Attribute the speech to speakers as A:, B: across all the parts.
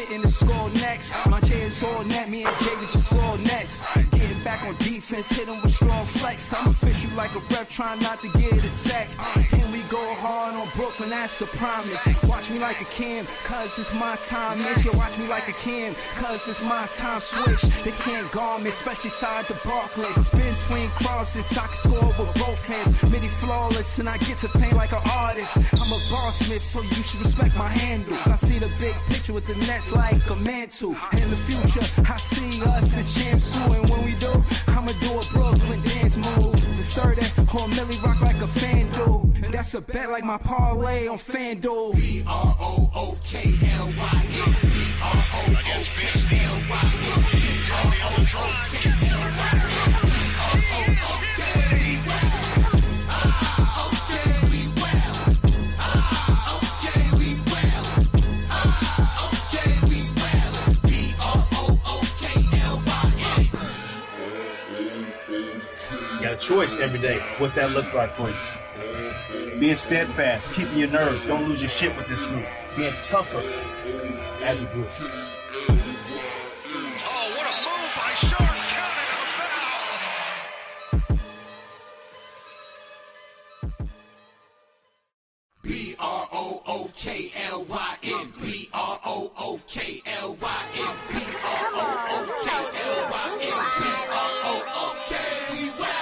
A: fitting the score next. My J is all net, me and Jada just all next. Getting back on defense, hit him with strong flex. I'm official like a ref, trying not to get attacked. And we go hard on Brooklyn, that's a promise. Watch me like a Cam, cause it's my time. Make sure watch me like a Cam, cause it's my time. Switch, they can't guard me, especially side the Barclays. Spin between crosses, I can score with both hands. Midi flawless, and I get to paint like an artist. I'm a boss smith, so you should respect my handle. I see the big picture with the Nets like a mantle. In the future, I see us as champs too. And when we do, I'ma do a Brooklyn dance move. To stir that or Millie rock like a fan do. That's a bet like my parlay on FanDuel.
B: B-R-O-O-K-L-Y-N B-R-O-O-K-L-Y-N
C: You got a choice every day what that looks like for you. Being steadfast, keeping your nerve, don't lose your shit with this group. Being tougher as a group.
D: Oh, what a move by Short, counted a foul.
B: B-R-O-O-K-L-Y-N B-R-O-O-K-L-Y-N B-R-O-O-K-L-Y-N B-R-O-O-K, we well.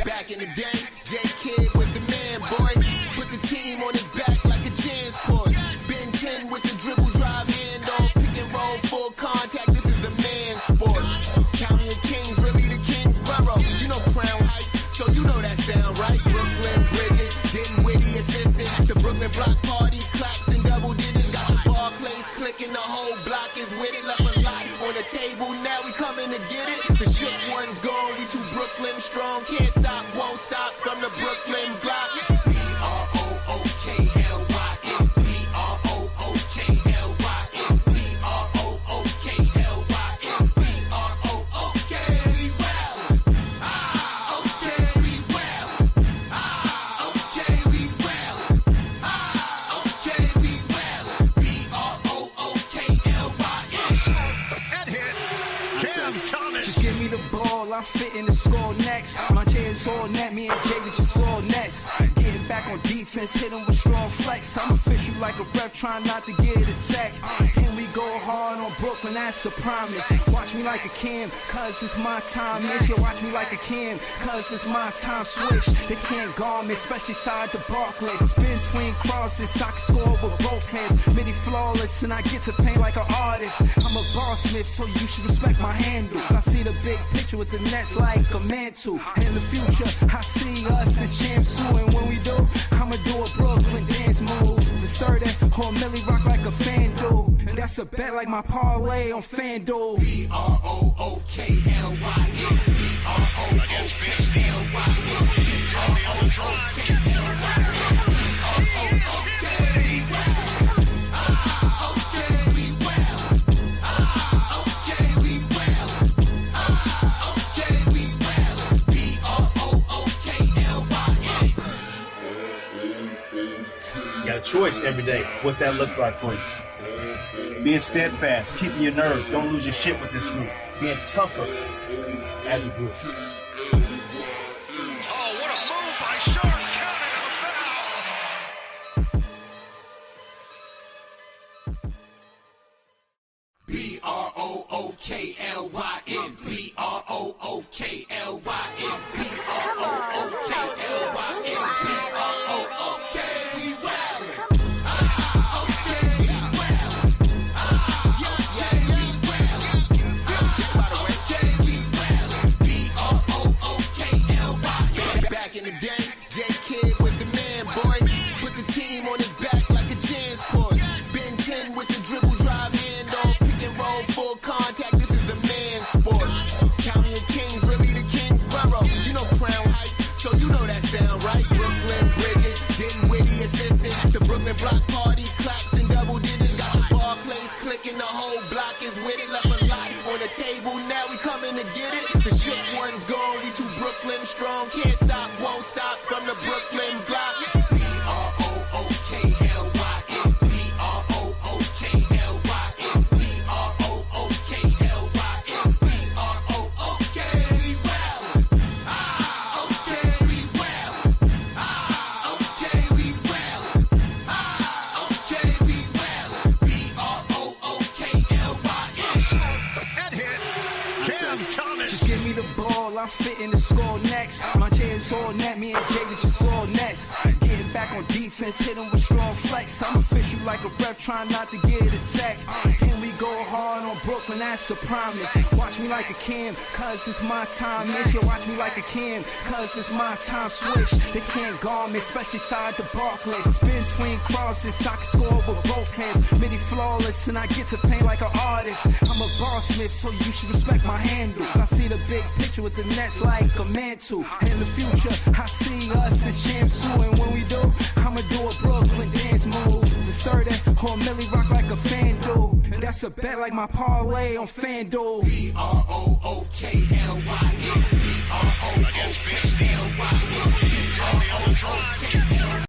B: Back in the day, J-Kid was the man, boy. Put the team on his back like a Jansport. Ben 10 with the dribble drive handoff. Pick and roll, full contact, this is a man sport. County of Kings, really the Kingsborough. You know Crown Heights, so you know that sound, right? Brooklyn Bridges, Dinwiddie assistant. The Brooklyn Block Party, claps and double digits. Got the Barclays clicking, the whole block is with it. Left a lot on the table, now we coming to get it. The shook one's gone, we too Brooklyn strong. Can't stop, won't stop from the Brooklyn block. B-R-O-O-K-L-Y-N B-R-O-O-K-L-Y-N B-R-O-O-K-L-Y-N B-R-O-O-K, we well. Okay, we well. Okay, we well. Okay, we well. B-R-O-O-K-L-Y-N.
D: Head hit. Cam Thomas.
A: Just give me the ball, I'm fitting the score next. My J is all net, me and Jada just all next. Getting back on defense, hit him with strong flex. I'm official like a ref, trying not to get attacked. And we go hard on Brooklyn, that's a promise. Watch me like a Cam, cause it's my time. Make sure watch me like a Cam, cause it's my time. Switch, they can't guard me, especially side the Barclays. Spin between crosses, I can score with both hands. Midi flawless, and I get to paint like an artist. I'm a boss smith, so you should respect my handle. I see the big picture with the Nets like a mantle. In the future, I see us as champs too. And when we do, I'ma do a Brooklyn dance move. To stir that or Millie rock like a FanDuel. That's a bet like my parlay on FanDuel.
B: B-R-O-O-K-L-Y-N B-R-O-O-K-L-Y-N
C: You got a choice every day what that looks like for you. Being steadfast, keeping your nerve, don't lose your shit with this group. Being tougher as a group.
D: Oh, what a move by Short, counted a foul.
B: B-R-O-O-K-L-Y-N B-R-O-O-K-L-Y-N B-R-O-O-K-L-Y-N B-R-O-O-K, we well. Okay, we well. Okay, we well. Okay, we well. B-R-O-O-K-L-Y-N. Back in the day, J-Kid was the man, boy. Put the team on his back like a Jansport. Ben 10 with the dribble drive handoff. Pick and roll, full contact, this is a man sport. County of Kings, really the Kingsborough. You know Crown Heights, so you know that sound, right? Brooklyn Bridges, Dinwiddie assistant. The Brooklyn Block Party, claps and double digits. Got the Barclays clicking, the whole block is with it. Left a lot on the table, now we coming to get it. The shook one song, can't stop, won't stop from the Brooklyn block. B-R-O-O-K-L-Y-N, B-R-O-O-K-L-Y-N, B-R-O-O-K-L-Y-N, B-R-O-O-K, we well. Okay, we well. Okay, we well. Okay, we well. B-R-O-O-K-L-Y-N.
D: That hit. Cam Thomas.
A: Just give me the ball, I'm fitting to score next. My chair's all net, me and David just all next. Getting back on defense, hit him with strong flex. I'm official like a ref, trying not to get attacked. And we go hard on Brooklyn, that's a promise. Watch me like a Cam, cause it's my time. Make you watch me like a Cam, cause it's my time. Switch, they can't guard me, especially side the Barclays. Spin between crosses, I can score with both hands. Midi flawless, and I get to paint like an artist. I'm a boss smith, so you should respect my handle. I see the big picture with the Nets like a mantle. In the future, I see us as champs too. And when we do, I'ma do a Brooklyn dance move. The stir that or Millie rock like a fan do. That's a bet like my parlay on FanDuel.
B: B-R-O-O-K-L-Y-N, B-R-O-O-K-L-Y-N, B-R-O-O-K-L-Y-N.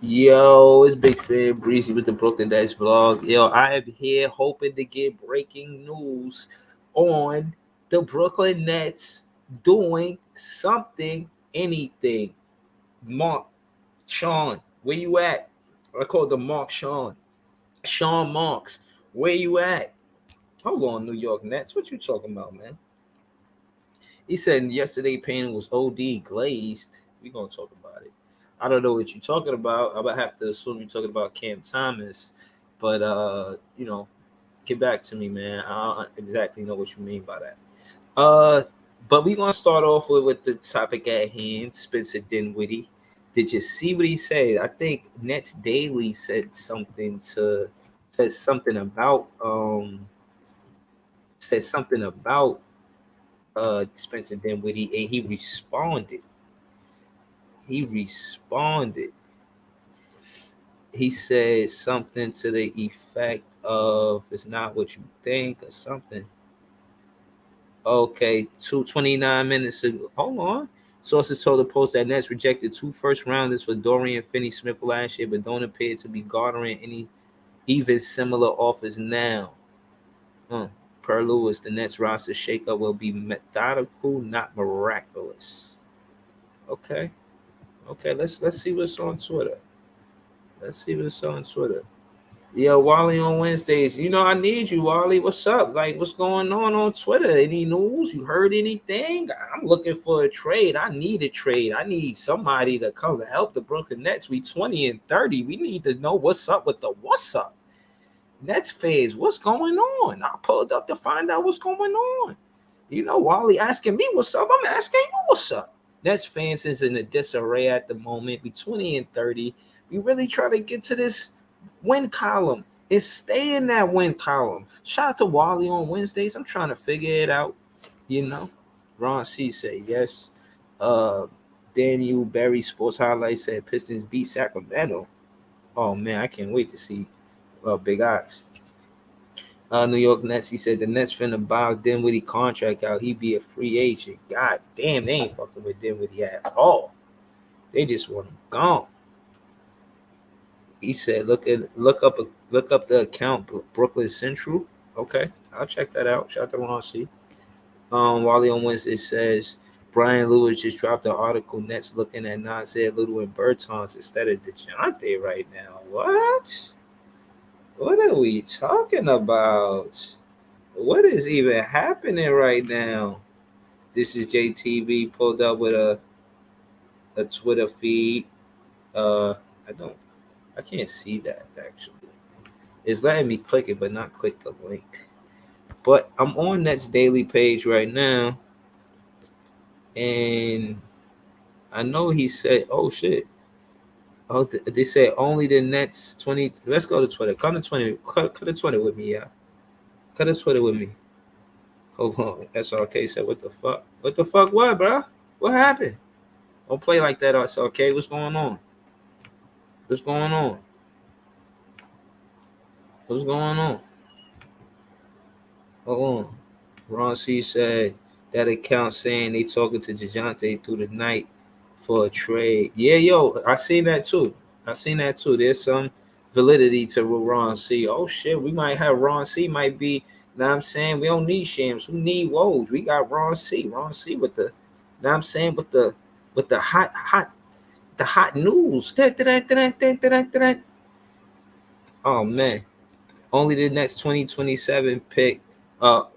E: Yo, it's Big Fan Breezy with the Brooklyn Nets vlog. Yo, I am here hoping to get breaking news on the Brooklyn Nets doing something, anything. Mark, Sean, where you at? I call the Mark Sean. Sean Marks, where you at? Hold on, New York Nets. What you talking about, man? He said yesterday painting was OD glazed. We gonna talk about it. I don't know what you're talking about. I'm gonna have to assume you're talking about Cam Thomas, but get back to me, man. I don't exactly know what you mean by that. But we're gonna start off with the topic at hand, Spencer Dinwiddie. Did you see what he said? I think Nets Daily said something about Spencer Dinwiddie, and he responded. He said something to the effect of "It's not what you think" or something. Okay, 29 minutes ago. Hold on. Sources told the Post that Nets rejected 2 first-rounders for Dorian Finney-Smith last year, but don't appear to be garnering any even similar offers now. Per Lewis, the Nets roster shakeup will be methodical, not miraculous. Okay, let's see what's on Twitter. Yo, Wally on Wednesdays. I need you, Wally. What's up? Like, what's going on Twitter? Any news? You heard anything? I'm looking for a trade. I need a trade. I need somebody to come to help the Brooklyn Nets. We 20-30. We need to know what's up with the what's up. Nets fans, what's going on? I pulled up to find out what's going on. Wally asking me what's up. I'm asking you what's up. Nets fans is in a disarray at the moment. We 20-30. We really try to get to this win column and stay in that win column. Shout out to Wally on Wednesdays. I'm trying to figure it out. Ron C said yes. Daniel Berry Sports Highlights said Pistons beat Sacramento. Oh man, I can't wait to see Big Ox. New York Nets, he said the Nets finna buy Dinwiddie contract out. He be a free agent. God damn, they ain't fucking with Dinwiddie at all. They just want him gone. He said, look up the account Brooklyn Central. Okay, I'll check that out. Shout out to Ron C. Wally on Wednesday says Brian Lewis just dropped an article. Nets looking at Nasir Little and Bertans instead of DeJounte right now. What? What are we talking about? What is even happening right now? This is JTV pulled up with a Twitter feed. I can't see that actually. It's letting me click it, but not click the link. But I'm on Nets Daily page right now, and I know he said, "Oh shit." Oh, they said only the Nets 20. Let's go to Twitter. Come to 20. Cut to Twitter with me, yeah. Cut to Twitter with me. Hold on. SRK said, "What the fuck? What the fuck? What, bro? What happened? Don't play like that, SRK. What's going on? What's going on? What's going on? Hold on." Ron C said, That account saying they talking to DeJounte through the night for a trade. Yeah, yo, I seen that too. There's some validity to what Ron C. Oh shit, we might have Ron C. Might be. Know what I'm saying? We don't need Shams. We need Woj. We got Ron C. Ron C. with the. Know what I'm saying? With the hot news. Oh man. Only the next 2027 pick.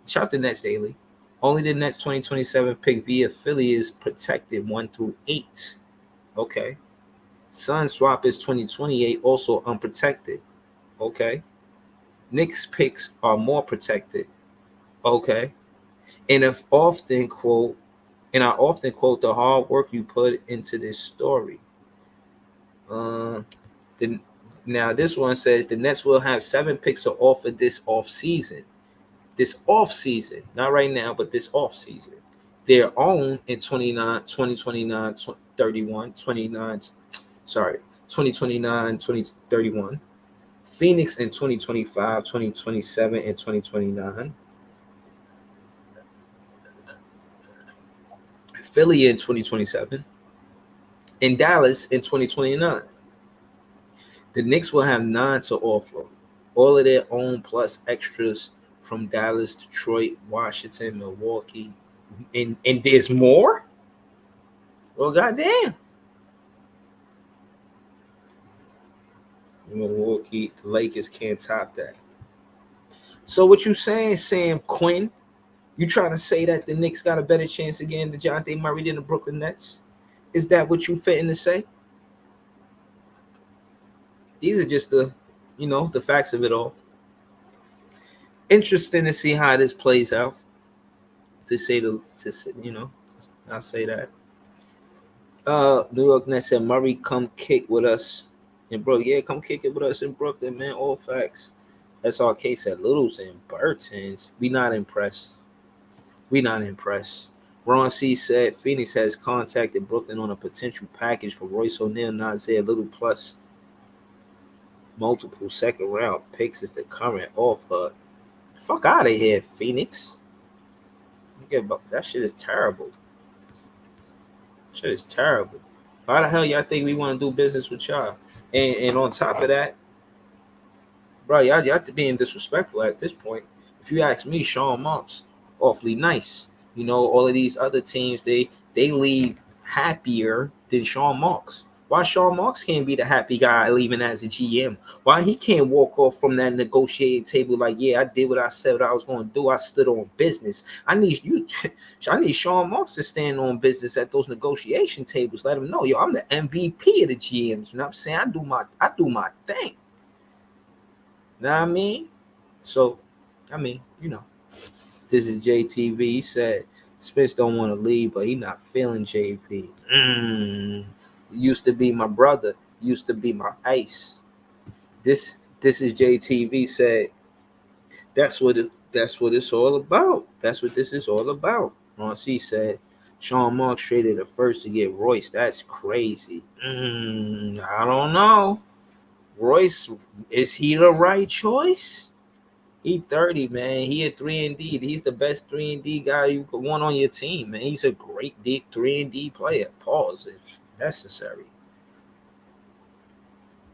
E: Shout the Nets daily. Only the next 2027 pick via Philly is protected 1 through 8. Okay. Sun swap is 2028, also unprotected. Okay. Knicks picks are more protected. Okay. And I often quote the hard work you put into this story. The Now this one says the Nets will have 7 picks to offer this off season. This off season, not right now, but this off season. Their own in 2029, 2031. Phoenix in 2025, 2027, and 2029. Philly in 2027. And Dallas in 2029. The Knicks will have 9 to offer, all of their own plus extras from Dallas, Detroit, Washington, Milwaukee, and there's more. Well, goddamn. Milwaukee, the Lakers can't top that. So what you saying, Sam Quinn? You trying to say that the Knicks got a better chance of getting DeJounte Murray than the Brooklyn Nets? Is that what you fitting to say? These are just the facts of it all. Interesting to see how this plays out. I'll say that. New York Nets said Murray come kick with us in Brooklyn. Yeah, come kick it with us in Brooklyn, man. All facts. SRK said Littles and Burtons. We not impressed. Ron C said Phoenix has contacted Brooklyn on a potential package for Royce O'Neal, Nazir Little plus multiple second round picks is the current offer. Fuck out of here, Phoenix. That shit is terrible. Why the hell y'all think we want to do business with y'all? And on top of that, bro, y'all have to be disrespectful at this point. If you ask me, Sean Marks, awfully nice. All of these other teams, they leave happier than Sean Marks. Why Sean Marks can't be the happy guy leaving as a GM? Why he can't walk off from that negotiating table like, yeah, I did what I said what I was going to do. I stood on business. I need Sean Marks to stand on business at those negotiation tables. Let him know, yo, I'm the MVP of the GMs. You know what I'm saying? I do my thing. Know what I mean? So, this is JTV. He said Spence don't want to leave, but he not feeling JV. Used to be my brother, used to be my ice. This is JTV said that's what it's all about. That's what this is all about. Ron C said Sean Marks traded a first to get Royce. That's crazy. I don't know. Royce, is he the right choice? He 30, man. He a 3-and-D. He's the best 3-and-D guy you could want on your team, man. He's a great 3-and-D player. Pause if necessary.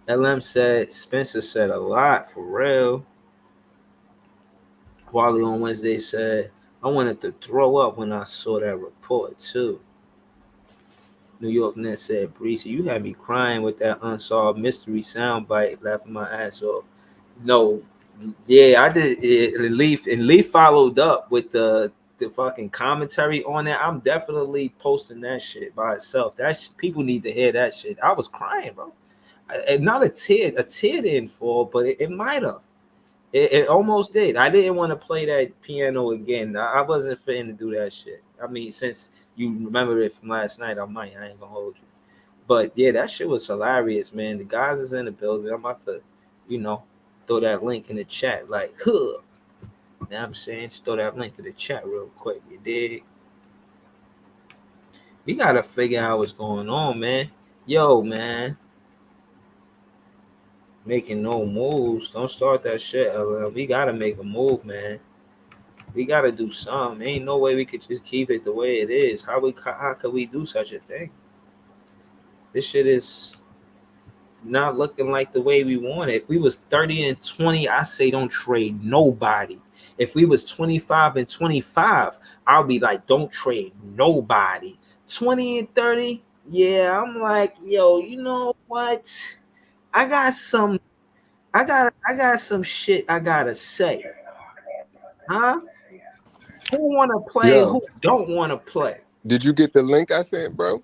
E: LM said Spencer said a lot for real. Wally on Wednesday said I wanted to throw up when I saw that report too. New York Nets said Breezy, you had me crying with that unsolved mystery soundbite, laughing my ass off. No, yeah, I did. Leaf followed up with the fucking commentary on it. I'm definitely posting that shit by itself. People need to hear that shit. I was crying, bro. Not a tear didn't fall, but it might have. It almost did. I didn't want to play that piano again. I wasn't fitting to do that shit. I mean, since you remember it from last night, I ain't gonna hold you. But yeah, that shit was hilarious, man. The guys is in the building. I'm about to, throw that link in the chat. Like, huh. You know what I'm saying? Just throw that link in the chat real quick. You dig? We gotta figure out what's going on, man. Yo, man. Making no moves. Don't start that shit, LL. We gotta make a move, man. We gotta do something. Ain't no way we could just keep it the way it is. How could we do such a thing? This shit is not looking like the way we want it. If we was 30-20, I say don't trade nobody. If we was 25-25, I'll be like, don't trade nobody. 20-30, yeah, I'm like, yo, you know what? I got some, I got some shit I gotta say, huh? Who wanna play?
F: Yo,
E: Who don't wanna play?
F: did you get the link I sent, bro?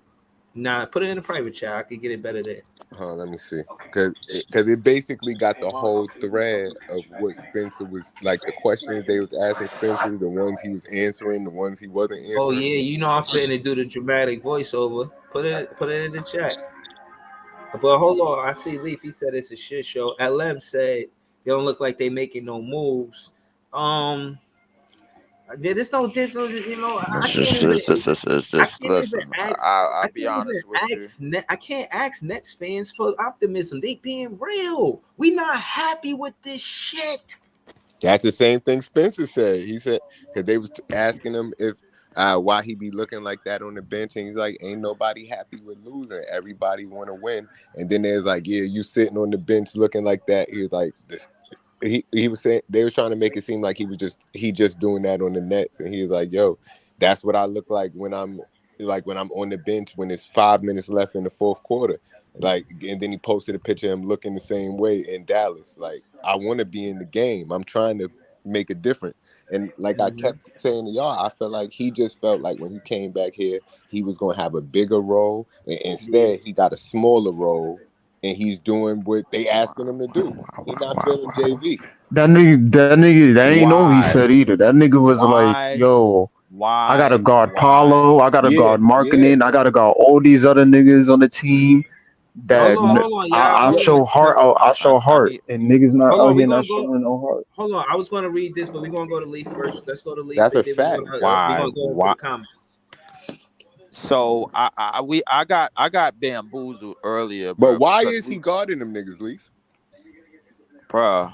E: Nah, put it in a private chat. I could get it better there.
F: Let me see. Cause it basically got the whole thread of what Spencer was like, the questions they was asking Spencer, the ones he was answering, the ones he wasn't
E: Oh
F: answering.
E: yeah, you know I'm finna do the dramatic voiceover. Put it in the chat. But hold on, I see Leaf. He said it's a shit show. LM said they don't look like they making no moves. There's no, you know,
G: It's just, it's just, it's
E: I
G: just.
E: can't even
G: Listen,
E: ask,
G: I'll be honest with you.
E: I can't ask Nets fans for optimism. They being real. We not happy with this shit.
F: That's the same thing Spencer said. He said, because they was asking him if why he be looking like that on the bench, and he's like, ain't nobody happy with losing. Everybody want to win. And then there's like, yeah, you sitting on the bench looking like that. He was like, this. He was saying they was trying to make it seem like he just doing that on the Nets, and he was like, yo, that's what I look like when I'm on the bench when it's 5 minutes left in the fourth quarter. Like, and then he posted a picture of him looking the same way in Dallas. Like, I want to be in the game. I'm trying to make a difference. And like I kept saying to y'all, I felt like he just felt like when he came back here, he was going to have a bigger role. And instead, he got a smaller role, and he's doing what they asking him to do. He's not feeling JV.
G: That ain't all he
D: Why?
G: said either. That nigga was like,
D: Why?
G: yo, I gotta
D: Why?
G: guard
D: Why?
G: Paulo, I gotta
F: Yeah,
G: guard
F: yeah,
G: marketing, I gotta guard all these other niggas on the team.
E: Hold
G: That
E: on, hold on, y'all.
G: I
E: Hold
F: yeah.
E: on.
G: show heart, I show
D: I
G: heart,
D: need.
G: and niggas not
E: Hold
G: out
E: on. We
G: here not
E: gonna go.
G: showing no heart.
E: Hold on. I was gonna read this, but we're gonna go to Leaf first. Let's go to Leaf,
F: That's a
E: and then
F: fact. Yep.
E: we
D: Why?
E: gonna go into
D: Why?
E: the comments.
D: So I got bamboozled earlier,
F: But
D: bro.
F: why
D: Because
F: is he guarding them niggas, Leaf?
D: bro,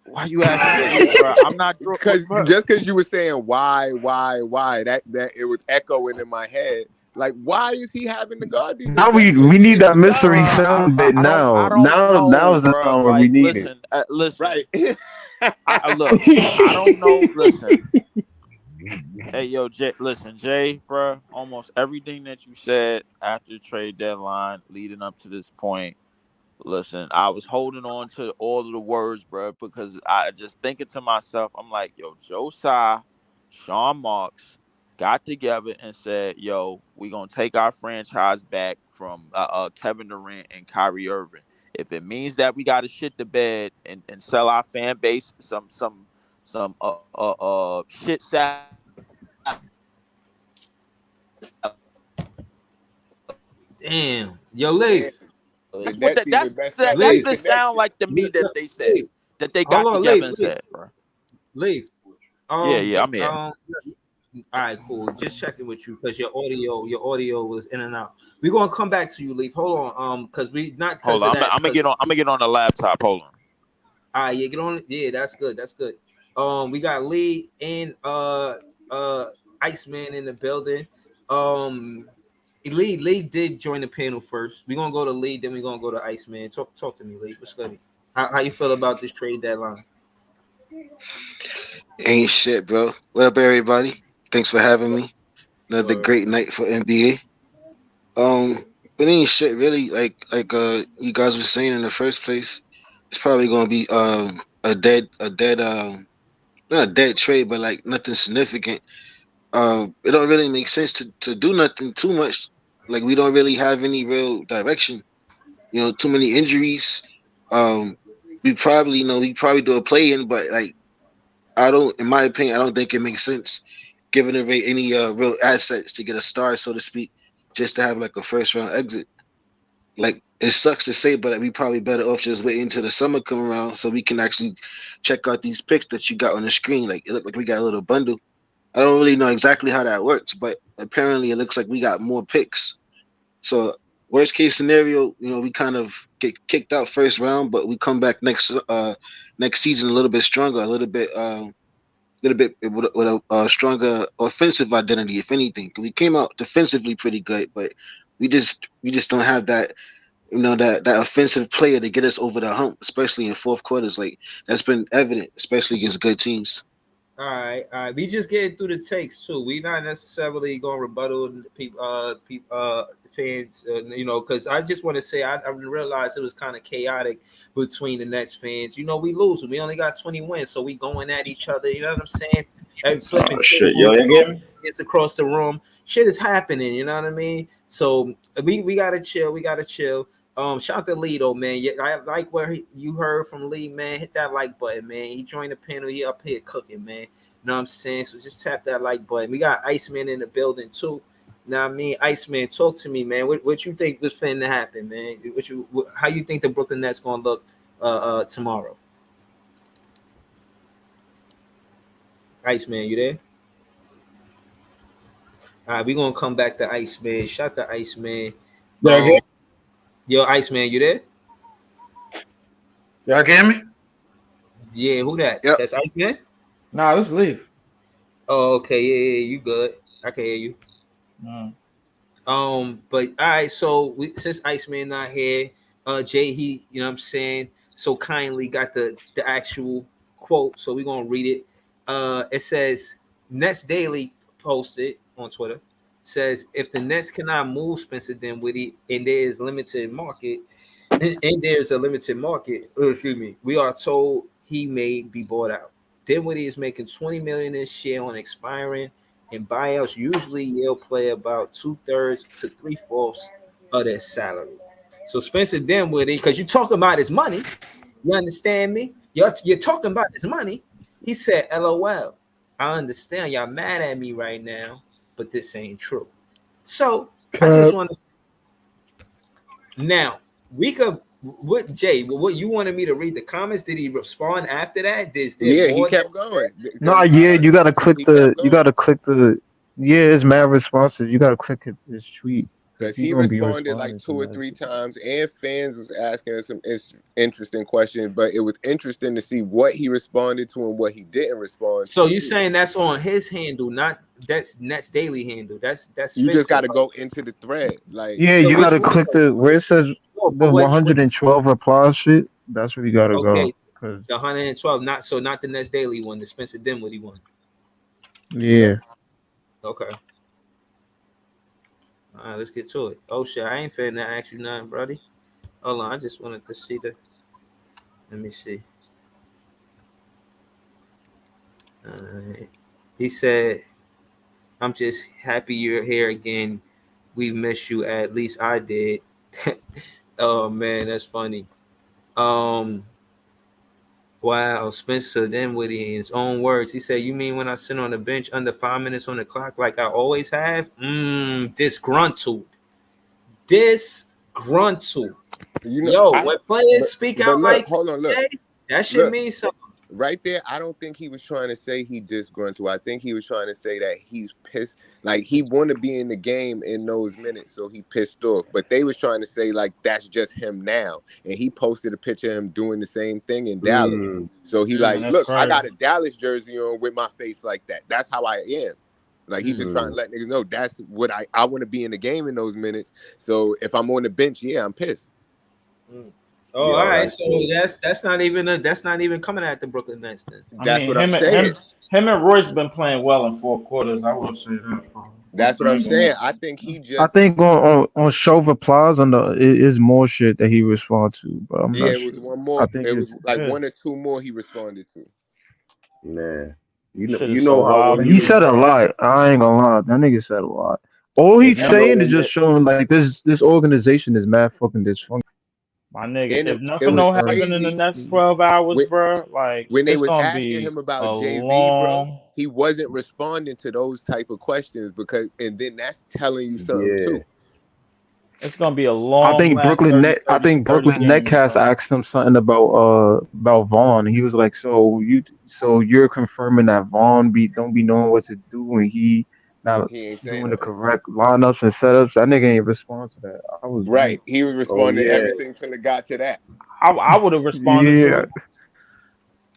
D: why you asking me, bro? I'm not,
F: Because
D: bro.
F: just because you were saying why, that it was echoing in my head. Like, why is he having to guard these
G: Now
F: niggas? That's
G: we
F: what he
G: need
F: gets
G: that
F: the job
G: mystery
F: to
D: Bruh,
F: do.
G: sound bit
D: I
G: now.
D: don't
G: Now
D: know,
G: is the
D: bruh.
G: sound where we
D: Like,
G: need it.
D: listen.
F: Right.
D: Look, I don't know. Listen, hey, yo, Jay. Listen, Jay, bruh. Almost everything that you said after the trade deadline, leading up to this point. Listen, I was holding on to all of the words, bruh, because I just thinking to myself, I'm like, yo, Joe Tsai, Sean Marks got together and said, yo, we gonna take our franchise back from Kevin Durant and Kyrie Irving. If it means that we got to shit the bed and sell our fan base some shit salad,
E: Damn. Yo,
F: Damn.
E: Leaf.
F: The
D: that's what
F: Nets even messed up
D: that's
F: their
E: Leaf.
D: what it sound
F: connection.
D: like to me that they said
E: Leaf.
D: that they
E: Hold
D: got
E: on,
D: together
E: Leaf.
D: and
E: Leaf.
D: said, bro.
E: Leaf.
D: Yeah, yeah, I'm here.
E: All right, cool. Just checking with you because your audio was in and out. We're gonna come back to you, Leaf. Hold on, because we not
D: Hold
E: because of
D: on,
E: that. Because
D: I'm gonna get on the laptop. Hold on.
E: all right, yeah, get on. Yeah, that's good. That's good. We got Lee and Iceman in the building. Um, Lee did join the panel first. We're gonna go to Lee, then we're gonna go to Iceman. Talk to me, Lee. What's good? How you feel about this trade deadline?
H: Ain't shit, bro. What up, everybody? Thanks for having me. Another
E: Word.
H: great night for NBA. But ain't shit really. Like you guys were saying in the first place, it's probably gonna be a dead not a dead trade, but like nothing significant. It don't really make sense to do nothing too much. Like we don't really have any real direction. Too many injuries. Um, we probably do a play in, but like in my opinion, I don't think it makes sense giving away any real assets to get a star, so to speak, just to have like a first round exit. Like it sucks to say, but like, we probably better off just waiting until the summer come around so we can actually check out these picks that you got on the screen. Like it looked like we got a little bundle. I don't really know exactly how that works, but apparently it looks like we got more picks. So worst case scenario, we kind of get kicked out first round, but we come back next season a little bit stronger, a little bit little bit with a stronger offensive identity, if anything. 'Cause we came out defensively pretty good, but we just don't have that. That offensive player to get us over the hump, especially in fourth quarters. Like that's been evident, especially against good teams.
E: All right. We just getting through the takes too. We not necessarily going to rebuttal fans, because I just want to say I realized it was kind of chaotic between the Nets fans. We losing. We only got 20 wins, so we going at each other. You know what I'm saying? Every flipping
I: Shit, yo, you get me?
E: it's across the room. Shit is happening. You know what I mean? So we gotta chill. We gotta chill. Shout out to Lee though, man. Yeah, I like where you heard from Lee, man. Hit that like button, man. He joined the panel. He up here cooking, man. You know what I'm saying? So just tap that like button. We got Iceman in the building too. Now I mean, Iceman, talk to me, man. What you think was finna happen, man? How you think the Brooklyn Nets gonna look tomorrow? Iceman, you there? All right, we gonna come back to Iceman. Shout out to Iceman. Yo, Iceman, you there?
I: Y'all get me?
E: Yeah, who that?
H: Yep.
E: That's Iceman?
I: Nah, let's leave.
E: Oh, okay. Yeah, you good. I can hear you. But all right, so since Iceman not here, Jay, he, you know what I'm saying, so kindly got the actual quote, so we're gonna read it. It says Nets Daily posted on Twitter. Says if the Nets cannot move Spencer Dinwiddie and there's a limited market, we are told he may be bought out. Dinwiddie is making $20 million this year on expiring, and buyouts usually yield play about 2/3 to 3/4 of their salary. So Spencer Dinwiddie, because you're talking about his money, you understand me? You're talking about his money. He said, "LOL, I understand y'all mad at me right now, but this ain't true." So I just want to now we could. What Jay? What you wanted me to read the comments? Did he respond after that?
F: He kept going.
G: No, you gotta click the. Yeah, it's mad responses. You gotta click his tweet.
F: Because he responded like 2 or 3 times, and fans was asking some interesting questions, but it was interesting to see what he responded to and what he didn't respond to.
E: So you saying that's on his handle, not that's Nets Daily handle. That's
F: you just got to go into the thread. Like
G: you gotta click where it says the 112 replies shit. That's where you gotta go.
E: The 112, not the Nets Daily one, the Spencer Dinwiddie one.
G: Yeah.
E: Okay. All right, let's get to it. Oh shit, I ain't finna ask you nothing, buddy. Hold on, I just wanted to see the. Let me see. All right. He said, "I'm just happy you're here again. We've missed you. At least I did." Oh man, that's funny. Wow, Spencer Dinwiddie in his own words. He said, "You mean when I sit on the bench under 5 minutes on the clock like I always have?" Disgruntled. When players speak out like
F: hold on, look.
E: That should mean something.
F: Right there, I don't think he was trying to say he disgruntled. I think he was trying to say that he's pissed. Like he want to be in the game in those minutes, so he pissed off. But they was trying to say like that's just him now. And he posted a picture of him doing the same thing in Dallas. So he look, crazy. I got a Dallas jersey on with my face like that. That's how I am. Like he just trying to let niggas know that's what I want to be in the game in those minutes. So if I'm on the bench, I'm pissed.
E: Oh, all right. So that's not even coming at the Brooklyn Nets then.
F: That's what I'm saying.
I: Him and Royce been playing well in 4 quarters. I will say that.
F: That's what I'm saying. I think he just.
G: I think on show replies on the it is more shit that he responded to, but I'm not sure.
F: It was one more. It was like 1 or 2 more he responded to.
J: Man, you know how
G: he said a lot. I ain't gonna lie, that nigga said a lot. All he's saying is just showing like this organization is mad fucking dysfunctional.
I: My nigga, if nothing don't happen in the next 12 hours, bro, like
F: when they was asking him about JV, bro, he wasn't responding to those type of questions and then that's telling you something too.
I: It's gonna be a long.
G: I think Brooklyn Netcast asked him something about Vaughn. He was like, so you're confirming that Vaughn don't be knowing what to do and he ain't doing the correct lineups and setups. That nigga ain't respond to that. I was
F: right. He was responding to everything till it got to that.
I: I would have responded to it.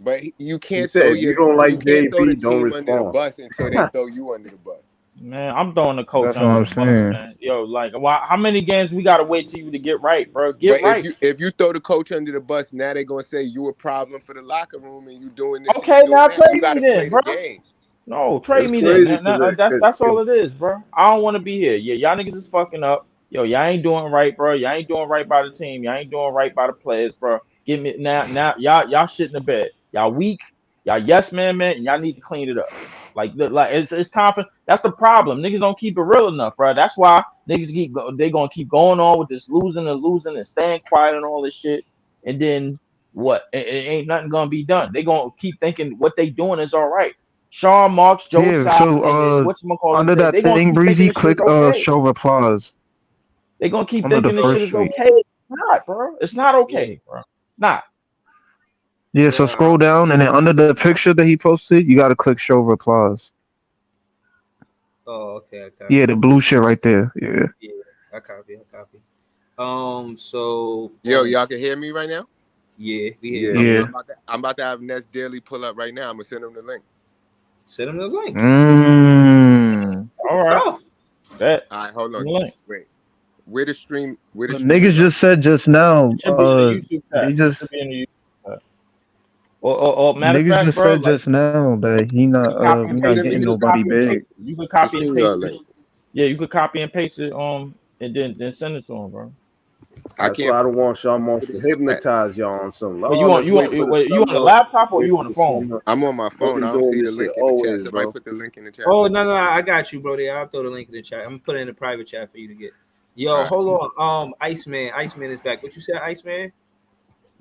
F: But you can't
J: said if you don't like
F: throw the
J: JB, don't
F: team under the
J: respond.
F: bus until they throw you under the bus.
I: Man, I'm throwing the coach
G: That's what
I: under
G: I'm
I: the bus,
G: saying.
I: man. Yo, like, how many games we gotta wait till you to get right, bro? Get
F: But
I: right.
F: if you throw the coach under the bus, now they're gonna say you a problem for the locker room and you doing this and
I: Okay,
F: you doing
I: now
F: that. You
I: trade
F: got
I: me
F: to play
I: then,
F: the
I: bro.
F: game.
I: No, trade
J: It's
I: me then.
J: crazy
I: That's all it is, bro. I don't want to be here. Yeah, y'all niggas is fucking up. Yo, y'all ain't doing right, bro. Y'all ain't doing right by the team. Y'all ain't doing right by the players, bro. Give me now. Y'all shit in the bed. Y'all weak. Y'all yes man, and y'all need to clean it up. Like it's time for. That's the problem. Niggas don't keep it real enough, bro. That's why niggas they gonna keep going on with this losing and staying quiet and all this shit. And then what? It ain't nothing gonna be done. They gonna keep thinking what they doing is all right. Sean Marks, Joe
G: Yeah,
I: Tsai,
G: so
I: and whatchamacallit,
G: under that
I: they gonna
G: thing,
I: keep thinking
G: Breezy,
I: this shit is
G: click
I: okay.
G: show replies.
I: They gonna keep
G: Under the
I: thinking this shit
G: first
I: is
G: tweet.
I: okay. It's not, bro. It's not okay, bro. It's not.
G: Yeah, so scroll down and then under the picture that he posted, you gotta click show replies.
E: Oh, okay.
G: Yeah, the blue shit right there. Yeah.
E: Yeah, I copy. So
F: Yo, y'all can hear me right now?
E: Yeah, we hear
J: Yeah.
E: you.
G: Yeah.
F: I'm about to have Ness Daily pull up right now. I'm gonna send him the link.
E: Send him the link.
I: All right.
F: All right, hold on.
I: Link.
F: Wait. Where the stream
G: Niggas
F: go?
G: just said just now.
I: It should be in the YouTube
G: They
I: chat.
G: just
I: It should be in the YouTube chat. Or matter of
G: niggas
I: fact,
G: just
I: bro,
G: said
I: like
G: just now that he
I: you
G: not
I: can copy and
G: we not
I: paste it.
G: getting
I: You can
G: nobody
I: copy and paste
G: big.
I: it. You can
F: The
I: copy and
F: stream
I: paste
F: link.
I: it. Yeah, you could copy and paste it. And then send it to him, bro.
J: That's why I don't want Sean Moss to hypnotize y'all on something.
I: But
J: Oh, let's wait for the
I: you on the
J: summer.
I: laptop or
J: Wait
I: you
J: for
I: on the
J: the
I: phone?
J: summer.
F: I'm on my phone.
J: Been
F: I don't
J: doing
F: see the
J: this shit
F: link in the chat.
J: always,
F: Somebody
J: bro.
F: put the link in the chat.
E: Oh no, I got you, bro. I'll throw the link in the chat. I'm gonna put it in the private chat for you to get. Yo,
F: All right.
E: hold on. Iceman is back. What you said, Iceman?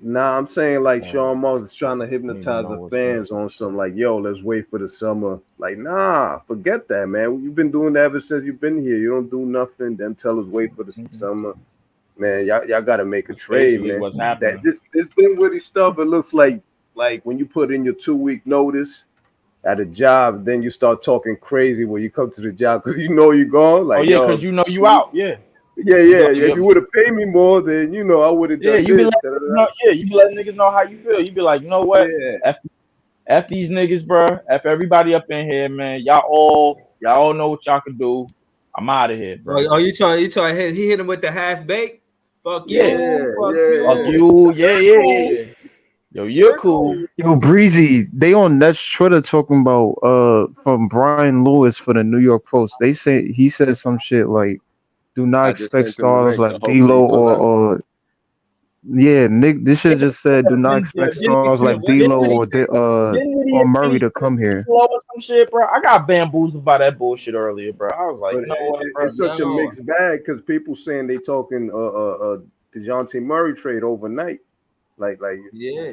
J: Nah, I'm saying like Sean Moss is trying to hypnotize the fans on something like, yo, let's wait for the summer. Like, nah, forget that, man. You've been doing that ever since you've been here. You don't do nothing, then tell us wait for the summer. Man, y'all gotta make a trade, man.
I: What's happening?
J: This Dinwiddie stuff, it looks like when you put in your 2-week notice at a job, then you start talking crazy when you come to the job because you know you're gone. Like,
I: because you know you out. Yeah.
J: Yeah. If you would have paid me more, then I would have done
I: you be
J: this.
I: you be letting niggas know how you feel. You be like, you know what?
J: Yeah.
I: F these niggas, bro. F everybody up in here, man. Y'all all know what y'all can do. I'm out of here, bro.
E: Oh, you try he hit him with the half bake? Fuck
I: Yeah.
E: you.
I: Fuck you. Yeah. Yo, you're cool.
G: Yo, Breezy, they on Nets Twitter talking about from Brian Lewis for the New York Post. They say he said some shit like, "Do not
F: I just
G: expect
F: sent him the
G: stars
F: link, so
G: like
F: hopefully
G: D'Lo
F: he pull up.
G: or yeah, Nick. This shit just said, do not expect stars like D'Lo or Murray to come here."
I: Or some shit, bro. I got bamboozled by that bullshit earlier, bro. I was like,
J: But
I: you know what, bro?
J: it's such a mixed bag because people saying they talking DeJounte Murray trade overnight. Like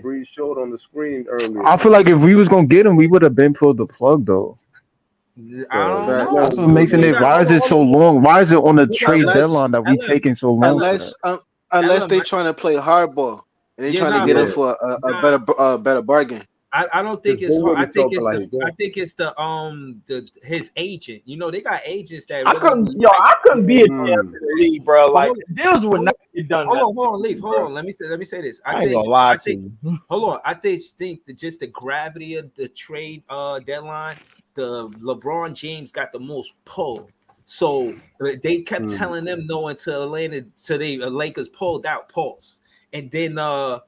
J: Breeze showed on the screen earlier.
G: I feel like if we was gonna get him, we would have been pulled the plug though.
E: I don't know.
G: That's what makes it. Why is it so long? Why is it on the trade deadline that we taking so long?
H: Unless they trying to play hardball and they trying to get him for a better bargain.
E: I don't think it's hard. I think it's the his agent. You know, they got agents that
I: I couldn't be a champ in the league, bro. Like deals would not get done.
E: Hold on. Let me say this.
I: I ain't gonna lie to you.
E: Hold on. I think that just the gravity of the trade deadline, the LeBron James got the most pull. So they kept telling them no until Atlanta, so the Lakers pulled out pulse. And then I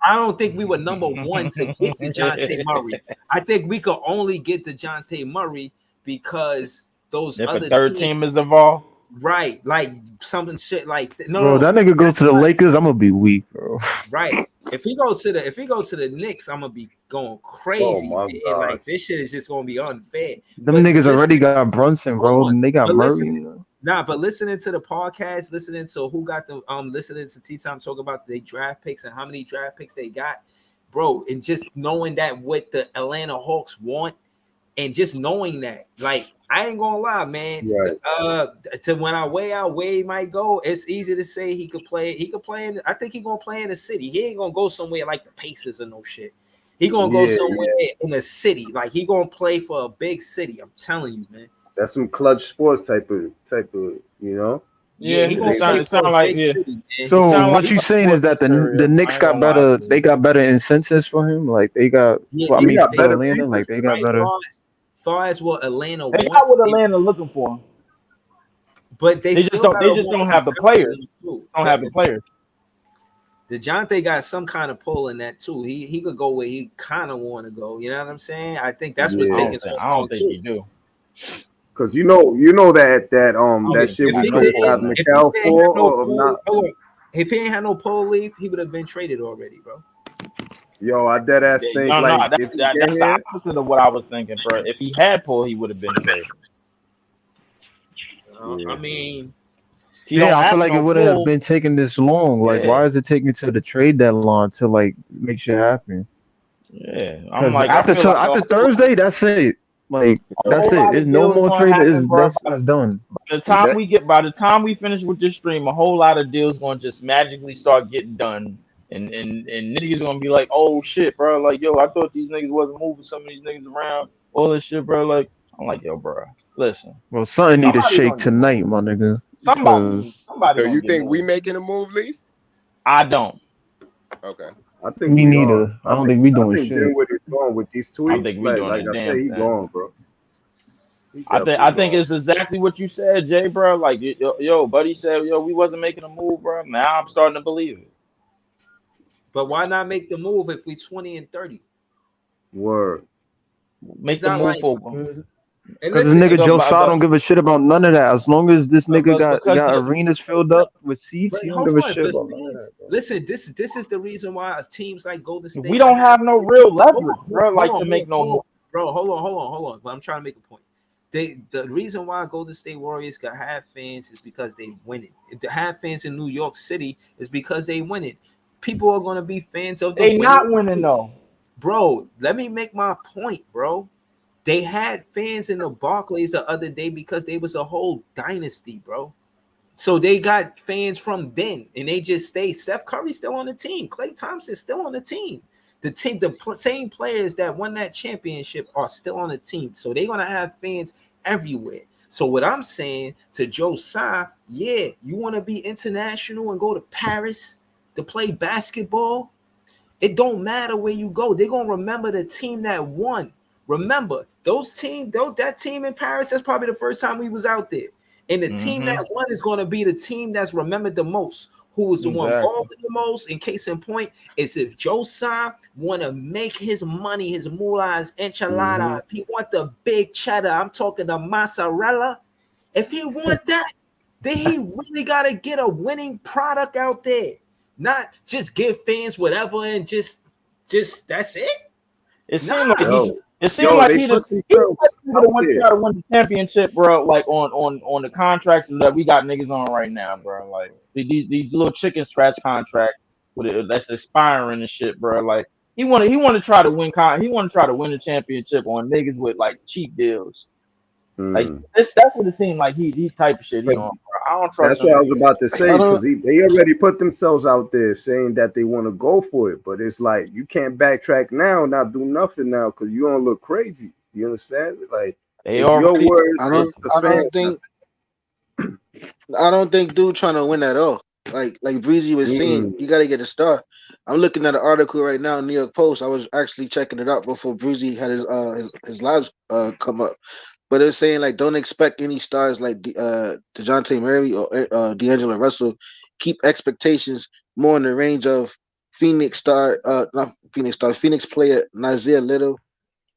E: don't think we were number one to get DeJounte Murray. I think we could only get DeJounte Murray because those
I: if
E: other
I: a third team is involved.
E: Right, like something shit like that.
G: Bro, that nigga goes to the Lakers, I'm gonna be weak, bro.
E: Right. If he goes to the Knicks, I'm gonna be going crazy.
J: Oh my God.
E: Like this shit is just gonna be unfair.
G: Them niggas already got Brunson, bro. And they got Murray.
E: But listening to the podcast, listening to who got the listening to T-Time talk about the draft picks and how many draft picks they got, bro, and just knowing that what the Atlanta Hawks want, and just knowing that, like, I ain't gonna lie, man. Right. To when I weigh out where he might go, it's easy to say he could play. He could play I think he's gonna play in the city. He ain't gonna go somewhere like the Pacers or no shit. He gonna go somewhere in the city. Like he gonna play for a big city. I'm telling you, man.
J: That's some clutch sports type of, you know.
E: Yeah,
I: Yeah,
E: he
I: it
E: gonna play
I: sound
E: for a
I: like
E: big city, man.
I: It
G: So
I: sound like
G: what
E: He
G: you
E: gonna,
G: saying is that
I: sports
G: the
I: area.
G: Knicks
I: I ain't
G: got
I: gonna lie
G: better
I: to
G: they
I: you.
G: got better incentives for him? Like they got
E: yeah,
G: well, I
E: they
G: mean
J: got
E: they
G: for
J: better
G: Atlanta,
J: people.
G: like they got
E: right
G: better.
E: far as what Atlanta
I: They got
E: wants,
I: what Atlanta looking for.
E: but they
I: They just
E: still
I: don't.
E: gotta
I: They just
E: want
I: don't
E: some
I: have the
E: talent
I: players.
E: in it too.
I: Don't have the players.
E: DeJounte got some kind of pull in that too. He could go where he kind of want to go. You know what I'm saying? I think that's what's
J: Yeah,
E: taking so
I: I
E: long
I: don't think
E: too.
I: he do.
J: because
I: I don't
J: that
I: think
J: shit
I: he got
J: we
E: If he
I: no
E: didn't,
J: criticized
I: pull in
E: if he
J: McCall
E: didn't have no
J: for of
E: pull,
J: not.
E: hold on. If he ain't had no pull leave, he would have been traded already, bro.
J: Yo, I dead ass think
I: No,
J: like
I: that's
J: if he get
I: that's the
J: here,
I: opposite of what I was thinking, bro. If he had pull, he would have been traded.
E: I
J: yeah,
E: mean,
I: He don't
G: Yeah, I feel
I: have
G: like it
I: no
G: wouldn't have
I: pull.
G: been taking this long. Like,
I: Yeah,
G: why is it taking to the trade deadline to like make shit happen?
I: yeah. I'm
G: Because
I: like, I feel like
G: after Thursday, that's it. Like
I: a
G: that's
I: whole
G: it.
I: lot
G: It's
I: of
G: no
I: deals
G: more
I: gonna
G: trade.
I: happen, bro.
G: It's done.
F: That
I: By the time we finish with this stream, a whole lot of deals gonna just magically start getting done, and niggas gonna be like, oh shit, bro. Like, yo, I thought these niggas wasn't moving some of these niggas around, all this shit, bro. Like, I'm like, yo, bro, listen,
G: Well, something need to
I: somebody
G: shake
I: gonna get moved.
G: tonight, my nigga.
I: Somebody,
G: Because
I: somebody
F: so
I: gonna
F: you
I: get
F: think we
I: moved.
F: making a move, Lee?
I: I don't.
F: Okay.
J: I think
G: me
J: we are.
G: neither. I don't think we
J: I
G: doing
J: think
G: shit.
J: Dinwiddie's going with these
I: I don't
J: tweets.
I: think we doing
J: Like
I: a
J: I said,
I: damn
J: he
I: thing.
J: going, bro. He
I: I
J: definitely
I: think
J: going.
I: it's exactly what you said, Jay, bro. Like, yo, buddy said, yo, we wasn't making a move, bro. Now I'm starting to believe it.
E: but why not make the move if we 20-30?
J: Word.
E: It's
I: Make the
E: not
I: move
E: like,
I: for
E: and
G: Because this
E: listen,
G: nigga Joe Tsai don't give a shit about none of that. As long as this nigga
I: because
G: got arenas filled up with seats,
E: but
G: he don't
E: hold
G: give a
E: on,
G: shit
E: but
G: about none of
E: fans,
G: that, bro.
E: listen, this is the reason why teams like Golden
I: we
E: State can
I: don't
E: have.
I: have no real
E: Hold
I: leverage,
E: on,
I: bro.
E: hold
I: Like
E: on,
I: to make no move.
E: bro. Hold on. But I'm trying to make a point. The reason why Golden State Warriors can have fans is because they win it. If they have fans in New York City, is because they win it. People are gonna be fans of the
I: They
E: winning,
I: not winning though.
E: bro. Let me make my point, bro. They had fans in the Barclays the other day because they was a whole dynasty, bro. So they got fans from then, and they just stay. Steph Curry's still on the team. Klay Thompson's still on the team. Same players that won that championship are still on the team. So they're gonna have fans everywhere. So what I'm saying to Joe Tsai, yeah, you want to be international and go to Paris to play basketball? It don't matter where you go. They're gonna remember the team that won. Remember that team in Paris. That's probably the first time we was out there. And the team
I: Mm-hmm.
E: that won is gonna be the team that's remembered the most. Who was the one
I: Exactly.
E: balling the most? In case in point, is if Joe Tsai want to make his money, his moolah, his
J: Mm-hmm.
E: enchilada. If he want the big cheddar, I'm talking the mozzarella. If he want that, then he really gotta get a winning product out there. Not just give fans whatever and just that's it.
I: It
E: Nah,
I: seemed like
J: Yo,
I: it seemed
J: yo,
I: like
J: they
I: he
J: put
I: just he
J: themselves
I: would
J: out
I: have went to
J: there.
I: try to win the championship, bro. Like on the contracts that we got niggas on right now, bro. Like these little chicken scratch contracts with it that's expiring and shit, bro. Like he want to try to win he want to try to win the championship on niggas with like cheap deals. Like
J: Mm.
I: that's what it seemed like he type of shit he
J: But
I: on, bro. I don't trust
J: that's
I: him.
J: what I was about to
H: I
J: say because
H: don't.
J: they already put themselves out there saying that they want to go for it, but it's like you can't backtrack now, not do nothing now because you don't look crazy. You understand? Like
I: They
J: it's your
I: already
J: words
H: I don't.
J: versus the
H: I
J: fans.
H: don't think. I don't think dude trying to win at all. Like Breezy was saying,
J: Mm.
H: you got to get a star. I'm looking at an article right now in New York Post. I was actually checking it out before Breezy had his lives come up. But it's saying like don't expect any stars like DeJounte Murray or D'Angelo Russell. Keep expectations more in the range of Phoenix player Nazir Little,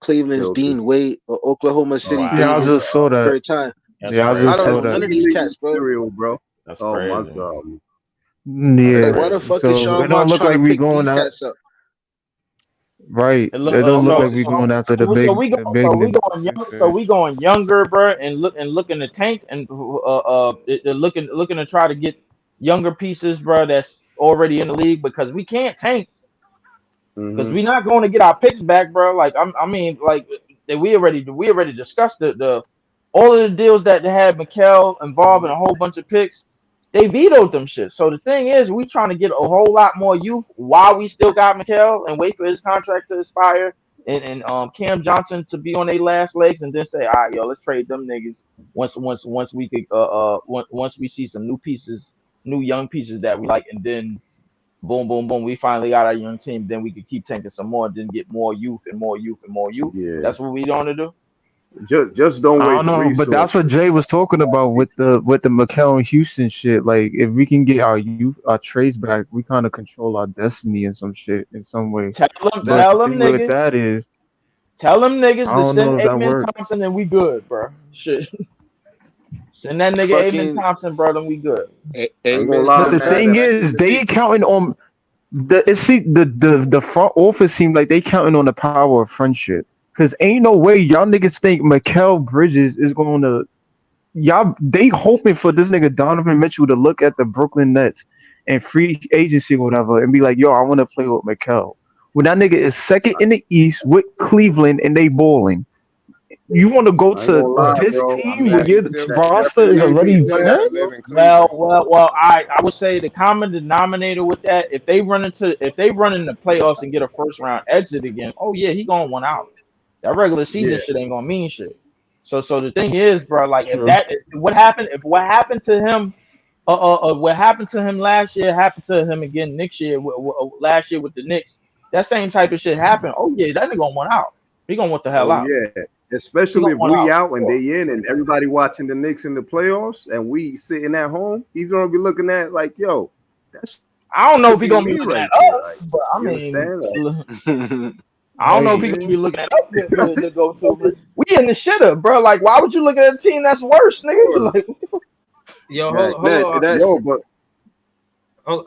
H: Cleveland's
J: Joking.
H: Dean Wade, or Oklahoma
I: oh
H: City
G: Yeah, I
I: wow.
H: Davis
G: just saw that.
H: per time.
I: That's
G: Yeah, I
H: I
G: just
H: don't
I: crazy.
G: saw
H: know none
G: that.
H: of these
J: League
H: cats, bro.
J: cereal, bro.
I: That's
J: Oh my
I: crazy.
J: god.
I: That's
H: Like,
G: Yeah.
H: why the
I: crazy.
H: fuck is
G: So
H: Sean
G: it don't
H: Marks
G: look
H: trying
G: like
H: to
G: we
H: pick
G: going
H: these
G: out
H: cats up?
G: right.
I: It
G: It
I: look
G: don't look
H: So,
G: like we
H: so
G: going after
I: so we
G: niggas.
I: going young, so we going younger, bro, and looking to tank and looking to try to get younger pieces, bro, that's already in the league because we can't tank because
J: Mm-hmm.
I: we're not going to get our picks back, bro. Like I mean, like we already discussed the all of the deals that they had Mikal involved in a whole bunch of picks. They vetoed them shit. So the thing is, we trying to get a whole lot more youth while we still got Mikal and wait for his contract to expire and Cam Johnson to be on their last legs, and then say, all right, yo, let's trade them niggas once we could once we see some new pieces, new young pieces that we like, and then boom, boom, boom, we finally got our young team. Then we could keep tanking some more, then get more youth and more youth and more youth.
J: Yeah.
I: That's what we want to do.
J: Just don't
G: I
J: wait
G: don't
J: for
G: know, but that's what
J: resources.
G: Jay was talking about with the McHale and Houston shit. Like, if we can get our youth, our trades back, we kind of control our destiny in some shit, in some way.
I: Tell them,
G: But
I: tell
G: the
I: them
G: thing with
I: niggas,
G: that is,
I: tell them
G: I
I: niggas to
G: don't
I: send
G: know if that
I: Amen
G: works.
I: Thompson, and we good, bro. Shit, send that nigga Amen
H: Fucking,
I: Thompson, bro, then we good.
J: I ain't gonna
F: Amen's
J: lie,
G: But
F: coming
G: the
F: back
J: man.
G: thing
F: back
G: is,
F: in the
G: they
F: league.
G: ain't counting on the front office seemed like they counting on the power of friendship. Cause ain't no way y'all niggas think Mikal Bridges is going to y'all. They hoping for this nigga Donovan Mitchell to look at the Brooklyn Nets and free agency or whatever and be like, yo, I want to play with Mikal. When that nigga is second in the East with Cleveland and they balling. You want to go
J: I ain't
G: to
J: gonna lie,
G: this
J: bro. I
G: team
J: mean,
G: where
F: Yeah,
J: that's
F: he
G: your
F: still
J: that's
G: roster
J: the
G: is
J: main
F: he
G: already
J: reason
F: still
J: that,
F: got
G: set?
F: to
J: bro.
F: live in
I: Well,
F: Cleveland.
I: well, well. I would say the common denominator with that, if they run in the playoffs and get a first round exit again, oh yeah, he gonna want out. That regular season
J: Yeah,
I: shit ain't gonna mean shit. So the thing is, bro, like
G: True.
I: if what happened to him, what happened to him last year happened to him again next year, last year with the Knicks, that same type of shit happened. Oh yeah, that nigga gonna want out. He gonna want the hell
J: oh
I: out.
J: yeah.
I: He
J: Especially
I: gonna
J: if
I: want
J: we
I: out.
J: out and
I: Sure.
J: they in and everybody watching the Knicks in the playoffs and we sitting at home, he's gonna be looking at like, yo, that
I: I don't know if
J: should
I: he
J: be
I: gonna be
J: me
I: looking
J: right
I: at
J: there.
I: us,
J: Like,
I: but I
J: you
I: mean,
J: understand? Like,
I: I don't
J: you
I: know
J: know
I: if
G: Hey,
I: he
J: what I
I: gonna be
J: mean?
I: looking at us to go to. But we in the shitter, bro. Like, why would you look at a team that's worse, nigga? Like, what the fuck?
E: Yo,
J: That
E: hold
H: that
E: on.
H: that
J: yo, but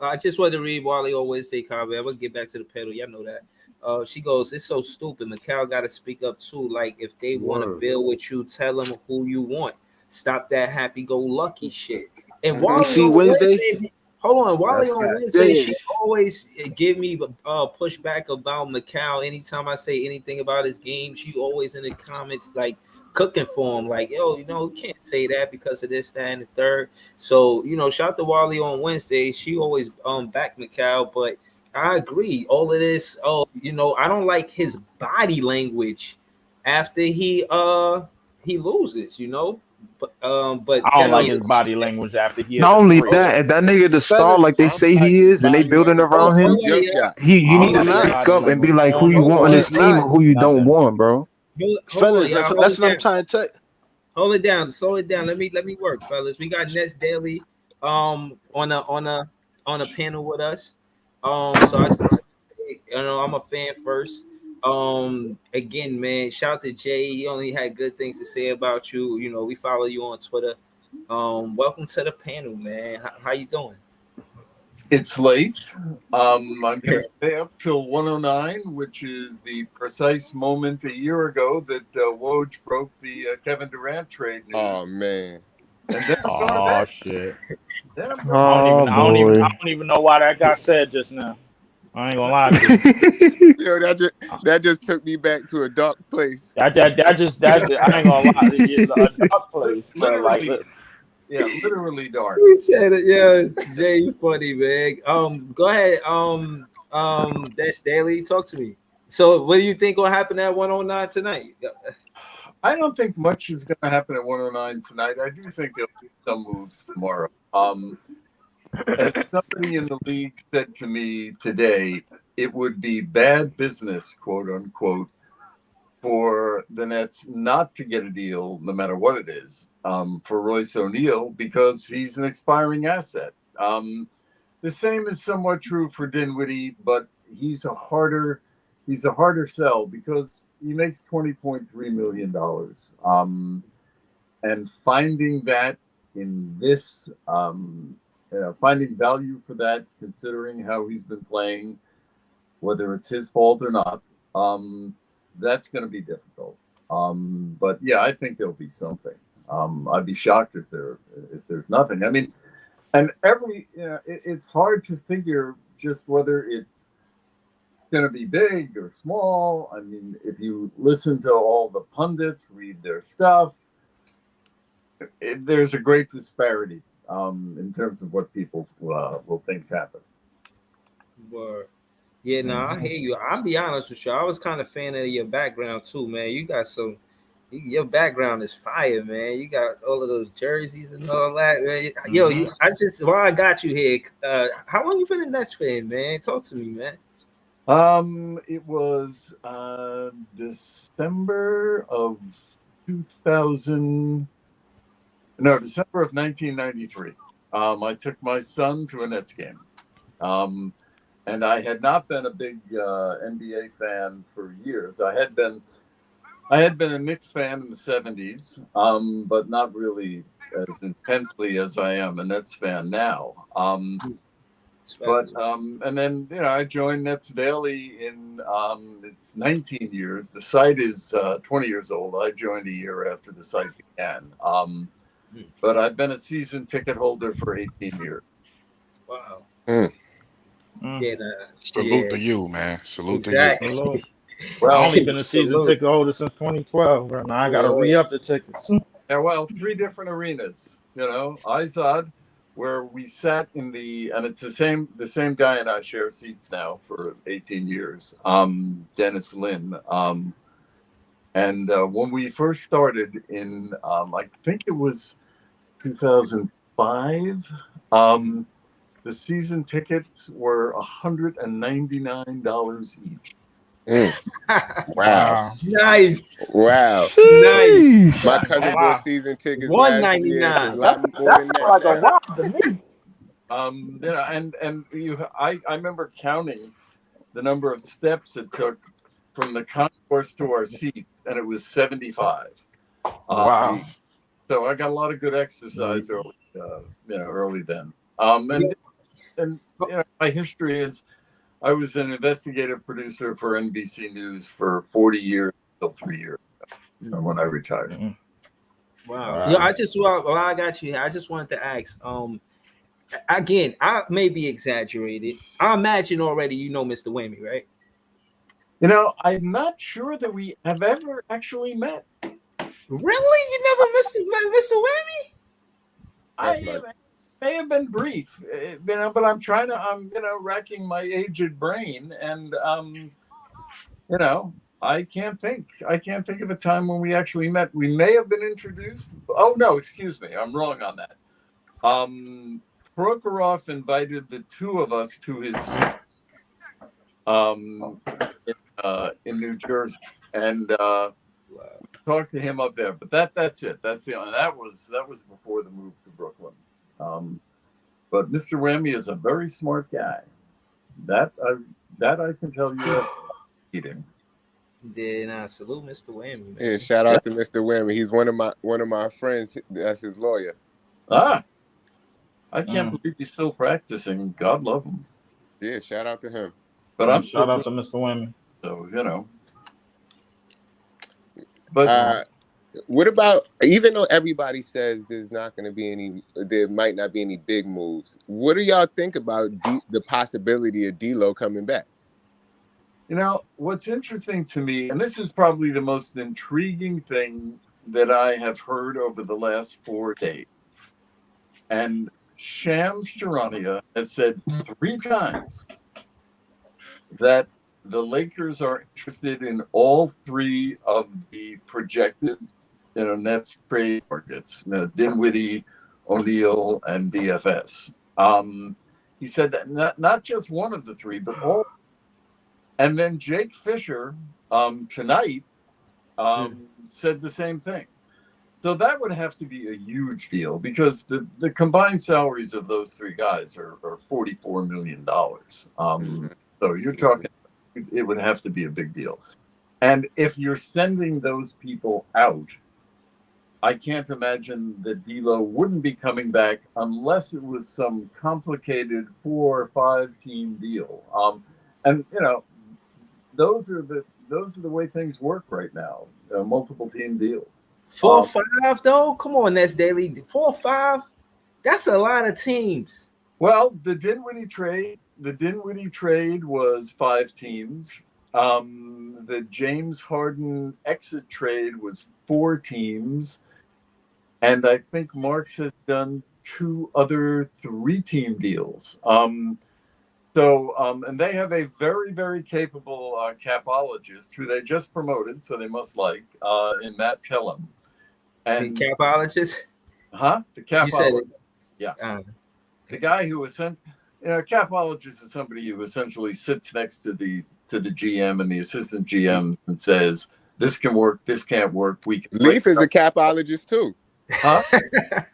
E: I just wanted to read Wally on Wednesday comment. I'm gonna get back to the pedal. Y'all know that. She goes, "It's so stupid. Mikal got to speak up too. Like if they want to
J: word.
E: build with you, tell them who you want. Stop that happy-go-lucky shit." And
H: you
E: Wally
H: see
E: on
H: Wednesday.
E: Wednesday, hold on. Wally
J: That's
E: on
J: fact.
H: Yeah,
E: Wednesday,
H: yeah.
E: she always give me pushback about Mikal. Anytime I say anything about his game, she always in the comments like cooking for him. Like, yo, you can't say that because of this, that, and the third. So, shout out to Wally on Wednesday. She always back Mikal, but I agree. All of this, I don't like his body language after he loses, but
I: I don't
E: that's
I: like
E: neither.
I: his body language after he hit
G: not
I: a
G: only
I: three.
G: that, if that nigga the star
H: Fellas,
G: like they
F: I don't
G: say
F: like
G: he
F: his
G: is, and they
F: body
G: building
F: language
G: around
F: after
G: him,
F: he
E: Hold on,
F: jump
E: yeah.
F: shot.
G: you
I: I
G: need
I: don't
G: to
H: he's
I: like his
H: not.
G: speak
I: body
G: up and be
I: language.
G: like who you
I: On
G: want on this
H: He's
I: court,
G: team
H: not.
G: and who you don't
I: nothing.
G: want, bro.
E: Hold on,
H: Fellas,
E: y'all.
H: that's what I'm trying to tell you.
E: Hold it down. Slow it down. Let me work, fellas. We got Nets Daily on a panel with us. So I just want to say, I'm a fan first. Again, man, shout out to Jay. He only had good things to say about you. We follow you on Twitter. Welcome to the panel, man. How you doing?
K: It's late. I'm going to stay up till 109, which is the precise moment a year ago that Woj broke the Kevin Durant trade news.
F: Oh man.
K: And then I'm going to
I: Oh
K: bed.
I: shit.
K: Then I'm going.
G: Oh
I: I
G: boy.
I: don't even know why that got said just now. I ain't gonna lie to you.
F: Yo, that just took me back to a dark place.
I: I ain't gonna lie. A dark place, bro. Like,
K: Literally, literally dark.
E: He said it. Yeah, Jay, you funny, man. Go ahead. That's Daily. Talk to me. So, what do you think will happen at 109 tonight?
K: I don't think much is going to happen at 109 tonight. I do think there'll be some moves tomorrow. As somebody in the league said to me today, it would be bad business, quote unquote, for the Nets not to get a deal, no matter what it is, for Royce O'Neal because he's an expiring asset. The same is somewhat true for Dinwiddie, but he's a harder sell because he makes $20.3 million. And finding that in this, finding value for that, considering how he's been playing, whether it's his fault or not, that's going to be difficult. But yeah, I think there'll be something. I'd be shocked if there's nothing. I mean, and it's hard to figure just whether it's going to be big or small. I mean, if you listen to all the pundits, read their stuff, there's a great disparity in terms of what people will think happen.
E: Word. Yeah, no, I hear you. I'll be honest with you. I was kind of fan of your background too, man. You got some. Your background is fire, man. You got all of those jerseys and all that, man. Yo, I just while I got you here, how long you been a Nets fan, man? Talk to me, man.
K: It was December of 2000. No, December of 1993. I took my son to a Nets game. And I had not been a big NBA fan for years. I had been a Knicks fan in the 70s, but not really as intensely as I am a Nets fan now. And then I joined Nets Daily in it's 19 years. The site is 20 years old. I joined a year after the site began. But I've been a season ticket holder for 18 years.
E: Wow.
L: Yeah, salute to you, man. Salute to you.
I: Well, I've only been a season ticket holder since 2012. Right now, I got to re-up the tickets.
K: Yeah, well, 3 different arenas. Izod, where we sat in and it's the same guy and I share seats now for 18 years. Dennis Lynn. And when we first started in, I think it was 2005. The season tickets were $199 each.
F: Wow.
E: Nice.
F: Wow.
E: Nice.
F: My cousin bought season tickets last year.
E: $199.
F: A lot more than that.
I: Like a lot to me.
K: I remember counting the number of steps it took from the concourse to our seats, and it was 75.
I: Wow.
K: So I got a lot of good exercise early then. And my history is I was an investigative producer for NBC News for 40 years until 3 years ago, when I retired.
E: Wow. Yeah, while I got you here, I just wanted to ask. Again, I may be exaggerated. I imagine already you know Mr. Whammy, right?
K: I'm not sure that we have ever actually met.
E: Really? You never met Mr. Whammy?
K: I may have been brief, but I'm racking my aged brain, and I can't think of a time when we actually met. We may have been introduced. Oh no, excuse me, I'm wrong on that. Prokhorov invited the two of us to his in New Jersey, and talked to him up there. But that's it. That was before the move to Brooklyn. But Mr. Whammy is a very smart guy. That I can tell you. Eating.
E: Yeah, salute Mr. Whammy. Man.
F: Yeah, shout out to Mr. Whammy. He's one of my friends. That's his lawyer.
K: I can't believe he's still practicing. God love him.
F: Yeah, shout out to him.
K: But I'm
I: shout out to Mr. Whammy.
K: So But
F: what about, even though everybody says there might not be any big moves, what do y'all think about the possibility of D'Lo coming back?
K: What's interesting to me, and this is probably the most intriguing thing that I have heard over the last 4 days, and Shams Charania has said 3 times that the Lakers are interested in all 3 of the projected, Nets trade targets, Dinwiddie, O'Neal, and DFS. He said that not just one of the 3, but all. And then Jake Fisher tonight said the same thing. So that would have to be a huge deal, because the combined salaries of those 3 guys are $44 million. So you're talking, it would have to be a big deal. And if you're sending those people out, I can't imagine that D'Lo wouldn't be coming back unless it was some complicated 4 or 5 team deal. And those are the way things work right now. Multiple team deals.
E: 4 or 5 though. Come on, Nets Daily. 4 or 5. That's a lot of teams.
K: Well, the Dinwiddie trade was 5 teams. The James Harden exit trade was 4 teams. And I think Marks has done 2 other 3-team deals. So So, and they have a very, very capable capologist who they just promoted, so they must like, in Matt Tellem.
E: And the capologist?
K: Huh? The capologist.
E: You said it.
K: Yeah. The guy who was sent, a capologist is somebody who essentially sits next to the GM and the assistant GM and says, "This can work. This can't work."
F: Leaf is a capologist too.
K: Huh?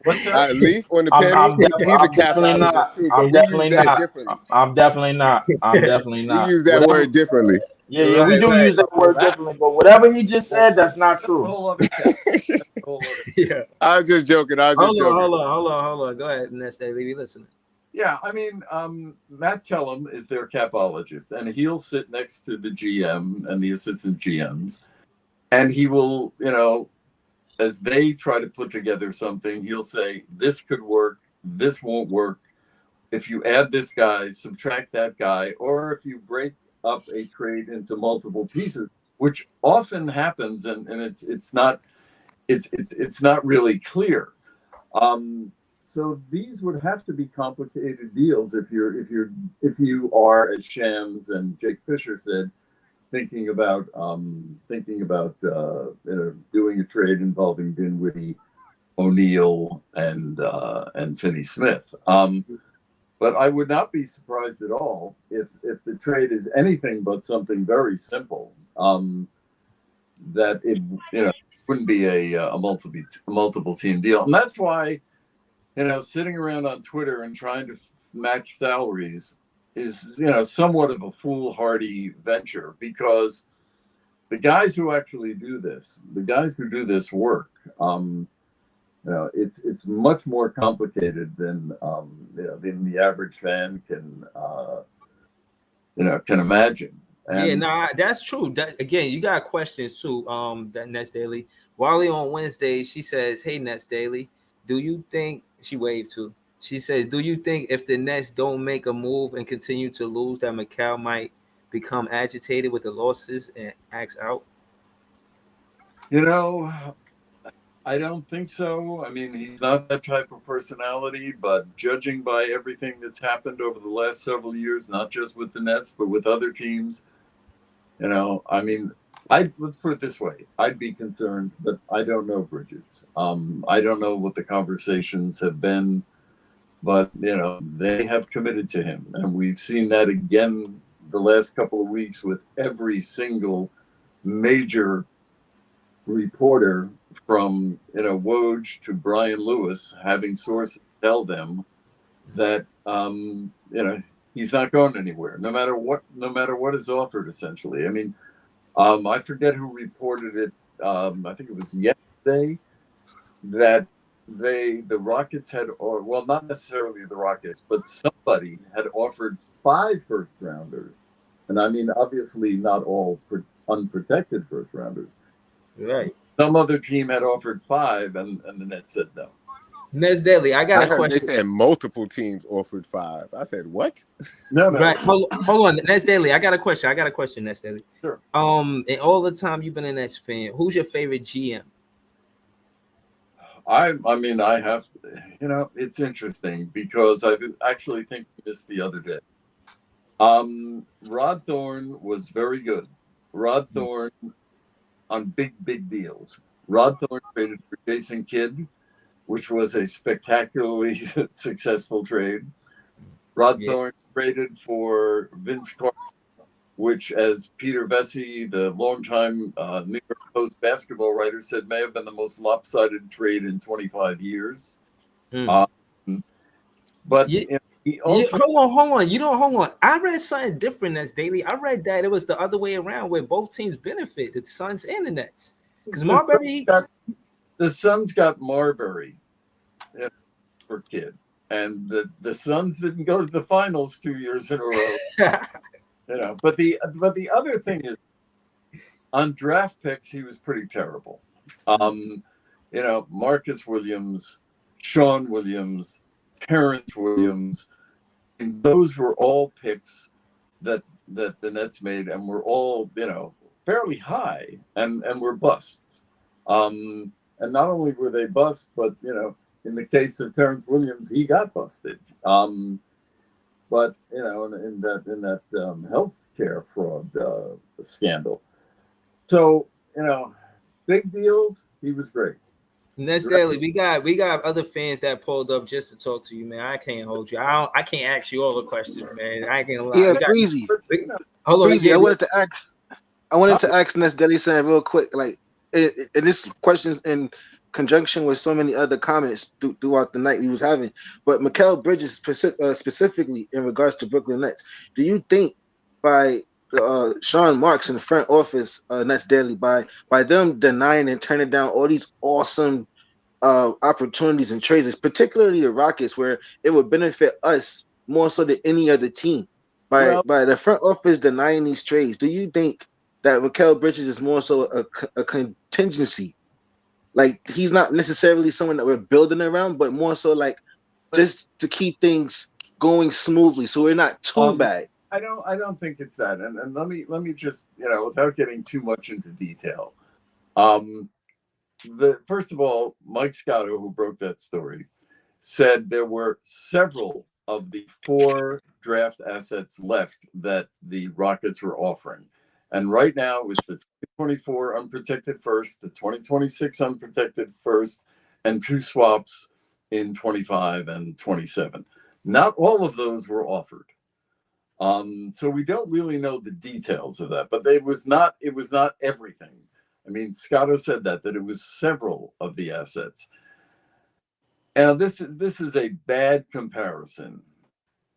K: What's that?
F: Leaf on the panel. He's a capologist too, but we use that differently.
I: I'm definitely not.
F: We use that word differently.
I: Yeah, we do use that word differently. But whatever he just said, that's not true.
E: Yeah.
F: I was just joking.
E: Hold on. Go ahead, Nest Daily. We listening.
K: Yeah, I mean, Matt Tellem is their capologist, and he'll sit next to the GM and the assistant GMs, and he will, as they try to put together something, he'll say, "This could work. This won't work. If you add this guy, subtract that guy, or if you break up a trade into multiple pieces," which often happens, and it's not really clear. So these would have to be complicated deals if you are, as Shams and Jake Fisher said, thinking about doing a trade involving Dinwiddie, O'Neal, and Finney Smith. But I would not be surprised at all if the trade is anything but something very simple. That it wouldn't be a multiple team deal, and that's why sitting around on Twitter and trying to match salaries is somewhat of a foolhardy venture, because the guys who actually do this, work, it's much more complicated than the average fan can imagine. And
E: that's true. Again, you got questions too. That Nets Daily. Wally on Wednesday, she says, "Hey Nets Daily, do you think?" She waved too. She says, "Do you think if the Nets don't make a move and continue to lose, that Mikal might become agitated with the losses and acts out?"
K: I don't think so. I mean, he's not that type of personality, but judging by everything that's happened over the last several years, not just with the Nets, but with other teams, I mean, let's put it this way. I'd be concerned, but I don't know Bridges. I don't know what the conversations have been, but, they have committed to him. And we've seen that again the last couple of weeks with every single major reporter, from Woj to Brian Lewis, having sources tell them that he's not going anywhere, no matter what is offered. Essentially, I mean, I forget who reported it. I think it was yesterday that the Rockets had, or well, not necessarily the Rockets, but somebody had offered 5 first-rounders, and I mean, obviously not all unprotected first-rounders.
E: Right.
K: Some other team had offered 5, and the Nets said no.
E: Nets Daily, I got a question.
F: They said multiple teams offered 5. I said, what?
K: No.
E: Right. Hold on. Nets Daily, I got a question. Nets Daily.
K: Sure.
E: In all the time you've been a Nets fan, who's your favorite GM?
K: I mean, I have, it's interesting because I actually think this the other day. Rod Thorne was very good. Rod Thorne on big deals. Rod Thorne traded for Jason Kidd, which was a spectacularly successful trade. Rod Thorne traded for Vince Carter, which, as Peter Vesey, the longtime New York Post basketball writer, said, may have been the most lopsided trade in 25 years. But he also...
E: Hold on. I read something different as Daily. I read that it was the other way around, where both teams benefit, the Suns and the Nets. Because Marbury...
K: The Suns got Marbury for Kidd. And the Suns didn't go to the finals 2 years in a row. But the other thing is, on draft picks, he was pretty terrible. Marcus Williams, Sean Williams, Terrence Williams, and those were all picks that the Nets made, and were all fairly high, and were busts. And not only were they busts, but in the case of Terrence Williams, he got busted. but in that healthcare fraud scandal. So big deals. He was great.
E: Ness Daily, we got other fans that pulled up just to talk to you, man. I can't hold you. I can't ask you all the questions, man. I can't lie.
H: Yeah,
E: We got,
H: Breezy.
E: hold on,
H: Breezy, I wanted to ask Ness Deli something real quick. Like, and this question's in conjunction with so many other comments throughout the night we was having. But Mikal Bridges specifically in regards to Brooklyn Nets, do you think by Sean Marks in the front office, Nets Daily, by them denying and turning down all these awesome opportunities and trades, particularly the Rockets, where it would benefit us more so than any other team, by the front office denying these trades, do you think that Mikal Bridges is more so a contingency? Like, he's not necessarily someone that we're building around, but more so like just to keep things going smoothly, so we're not too bad.
K: I don't think it's that. And let me just, without getting too much into detail. First of all, Mike Scotto, who broke that story, said there were several of the 4 draft assets left that the Rockets were offering. And right now it's the 2024 unprotected first, the 2026 unprotected first, and 2 swaps in 25 and 27. Not all of those were offered. So we don't really know the details of that, but it was not everything. I mean, Scotto said that it was several of the assets. And this is a bad comparison,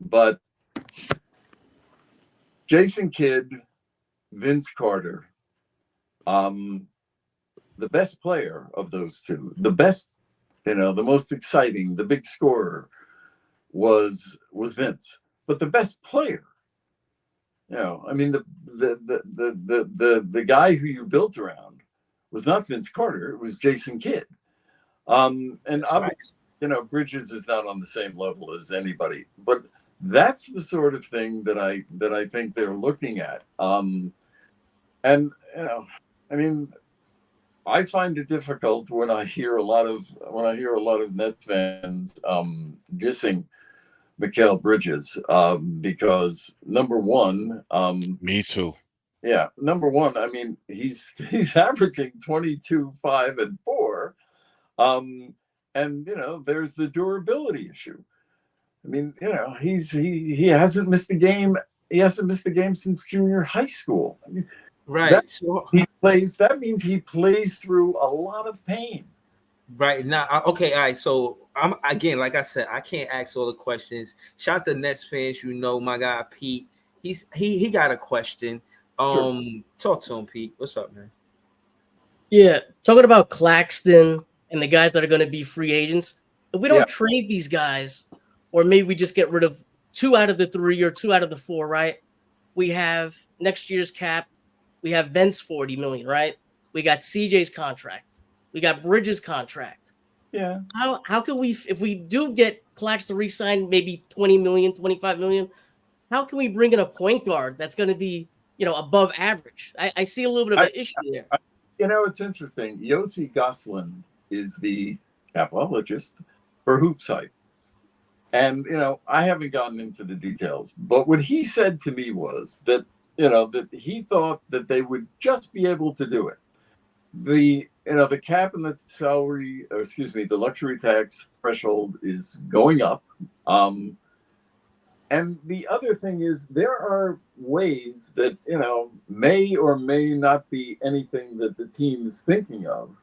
K: but Jason Kidd, Vince Carter, the best player of those two, the best, the most exciting, the big scorer was Vince, but the best player, I mean, the guy who you built around was not Vince Carter, it was Jason Kidd. And obviously, Bridges is not on the same level as anybody, but that's the sort of thing that I think they're looking at. And I mean, I find it difficult when I hear a lot of Nets fans dissing Mikal Bridges because number one,
L: me too.
K: Yeah, number one, I mean, he's averaging 22, 5, and 4. And there's the durability issue. I mean, he hasn't missed a game. He hasn't missed a game since junior high school. I mean,
E: right. So
K: that means he plays through a lot of pain.
E: Right now, okay, all right. So I'm again, like I said, I can't ask all the questions. Shout to Nets fans, my guy Pete. He got a question.
K: Sure.
E: Talk to him, Pete. What's up, man?
M: Yeah, talking about Claxton and the guys that are going to be free agents. If we don't trade these guys, or maybe we just get rid of 2 out of the 3 or 2 out of the 4, right? We have next year's cap. We have Ben's $40 million, right? We got CJ's contract. We got Bridges' contract.
K: Yeah.
M: How can we, if we do get Claxton to re-sign maybe $20 million, $25 million, how can we bring in a point guard that's going to be, above average? I see a little bit of an issue there.
K: It's interesting. Yossi Gosselin is the capologist for Hoops Hype. And, I haven't gotten into the details, but what he said to me was that, that he thought that they would just be able to do it. The cap and the luxury tax threshold is going up. And the other thing is there are ways that, may or may not be anything that the team is thinking of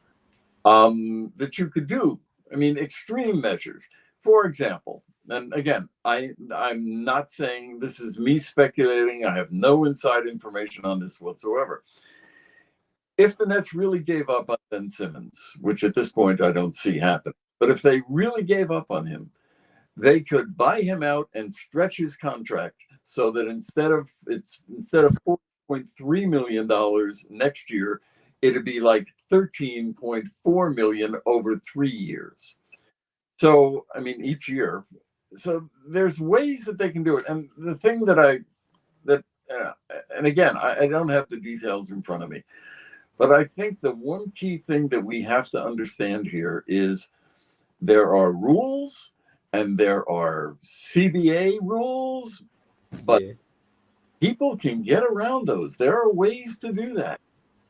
K: that you could do. I mean, extreme measures. For example, and again, I'm not saying this is me speculating. I have no inside information on this whatsoever. If the Nets really gave up on Ben Simmons, which at this point I don't see happen, but if they really gave up on him, they could buy him out and stretch his contract so that instead of $4.3 million next year, it'd be like $13.4 million over 3 years. So, I mean, each year. So there's ways that they can do it. And the thing and again, I don't have the details in front of me, but I think the one key thing that we have to understand here is there are rules and there are CBA rules, but people can get around those. There are ways to do that.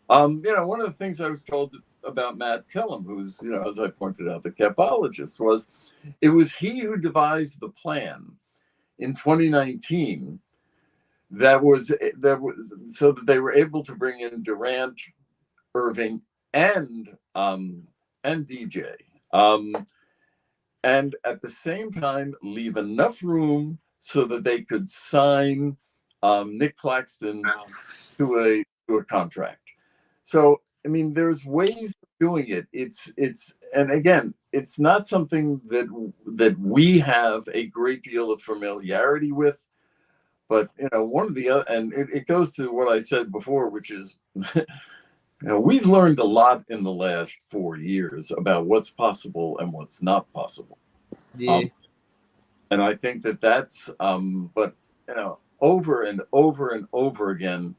K: One of the things I was told about Matt Tillum, who's, as I pointed out, the capologist, was it was he who devised the plan in 2019 that was so that they were able to bring in Durant, Irving, and DJ, and at the same time leave enough room so that they could sign Nick Claxton to a contract. So, I mean, there's ways of doing it. And again, it's not something that we have a great deal of familiarity with. But one of the other, and it goes to what I said before, which is, we've learned a lot in the last 4 years about what's possible and what's not possible.
E: Yeah.
K: And I think that's, but over and over and over again,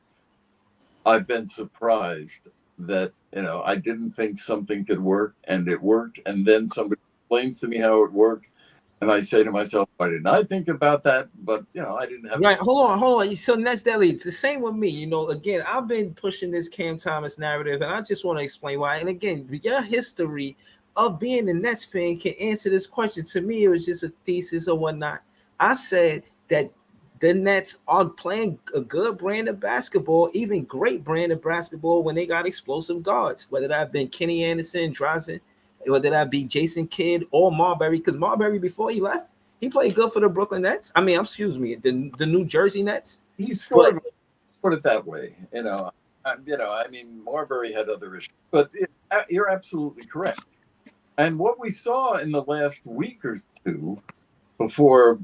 K: I've been surprised that, I didn't think something could work, and it worked. And then somebody explains to me how it worked. And I say to myself, why didn't I think about that? But, I didn't have.
E: Right. Hold on. So that's Deli. It's the same with me. Again, I've been pushing this Cam Thomas narrative, and I just want to explain why. And again, your history of being a Nets fan can answer this question. To me, it was just a thesis or whatnot. I said that the Nets are playing a good brand of basketball, even great brand of basketball, when they got explosive guards, whether that been Kenny Anderson, Drazen, whether that be Jason Kidd or Marbury, because Marbury, before he left, he played good for the Brooklyn Nets. I mean, the New Jersey Nets.
K: He's sort of, put it that way. I mean, Marbury had other issues, but you're absolutely correct. And what we saw in the last week or two, before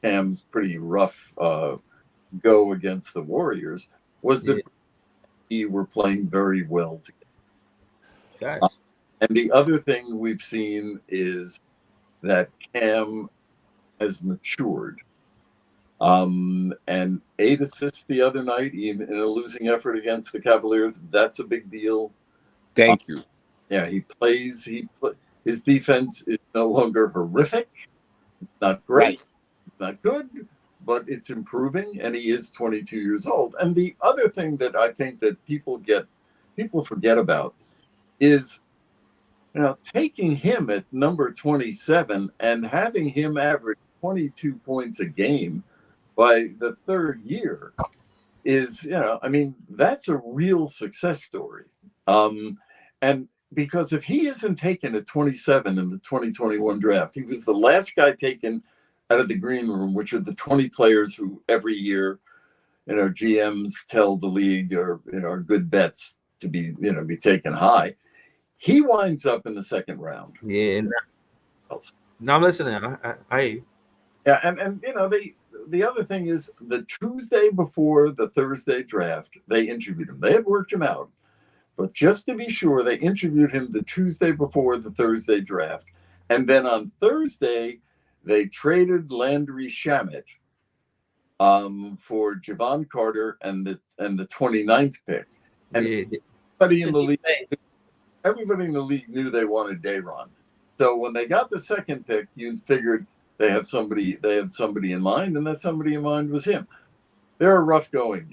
K: Cam's pretty rough go against the Warriors, was that we were playing very well together. And the other thing we've seen is that Cam has matured. And 8 assists the other night, even in a losing effort against the Cavaliers. That's a big deal.
F: Thank you.
K: Yeah, his defense is no longer horrific. It's not great. Right. It's not good, but it's improving, and he is 22 years old. And the other thing that I think that people forget about is, taking him at number 27 and having him average 22 points a game by the third year is, that's a real success story. And because if he isn't taken at 27 in the 2021 draft, he was the last guy taken out of the green room, which are the 20 players who every year, GMs tell the league are good bets to be taken high. He winds up in the second round.
E: Yeah. No, I'm listening.
K: Yeah, and the other thing is, the Tuesday before the Thursday draft, they interviewed him. They had worked him out. But just to be sure, they interviewed him the Tuesday before the Thursday draft. And then on Thursday, they traded Landry Shamet for Javon Carter and the 29th pick. And everybody in the league knew they wanted Day'Ron. So when they got the second pick, you figured they had somebody in mind, and that somebody in mind was him. They're rough going,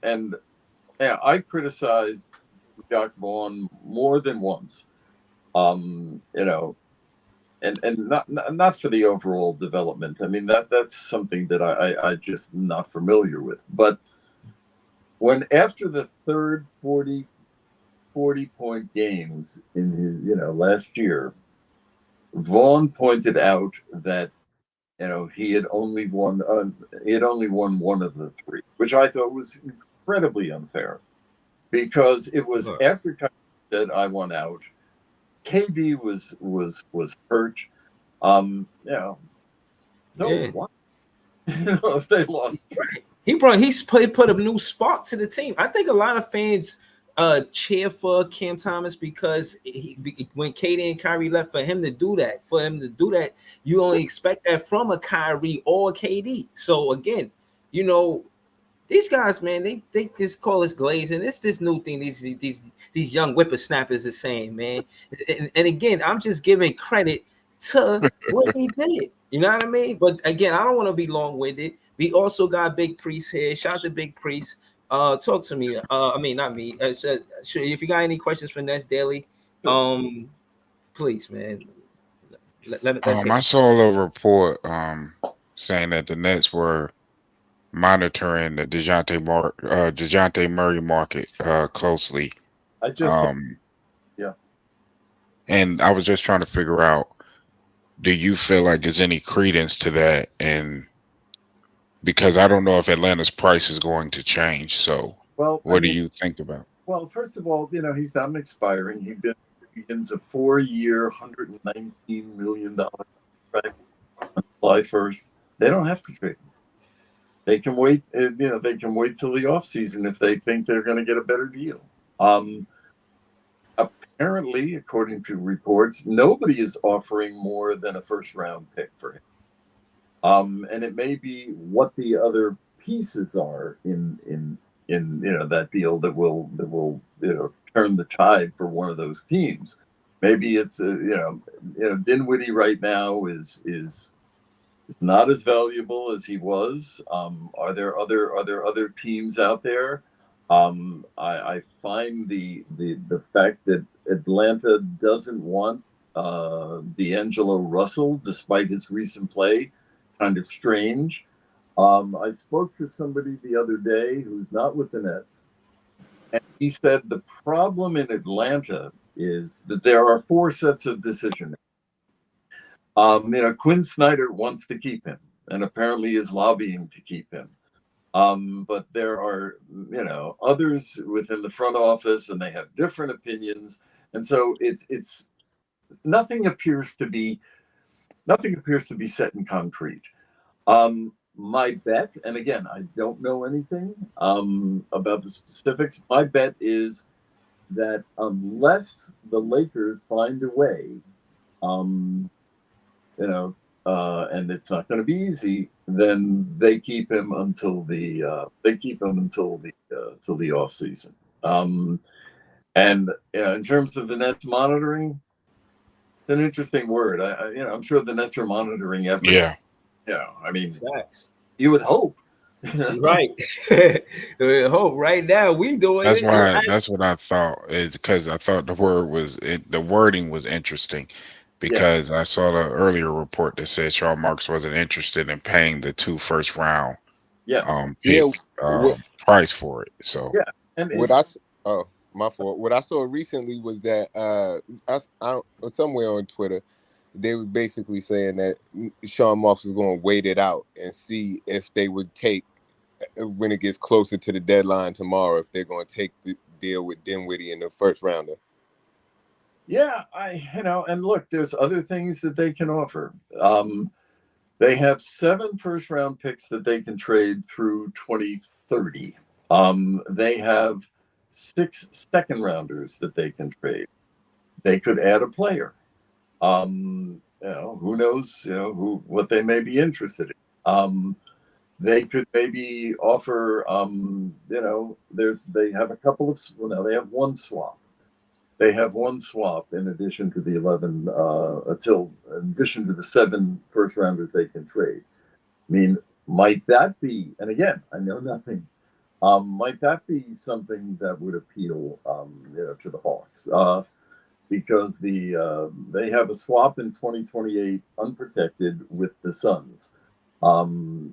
K: and I criticized Jacques Vaughn more than once, and not for the overall development. I mean, that's something that I just not familiar with. But when after the third 40-point games in his last year, Vaughn pointed out that he had only won one of the three, which I thought was incredibly unfair. Because it was after Kyrie said I want out, KD was hurt. What? If they lost,
E: he put a new spark to the team. I think a lot of fans cheer for Cam Thomas because when KD and Kyrie left, for him to do that, you only expect that from a Kyrie or KD. So again, These guys, man, they just call us glazing. It's this new thing these young whippersnappers are saying, man. And again, I'm just giving credit to what he did. You know what I mean? But again, I don't want to be long-winded. We also got Big Priest here. Shout out to Big Priest. Talk to me. I mean, not me. If you got any questions for Nets Daily, please, man. Let's hear.
L: I saw a report saying that the Nets were monitoring the DeJounte Murray market closely.
K: I just yeah.
L: And I was just trying to figure out, do you feel like there's any credence to that? And because I don't know if Atlanta's price is going to change. So what do you think about?
K: Well, first of all, he's not expiring. He begins a 4-year, $119 million contract on July 1st. They don't have to trade him. They can wait. They can wait till the offseason if they think they're going to get a better deal. Apparently, according to reports, nobody is offering more than a first-round pick for him. And it may be what the other pieces are in that deal that will turn the tide for one of those teams. Maybe it's Dinwiddie right now is not as valuable as he was. Are there other teams out there? I find the fact that Atlanta doesn't want D'Angelo Russell, despite his recent play, kind of strange. I spoke to somebody the other day who's not with the Nets, and he said the problem in Atlanta is that there are 4 sets of decision. Quinn Snyder wants to keep him, and apparently is lobbying to keep him. But there are, others within the front office, and they have different opinions, and so it's nothing appears to be set in concrete. My bet, and again, I don't know anything about the specifics. My bet is that unless the Lakers find a way, and it's not going to be easy, then they keep him until the off season. And in terms of the Nets monitoring, it's an interesting word. I'm sure the Nets are monitoring everything.
L: Yeah.
K: Yeah, I mean,
E: facts.
K: You would hope,
E: right? Hope right now we doing
L: that's
E: it.
L: Why that's what I thought. Is because I thought the wording was interesting. Because I saw the earlier report that said Sean Marks wasn't interested in paying the 2 first-round price for it. So
K: and
F: my fault. What I saw recently was that somewhere on Twitter, they was basically saying that Sean Marks was going to wait it out and see if they would take, when it gets closer to the deadline tomorrow, if they're going to take the deal with Dinwiddie in the first rounder.
K: Yeah, and look, there's other things that they can offer. They have 7 first-round picks that they can trade through 2030. They have 6 second-rounders that they can trade. They could add a player. Who knows? What they may be interested in. They could maybe offer. They have a couple of. Well, no, they have one swap. They have one swap in addition to the 11. In addition to the 7 first rounders they can trade. I mean, might that be? And again, I know nothing. Might that be something that would appeal, to the Hawks? Because they have a swap in 2028 unprotected with the Suns. So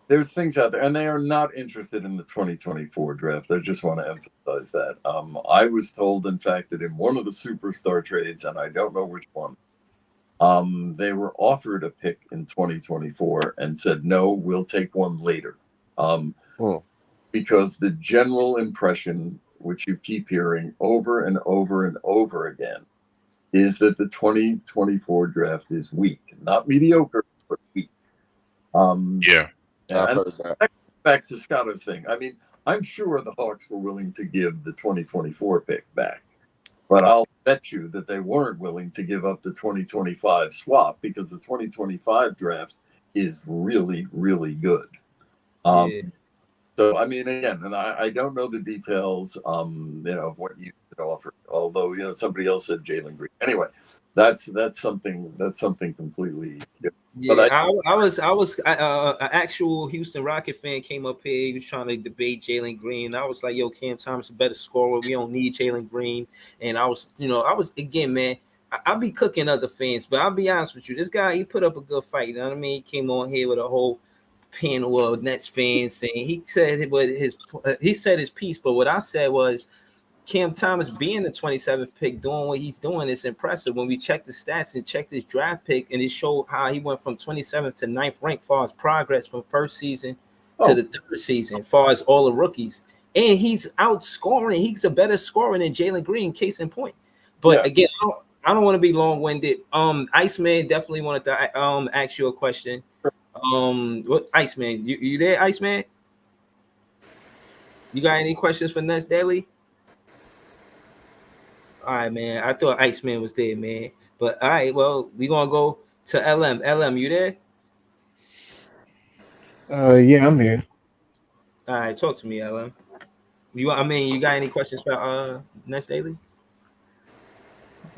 K: there's things out there, and they are not interested in the 2024 draft. I just want to emphasize that. I was told, in fact, that in one of the superstar trades, and I don't know which one, they were offered a pick in 2024 and said, no, we'll take one later. Because the general impression, which you keep hearing over and over and over again, is that the 2024 draft is weak. Not mediocre, but weak.
L: Yeah.
K: And back to Scotto's thing. I mean, I'm sure the Hawks were willing to give the 2024 pick back. But I'll bet you that they weren't willing to give up the 2025 swap, because the 2025 draft is really, really good.
E: Yeah.
K: So, I mean, again, and I don't know the details, of what you could offer. Although, somebody else said Jalen Green. Anyway, that's something completely different.
E: Yeah,
K: But
E: I was an actual Houston Rocket fan came up here. He was trying to debate Jalen Green. I was like, "Yo, Cam Thomas a better scorer. We don't need Jalen Green." And I was again, man. I'll be cooking other fans, but I'll be honest with you. This guy, he put up a good fight. You know what I mean? He came on here with a whole panel of Nets fans saying he said his piece, but what I said was Cam Thomas being the 27th pick, doing what he's doing is impressive. When we check the stats and check his draft pick, and it showed how he went from 27th to 9th rank far as progress from first season to the third season, far as all the rookies. And he's outscoring. He's a better scorer than Jalen Green, case in point. But again, I don't want to be long-winded. Iceman definitely wanted to ask you a question. What Iceman? You there, Iceman? You got any questions for Nets Daily? All right, man. I thought Iceman was there, man. But all right, well, we're gonna go to LM. LM, you there?
G: Yeah, I'm here.
E: All right, talk to me, LM. You got any questions for Nets Daily?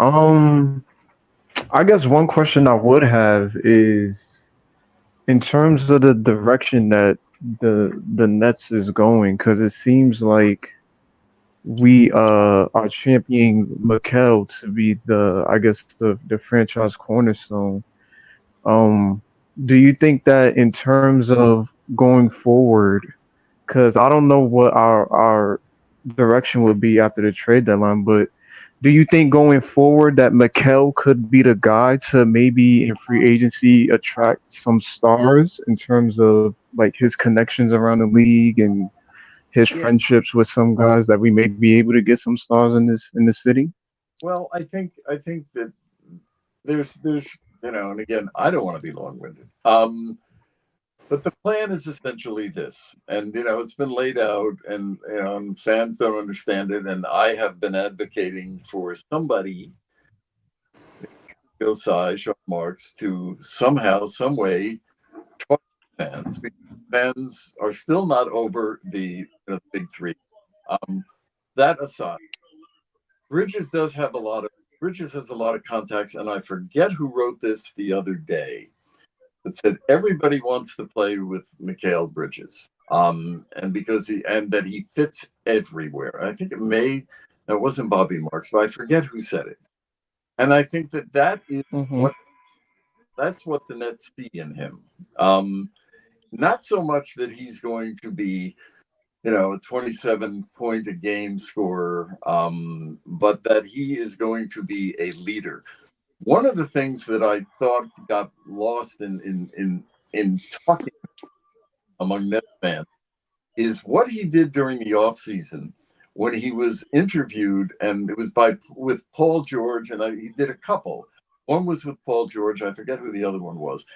G: I guess one question I would have is in terms of the direction that the Nets is going, because it seems like we are championing Mikel to be the franchise cornerstone. Do you think that in terms of going forward, because I don't know what our direction would be after the trade deadline, but do you think going forward that Mikel could be the guy to maybe in free agency attract some stars in terms of like his connections around the league and his friendships with some guys that we may be able to get some stars in the city?
K: Well, I think that there's and again, I don't want to be long-winded. But the plan is essentially this, and it's been laid out, and fans don't understand it, and I have been advocating for somebody, Bill Sy, Sean Marks, to somehow, some way, talk to fans, because fans are still not over the big three. That aside, Bridges has a lot of contacts, and I forget who wrote this the other day. That said everybody wants to play with Mikal Bridges, and that he fits everywhere. I think it wasn't Bobby Marks, but I forget who said it. And I think that is that's what the Nets see in him. Not so much that he's going to be, a 27-point a game scorer, but that he is going to be a leader. One of the things that I thought got lost in talking among Nets fans is what he did during the offseason when he was interviewed, and it was with Paul George, and he did a couple. One was with Paul George. I forget who the other one was.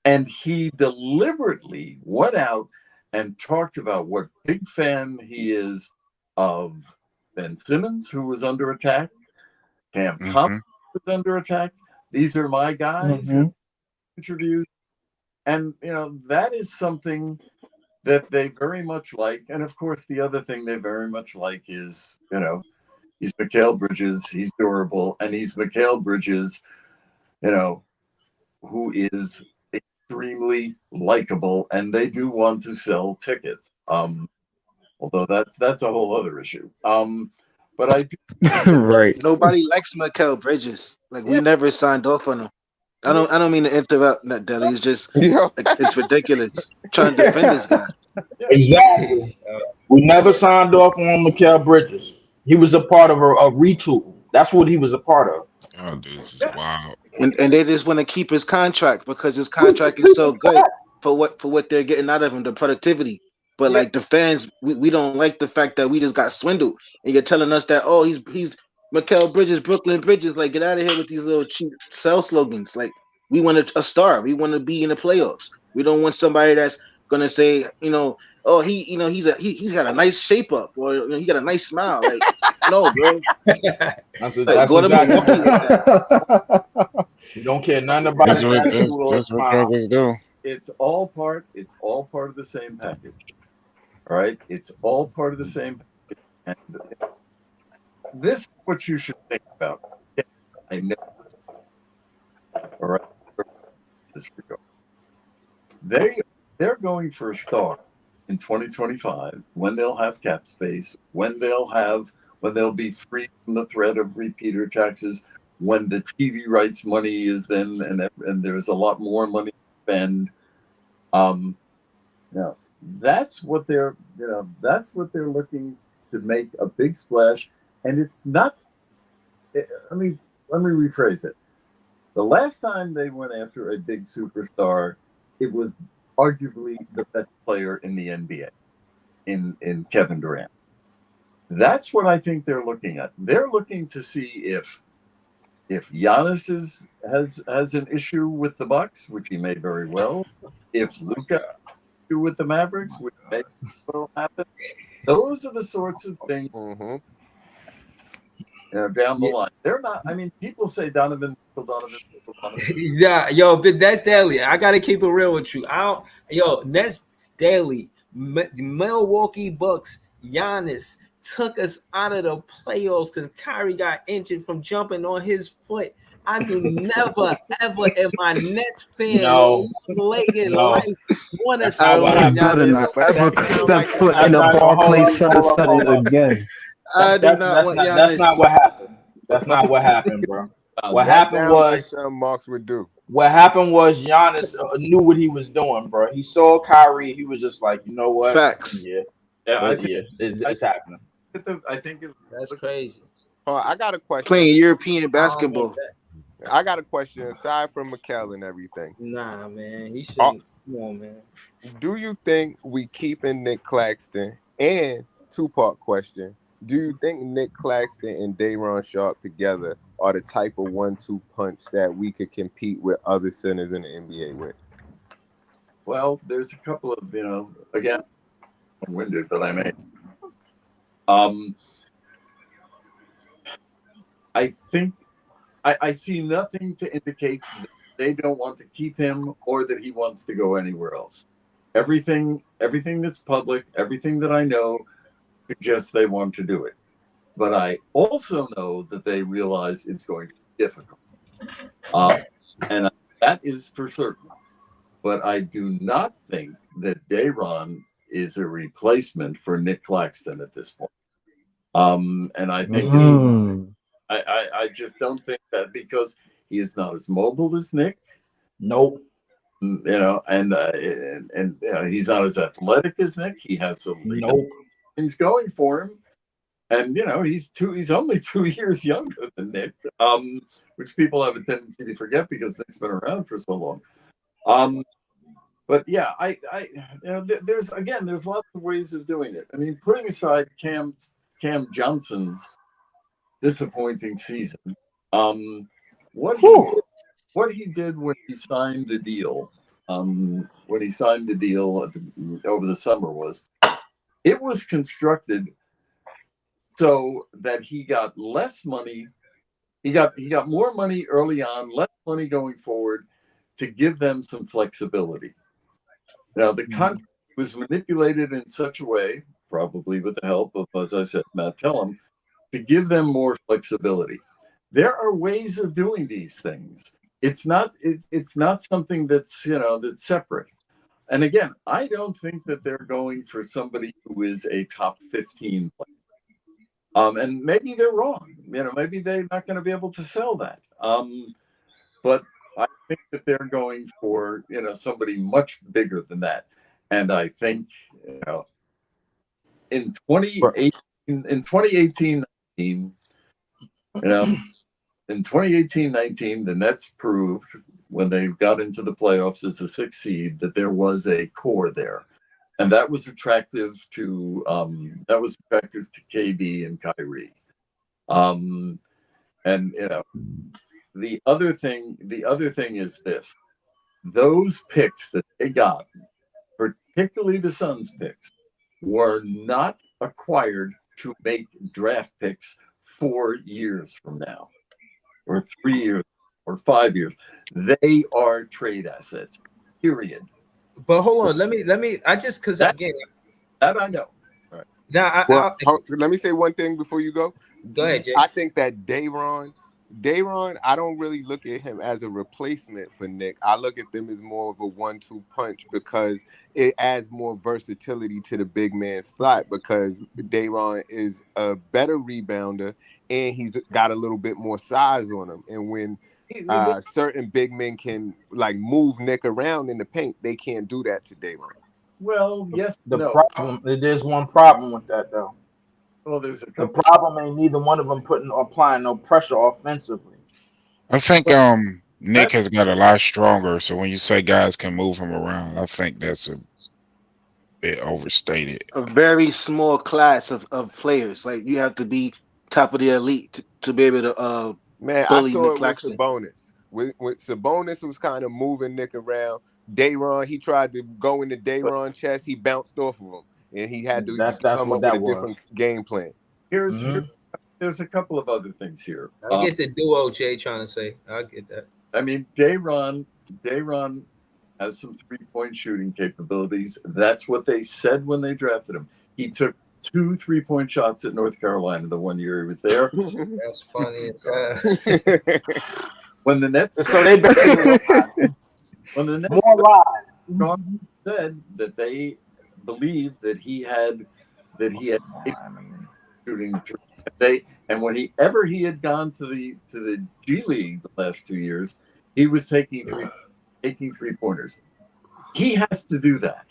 K: And he deliberately went out and talked about what big fan he is of Ben Simmons, who was under attack, Cam Thomas was under attack. These are my guys. Interviews, and that is something that they very much like. And of course, the other thing they very much like is he's Mikal Bridges, he's durable, and he's Mikal Bridges, who is extremely likable, and they do want to sell tickets. Although that's a whole other issue. But I do.
G: Right.
H: Nobody likes Mikal Bridges. Like we never signed off on him. I don't mean to interrupt that, Deli. It's just it's ridiculous trying to defend this guy.
I: Exactly. We never signed off on Mikal Bridges. He was a part of a retool. That's what he was a part of.
L: Oh, dude, this is wild.
H: And they just want to keep his contract because his contract is so good for what they're getting out of him, the productivity. But like the fans, we don't like the fact that we just got swindled, and you're telling us that he's Mikal Bridges, Brooklyn Bridges. Like, get out of here with these little cheap sell slogans. Like, we want a star. We want to be in the playoffs. We don't want somebody that's gonna say, he's got a nice shape up, or he got a nice smile. Like, no, bro. Go to Milwaukee with that.
I: You don't care nothing about
L: that's what Douglas do.
K: It's all part of the same package. All right. It's all part of the same package. And this is what you should think about. I know. All right. This regard. They're going for a star in 2025 when they'll have cap space, when they'll be free from the threat of repeater taxes, when the TV rights money is then and there's a lot more money to spend. Now that's what they're looking to make a big splash, and it's not. Let me rephrase it. The last time they went after a big superstar, it was arguably the best player in the NBA, in Kevin Durant. That's what I think they're looking at. They're looking to see if Giannis has an issue with the Bucks, which he may very well. If Luka has an issue with the Mavericks, which may well happen. Those are the sorts of things down the line. They're not. I mean, people say Donovan.
E: Yeah, yo, but that's daily. I gotta keep it real with you. That's daily. The Milwaukee Bucks, Giannis took us out of the playoffs because Kyrie got injured from jumping on his foot. I do never, ever in my Nets fan long-legged life want to see.
G: You better not ever step foot in a Barclays Center again.
I: That's not what happened. That's not what happened, bro. What happened was
F: like something Marks would do.
I: What happened was Giannis knew what he was doing, bro. He saw Kyrie. He was just like, you know what?
H: Facts.
I: It's happening.
K: I think
E: that's crazy.
F: I got a question.
H: Playing European basketball.
F: I got a question. Aside from Mikal and everything,
E: nah, man, he shouldn't. Come on, man.
F: Do you think we keeping Nick Claxton? And two-part question: do you think Nick Claxton and Day'Ron Sharpe together are the type of 1-2 punch that we could compete with other centers in the NBA with?
K: Well, there's a couple of, again, I'm winded, but I may. I think I see nothing to indicate that they don't want to keep him or that he wants to go anywhere else. Everything that's public, everything that I know suggests they want to do it. But I also know that they realize it's going to be difficult. And that is for certain. But I do not think that Day'Ron is a replacement for Nick Claxton at this point. And I think I just don't think that, because he is not as mobile as Nick.
I: Nope.
K: And he's not as athletic as Nick. He has some things going for him. And he's only 2 years younger than Nick, which people have a tendency to forget because Nick's been around for so long. But yeah, there's lots of ways of doing it. I mean, putting aside Cam Johnson's disappointing season, what he did when he signed the deal, over the summer it was constructed so that he got less money. He got more money early on, less money going forward, to give them some flexibility. Now, the contract was manipulated in such a way, probably with the help of, as I said, Matt Tellem, to give them more flexibility. There are ways of doing these things. It's not something that's that's separate. And again, I don't think that they're going for somebody who is a top 15 player. And maybe they're wrong. Maybe they're not going to be able to sell that. But I think that they're going for somebody much bigger than that. And I think in 2018-19, in 2018-19, the Nets proved when they got into the playoffs as a 6th seed that there was a core there. And that was attractive to KD and Kyrie. And the other thing is this: those picks that they got, particularly the Suns picks, were not acquired to make draft picks 4 years from now, or 3 years, or 5 years. They are trade assets. Period.
E: But hold on, let me. I just because again,
K: that I know. Right.
E: Now,
F: let me say one thing before you go.
E: Go ahead, Jay.
F: I think that Day'Ron, I don't really look at him as a replacement for Nick. I look at them as more of a 1-2 punch because it adds more versatility to the big man slot because Day'Ron is a better rebounder and he's got a little bit more size on him. And when certain big men can like move Nick around in the paint, they can't do that to Day'Ron.
K: Well, yes.
I: There's one problem with that though.
K: Well, there's
I: the problem ain't neither one of them applying no pressure offensively.
L: I think Nick has got a lot stronger. So when you say guys can move him around, I think that's a bit overstated.
H: A very small class of players. Like you have to be top of the elite to be able to
F: Man,
H: bully
F: I saw
H: Nick
F: it with
H: Claxton.
F: Sabonis. When Sabonis was kind of moving Nick around, Day'Ron, he tried to go into Day'Ron chest, he bounced off of him, and he had to come up with a different game plan.
K: There's a couple of other things here.
E: I get the duo Jay trying to say. I get that.
K: I mean, Day'Ron has some 3-point shooting capabilities. That's what they said when they drafted him. He took 2 3-point shots at North Carolina the one year he was there.
E: That's funny.
K: When the Nets,
I: so they
K: when the Nets
I: more live
K: said that they believed that he had shooting 3. And whenever he had gone to the G League the last 2 years, he was taking 3-pointers. He has to do that.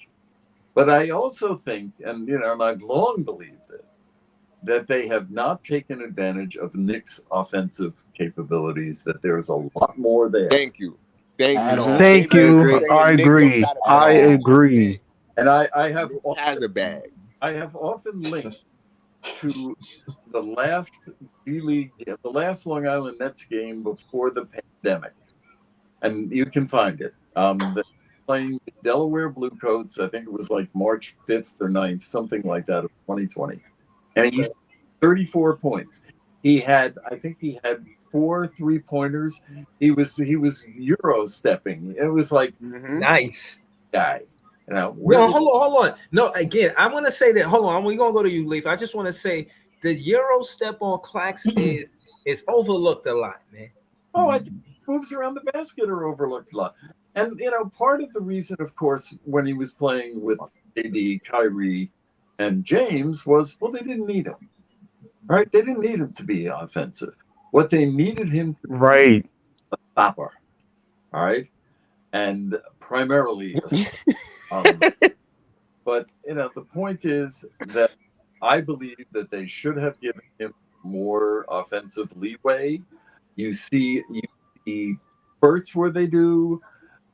K: But I also think, and I've long believed this, that they have not taken advantage of Nick's offensive capabilities, that there's a lot more there.
F: Thank you.
G: Thank you. I agree. I agree.
K: And I have
F: has a bag.
K: I have often linked to the last G League, the last Long Island Nets game before the pandemic, and you can find it. They're playing the Delaware Bluecoats. I think it was like March 5th or 9th, something like that, of 2020, and he's 34 points. I think he had 4 3-pointers. He was Euro stepping. It was like
E: nice
K: guy.
E: No, hold on. No, again, I want to say that. Hold on, we're gonna go to you, Leaf. I just want to say the Euro step on Claxton is overlooked a lot, man.
K: Oh, I think moves around the basket are overlooked a lot. And part of the reason, of course, when he was playing with AD, Kyrie, and James was, well, they didn't need him. Right? They didn't need him to be offensive. What they needed him to be a stopper. All right. And primarily but the point is that I believe that they should have given him more offensive leeway. You see spurts where they do,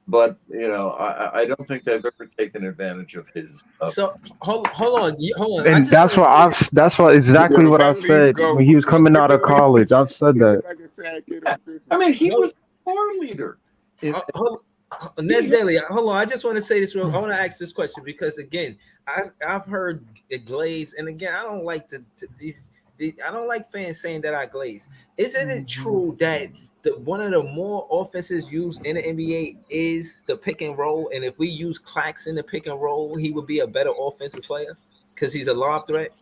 K: but I don't think they've ever taken advantage of his.
E: So hold on.
G: And that's exactly what I said when he was coming out of college. I've said that.
K: I mean, he was a floor leader.
E: Nez Daily, hold on. I just want to say this. I want to ask this question because again, I've heard it glaze, and again, I don't like I don't like fans saying that I glaze. Isn't it true that one of the more offenses used in the NBA is the pick and roll? And if we use Clax in the pick and roll, he would be a better offensive player because he's a lob threat.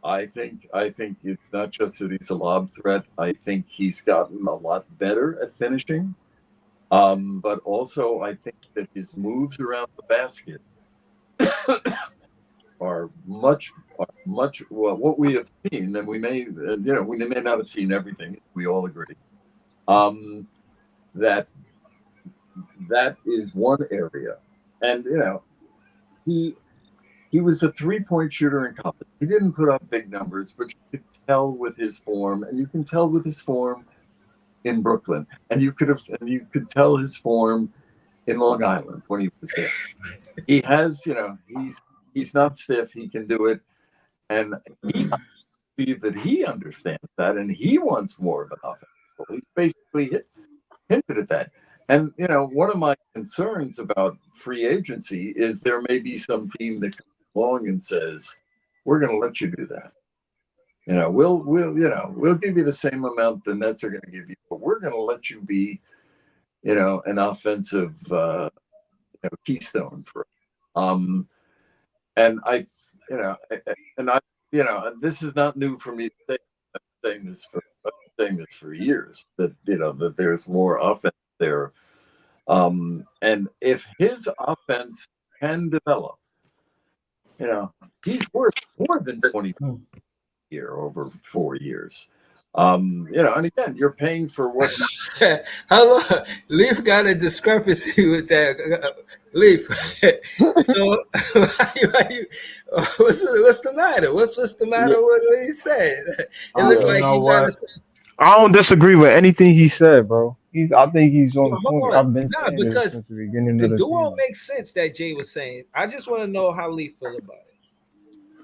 K: I think it's not just that he's a lob threat. I think he's gotten a lot better at finishing. But also, I think that his moves around the basket are much well. What we have seen, and we may not have seen everything. We all agree that is one area, and he was a 3-point shooter in college. He didn't put up big numbers, but you could tell with his form, and you can tell with his form in Brooklyn, and you could tell his form in Long Island when he was there. He has, he's not stiff. He can do it, and I believe that he understands that, and he wants more of an offense. He's basically hinted at that. And one of my concerns about free agency is there may be some team that comes along and says, "We're going to let you do that. We'll give you the same amount the Nets are going to give you, but we're going to let you be, an offensive, keystone for us. And I, this is not new for me to say. I've been saying this for years, that that there's more offense there. And if his offense can develop, he's worth more than 20 a year over 4 years. And again, you're paying for what
E: How long? Leaf got a discrepancy with that. Leaf. So, what's the matter? What's the matter with what he said? It looked
I: You
E: like
I: know
E: he got
I: what?
E: a.
G: I don't disagree with anything he said, bro. I think he's on
E: Hold
G: point.
E: on.
G: I've been
E: Nah,
G: saying this
E: because
G: since the beginning
E: the
G: of the
E: duo
G: season.
E: makes sense that Jay was saying. I just want to know how Leaf feel about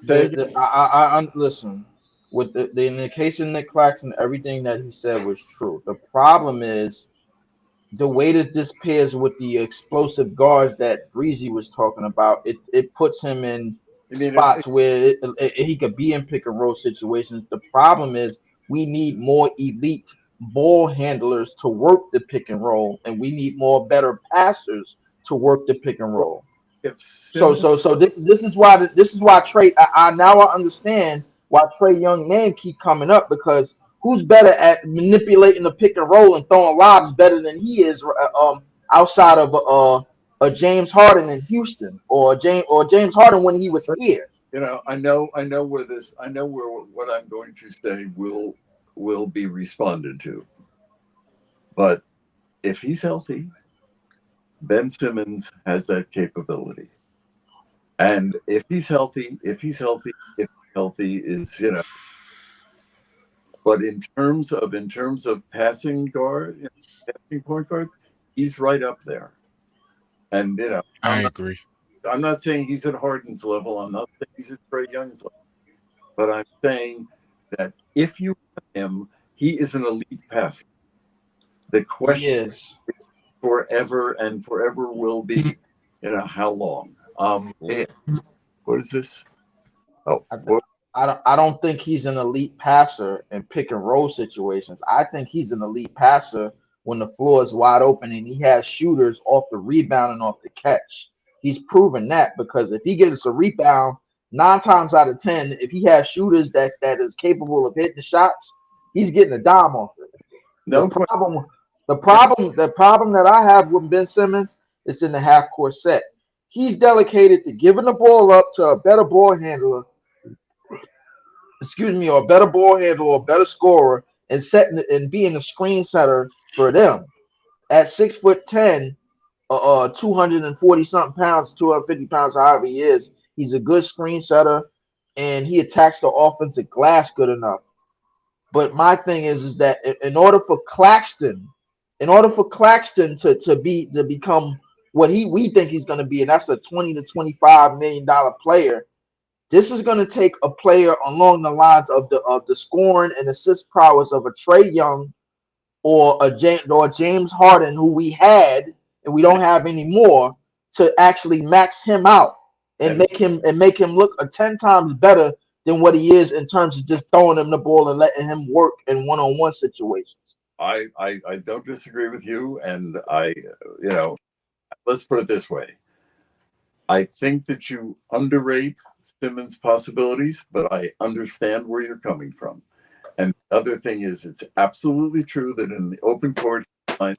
E: it.
I: I listen. With in the case of Nick Claxton, everything that he said was true. The problem is the way that this pairs with the explosive guards that Breezy was talking about. It puts him in spots where he could be in pick and roll situations. The problem is we need more elite ball handlers to work the pick and roll, and we need more better passers to work the pick and roll. So this is why Trey. I now I understand why Trey Young name keep coming up, because who's better at manipulating the pick and roll and throwing lobs better than he is outside of a James Harden in Houston, or James Harden when he was here.
K: I know where what I'm going to say will be responded to. But if he's healthy, Ben Simmons has that capability. And if he's healthy is, but in terms of passing guard, passing point guard, he's right up there. And
L: I agree.
K: I'm not saying he's at Harden's level. I'm not saying he's at Trey Young's level. But I'm saying that if you want him, he is an elite passer. The question is forever and forever will be, how long? What is this? Oh,
I: I don't think he's an elite passer in pick and roll situations. I think he's an elite passer when the floor is wide open and he has shooters off the rebound and off the catch. He's proven that, because if he gets a rebound, 9 times out of 10, if he has shooters that is capable of hitting shots, he's getting a dime off it. The problem that I have with Ben Simmons is in the half court set. He's dedicated to giving the ball up to a better ball handler, or a better ball handler or a better scorer, and setting and being a screen setter for them. At 6'10", 240 something pounds, 250 pounds, however he is, he's a good screen setter, and he attacks the offensive glass good enough. But my thing is that in order for Claxton to become what we think he's going to be, and that's a $20 to $25 million player, this is going to take a player along the lines of the scoring and assist prowess of a Trey Young or James Harden, who we had and we don't have anymore, to actually max him out and make him look 10 times better than what he is in terms of just throwing him the ball and letting him work in one-on-one situations.
K: I don't disagree with you, and let's put it this way. I think that you underrate Simmons' possibilities, but I understand where you're coming from. And the other thing is, it's absolutely true that in the open court, and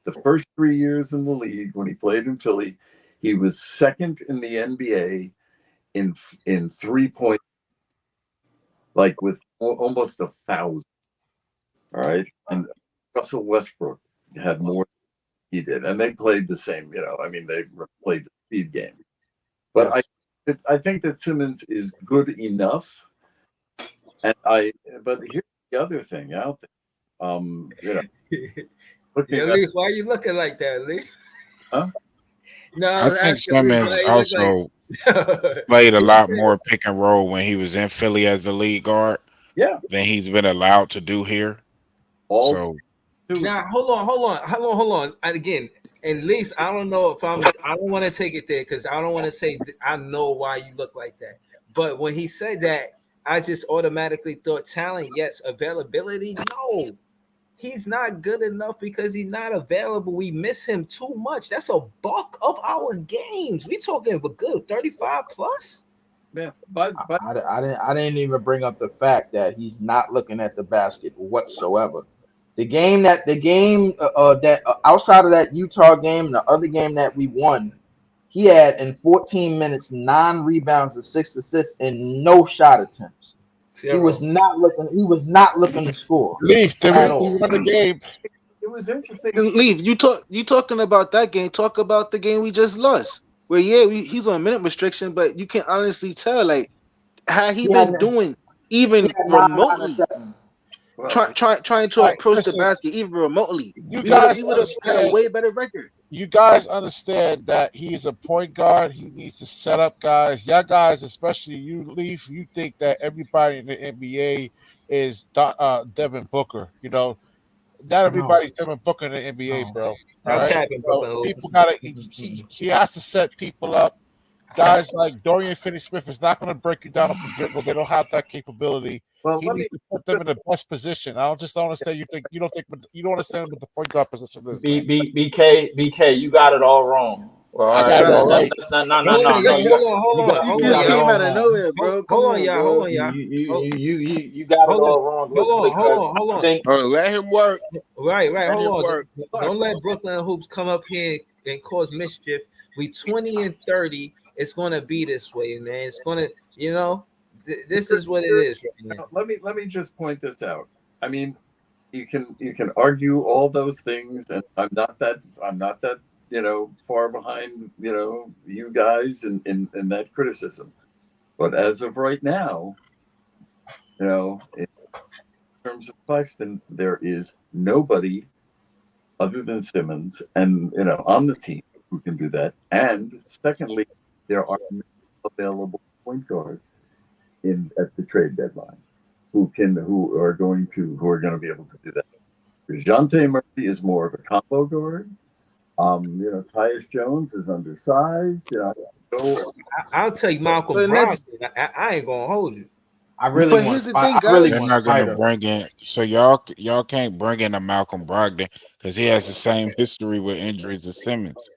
K: the first 3 years in the league when he played in Philly, he was second in the NBA in 3-point, like with almost 1,000. All right, and Russell Westbrook had more than he did, and they played the same. They played the speed game. But yes. I think that Simmons is good enough, and But here's the other thing out there.
E: Leaf, why are you looking like that, Leaf?
K: Huh?
L: No, I think Simmons also played a lot more pick and roll when he was in Philly as the lead guard.
E: Yeah,
L: than he's been allowed to do here.
E: Now hold on. Again, and Leaf, I don't know if I don't want to take it there because I don't want to say I know why you look like that. But when he said that, I just automatically thought talent, yes. Availability, no. he's not good enough because he's not available. We miss him too much. That's a bulk of our games. We talking about good 35 plus.
K: Yeah,
I: I didn't even bring up the fact that he's not looking at the basket whatsoever. The game that outside of that Utah game and the other game that we won, he had in 14 minutes 9 rebounds and 6 assists and no shot attempts. He was not looking. He was not looking to score.
N: Leaf, did
I: at
N: we
I: all.
N: won the game?
K: It was interesting.
H: Leave. You talking about that game? Talk about the game we just lost. Where he's on minute restriction, but you can honestly tell like how he been doing even remotely. Trying to approach the basket even remotely.
N: You
H: We
N: guys
H: would have had a way better record.
N: You guys understand that he's a point guard. He needs to set up guys. Y'all guys, especially you, Leaf, you think that everybody in the NBA is Devin Booker. You know, not everybody's Devin Booker in the NBA, bro. All right? People gotta. He has to set people up. Guys like Dorian Finney-Smith is not going to break you down off the dribble. They don't have that capability.
K: Well,
N: he needs to put them in the best position. I don't understand. You don't understand what the point guard position is.
I: BK, you got it all wrong. Well,
N: I got it all right.
H: Hold on. You just came out of nowhere, bro.
E: Hold on, y'all.
I: You got it all wrong.
E: Hold on.
F: Let him work.
E: Right. Hold on. Don't let Brooklyn Hoops come up here and cause mischief. We 20 and 30. It's gonna be this way, man. It's gonna, this is what it is right now.
K: Let me just point this out. I mean, you can argue all those things, and I'm not that far behind you guys in that criticism. But as of right now, in terms of Claxton, there is nobody other than Simmons and on the team who can do that. And secondly, there are no available point guards at the trade deadline who are going to be able to do that. DeJounte Murray is more of a combo guard. Tyus Jones is undersized.
E: I'll tell you, Malcolm Brogdon. I ain't gonna hold you.
L: They're not going to bring in. So y'all can't bring in a Malcolm Brogdon because he has the same history with injuries as Simmons.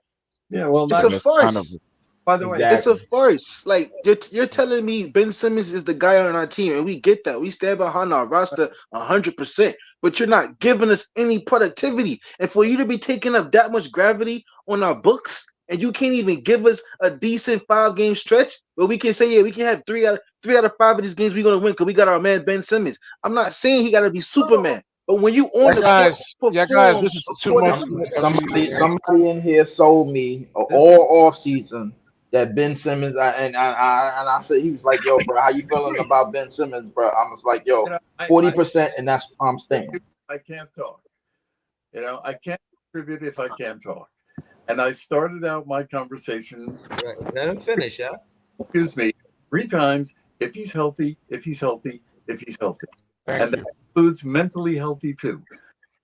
K: Yeah, well,
H: it's a farce.
K: By the way,
H: it's a farce. Like you're telling me Ben Simmons is the guy on our team, and we get that. We stand behind our roster 100%. But you're not giving us any productivity, and for you to be taking up that much gravity on our books, and you can't even give us a decent 5-game stretch where we can say, yeah, we can have 3 out of 5 of these games we're gonna win because we got our man Ben Simmons. I'm not saying he got to be Superman. But when you on
N: guys, this is too much.
I: Somebody in here sold me all off season that Ben Simmons and I said, he was like, yo, bro, how you feeling about Ben Simmons, bro? I was like, yo, 40%, and that's I'm staying.
K: I can't talk. I can't contribute if I can't talk. And I started out my conversation.
E: Right. Let him finish, yeah.
K: Excuse me, 3 times. If he's healthy, if he's healthy, if he's healthy. That includes mentally healthy too.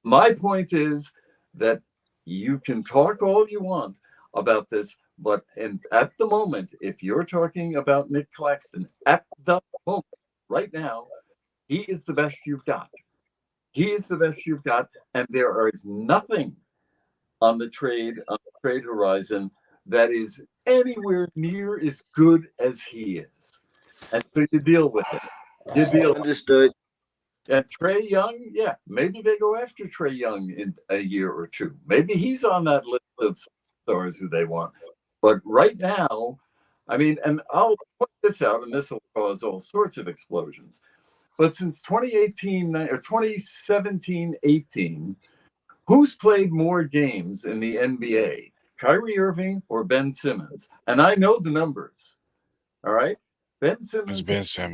K: My point is that you can talk all you want about this, but at the moment, if you're talking about Nick Claxton, at the moment, right now, he is the best you've got. He is the best you've got, and there is nothing on the trade horizon that is anywhere near as good as he is. And so you deal with it.
H: Understood.
K: And Trae Young, yeah, maybe they go after Trae Young in a year or two. Maybe he's on that list of stars who they want. But right now, I mean, and I'll put this out, and this will cause all sorts of explosions. But since 2018 or 2017-18, who's played more games in the NBA, Kyrie Irving or Ben Simmons? And I know the numbers. All right. Ben Simmons has 8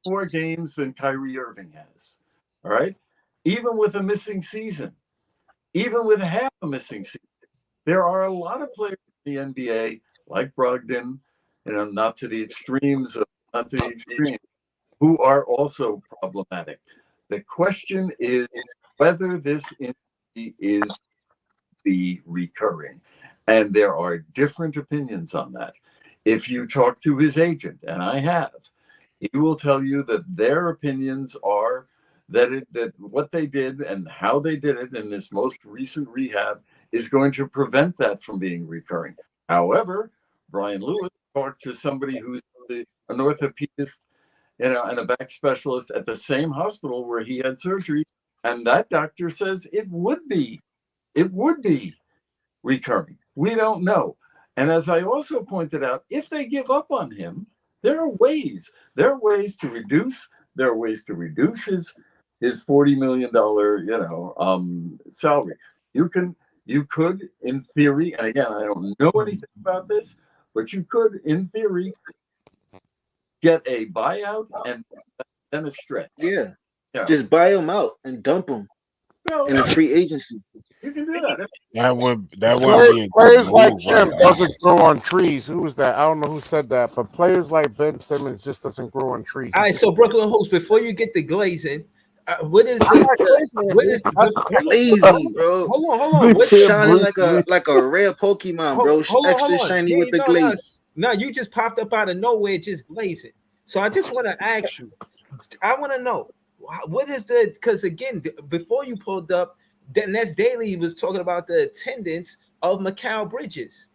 K: more games than Kyrie Irving has. All right. Even with a missing season, even with half a missing season, there are a lot of players in the NBA like Brogdon, not to the extremes, who are also problematic. The question is whether this injury is the recurring. And there are different opinions on that. If you talk to his agent, and I have, he will tell you that their opinions are that what they did and how they did it in this most recent rehab is going to prevent that from being recurring. However, Brian Lewis talked to somebody who's an orthopedist, and a back specialist at the same hospital where he had surgery, and that doctor says it would be recurring. We don't know. And as I also pointed out, if they give up on him, there are ways. There are ways to reduce. There are ways to reduce his $40 million, salary. You could, in theory, and again, I don't know anything about this, but you could, in theory, get a buyout and then a stretch.
H: Yeah. Just buy them out and dump them in the free agency.
K: You can do that.
L: That would be a good
N: Players like
L: move
N: him
L: right now.
N: doesn't grow on trees. Who was that? I don't know who said that, but players like Ben Simmons just doesn't grow on trees.
E: All right, so Brooklyn Hoops, before you get the glazing, what is
H: Lazy, bro?
E: Hold on.
H: What's shining like a rare Pokemon, bro? Extra shiny with the glaze.
E: No, you just popped up out of nowhere, just blazing. So I just want to ask you. I want to know what is because again, before you pulled up, Ness Daily was talking about the attendance of Mikal Bridges.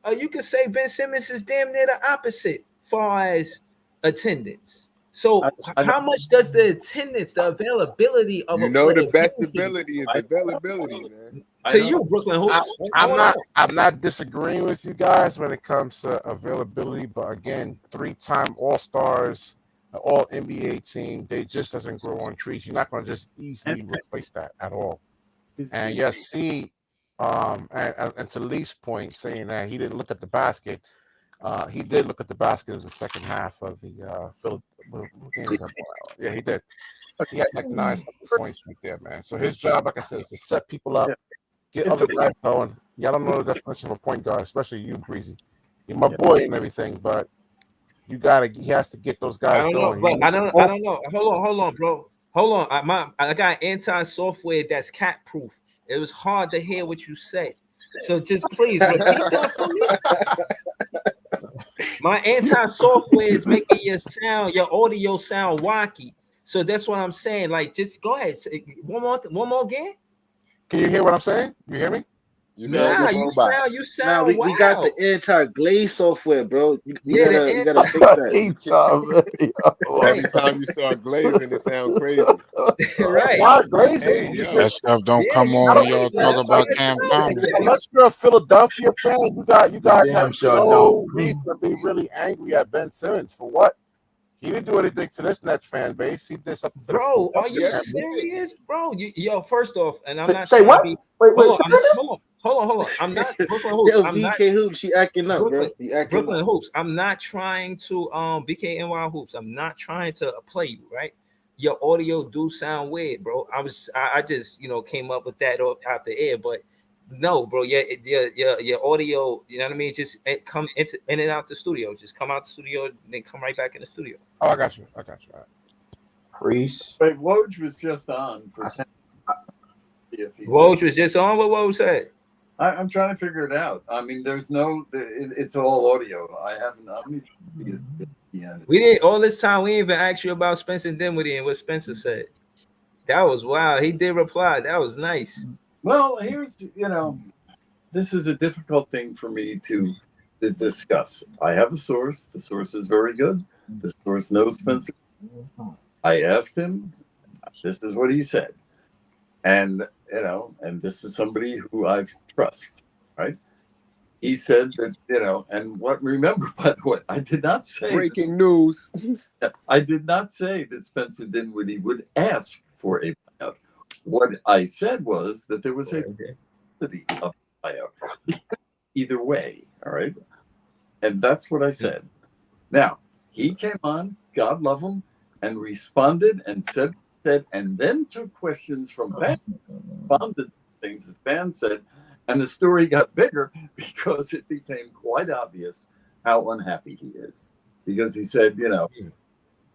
E: You could say Ben Simmons is damn near the opposite far as attendance. So how much does the attendance, the availability of
F: the best ability is availability, man.
E: To you, Brooklyn Hoops.
N: I'm not disagreeing with you guys when it comes to availability, but again, 3-time All-Stars, all NBA team, they just doesn't grow on trees. You're not going to just easily replace that at all. And yes, and to Lee's point, saying that he didn't look at the basket. He did look at the basket in the second half of the Philadelphia. Yeah, he did. He had like 9 points right there, man. So his job, like I said, is to set people up, get other guys going. Y'all don't know the definition of a point guard, especially you, Breezy. You're my boy and everything, but he has to get those guys going.
E: I don't know. Hold on, bro. Hold on. I got anti-software that's cat proof. It was hard to hear what you said. So just please repeat that for me. My anti-software is making your audio sound wacky. So that's what I'm saying. Like, just go ahead. One more again.
N: Can you hear what I'm saying? You hear me?
H: You sound. We got the anti-glaze software, bro. You gotta fix that.
F: Every time you start glazing, it sounds crazy.
E: Right?
N: Why glazing?
L: That stuff don't come on when y'all talk about Cam Thomas.
N: Unless you're a Philadelphia fan, you guys have no reason to be really angry at Ben Simmons for what? He didn't do anything to this Nets fan base. He did something to
E: bro. Are you serious, bro? First off, and I'm not
H: say what? Wait,
E: hold on. I'm not Brooklyn Hoops.
H: I'm BK Hoops. She acting up, bro.
E: Brooklyn Hoops. I'm not trying to BKNY Hoops. I'm not trying to play you, right? Your audio do sound weird, bro. I just came up with that out the air, but no, bro. Your audio, you know what I mean? Just come in and out the studio. Just come out the studio, then come right back in the studio.
N: Oh, I got you. All right.
I: Priest.
K: Wait, Woj was just on.
E: Woj was just on. What Woj said?
K: I'm trying to figure it out. I mean, it's all audio. I haven't.
E: We didn't all this time. We didn't even asked you about Spencer Dinwiddie and what Spencer said. That was wild. He did reply. That was nice.
K: Well, here's this is a difficult thing for me to discuss. I have a source. The source is very good. The source knows Spencer. I asked him. This is what he said, and and this is somebody who I trust, right? He said that, and remember, by the way, I did not say
F: breaking news.
K: I did not say that Spencer Dinwiddie would ask for a buyout. What I said was that there was a possibility of a buyout. Either way, all right? And that's what I said. Now, he came on, God love him, and responded and said, and then took questions from fans, responded to things that fans said, and the story got bigger because it became quite obvious how unhappy he is. Because he said,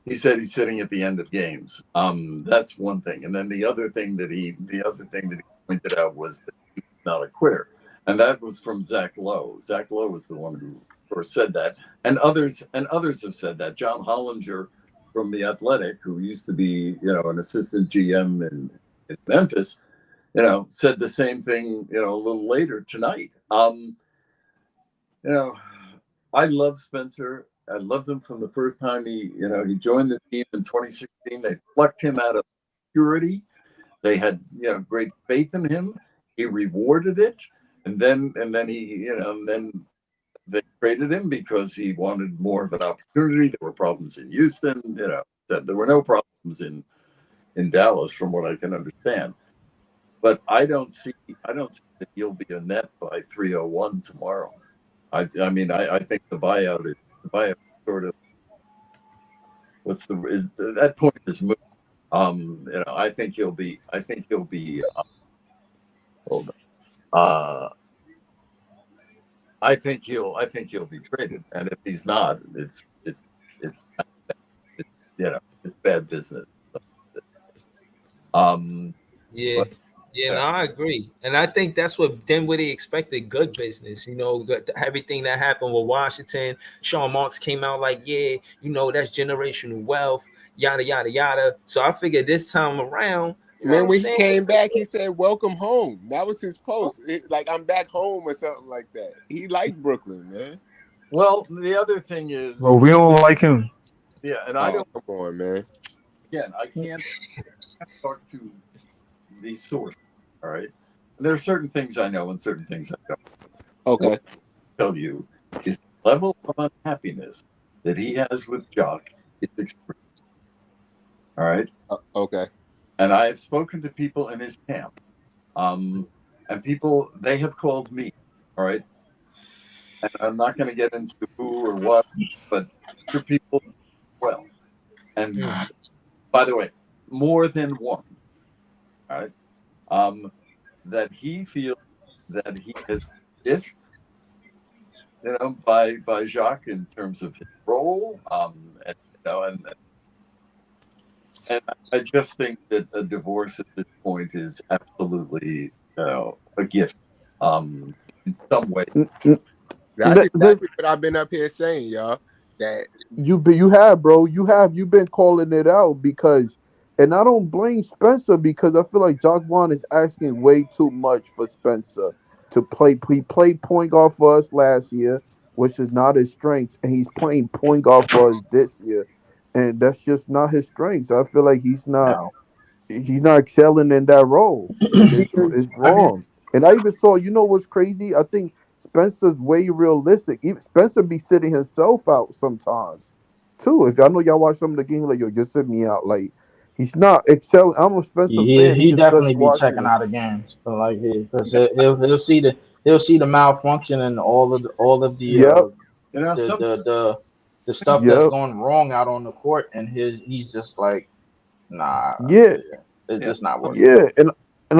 K: he's sitting at the end of games. That's one thing. And then the other thing that he pointed out was that he was not a quitter. And that was from Zach Lowe. Zach Lowe was the one who first said that. And others have said that. John Hollinger, from the Athletic, who used to be, an assistant GM in Memphis, said the same thing, a little later tonight. I love Spencer. I loved him from the first time he joined the team in 2016. They plucked him out of purity. They had, great faith in him. He rewarded it, and then he, then they traded him because he wanted more of an opportunity. There were problems in Houston. There were no problems in Dallas, from what I can understand. But I don't see that he'll be a net by 301 tomorrow. I think the buyout is sort of that point is moved. I think he'll be. Hold on. I think he'll be traded, and if he's not, it's bad business.
E: Yeah. No, I agree, and I think that's what Dinwiddie expected. Good business, everything that happened with Washington. Sean Marks came out like, yeah, that's generational wealth, yada yada yada. So I figured this time around,
F: man, when he came back, he said, "Welcome home." That was his post, like I'm back home or something like that. He liked Brooklyn, man.
K: Well, the other thing is,
G: well, we don't like him.
K: Yeah, and I don't.
F: Come on, man.
K: Again, I can't talk to these sources. All right, there are certain things I know and certain things I don't.
F: Okay.
K: What I tell you is the level of unhappiness that he has with Jock is extreme. All right.
F: Okay.
K: And I have spoken to people in his camp, and people, they have called me. All right. And I'm not going to get into who or what, but for people, well, and by the way, more than one. All right. That he feels that he has missed, by Jacques in terms of his role, and I just think that a divorce at this point is absolutely, a gift, in some way.
F: That's exactly what I've been up here saying, y'all. That
O: you've been calling it out because, and I don't blame Spencer because I feel like Jock Vaughn is asking way too much for Spencer to play. He played point guard for us last year, which is not his strengths, and he's playing point guard for us this year, and that's just not his strengths. I feel like he's not excelling in that role. It's wrong. And I even saw, what's crazy? I think Spencer's way realistic. Even Spencer be sitting himself out sometimes too. If I know y'all watch some of the game, like, yo, just sit me out. Like, he's not excelling. I'm a Spencer fan.
I: He
O: just
I: definitely
O: sucks
I: be
O: watching
I: checking
O: him.
I: out of games, but like because he'll see the malfunction and all of the the stuff that's going wrong out on the court, and he's just like, nah, it's not working.
O: Yeah, and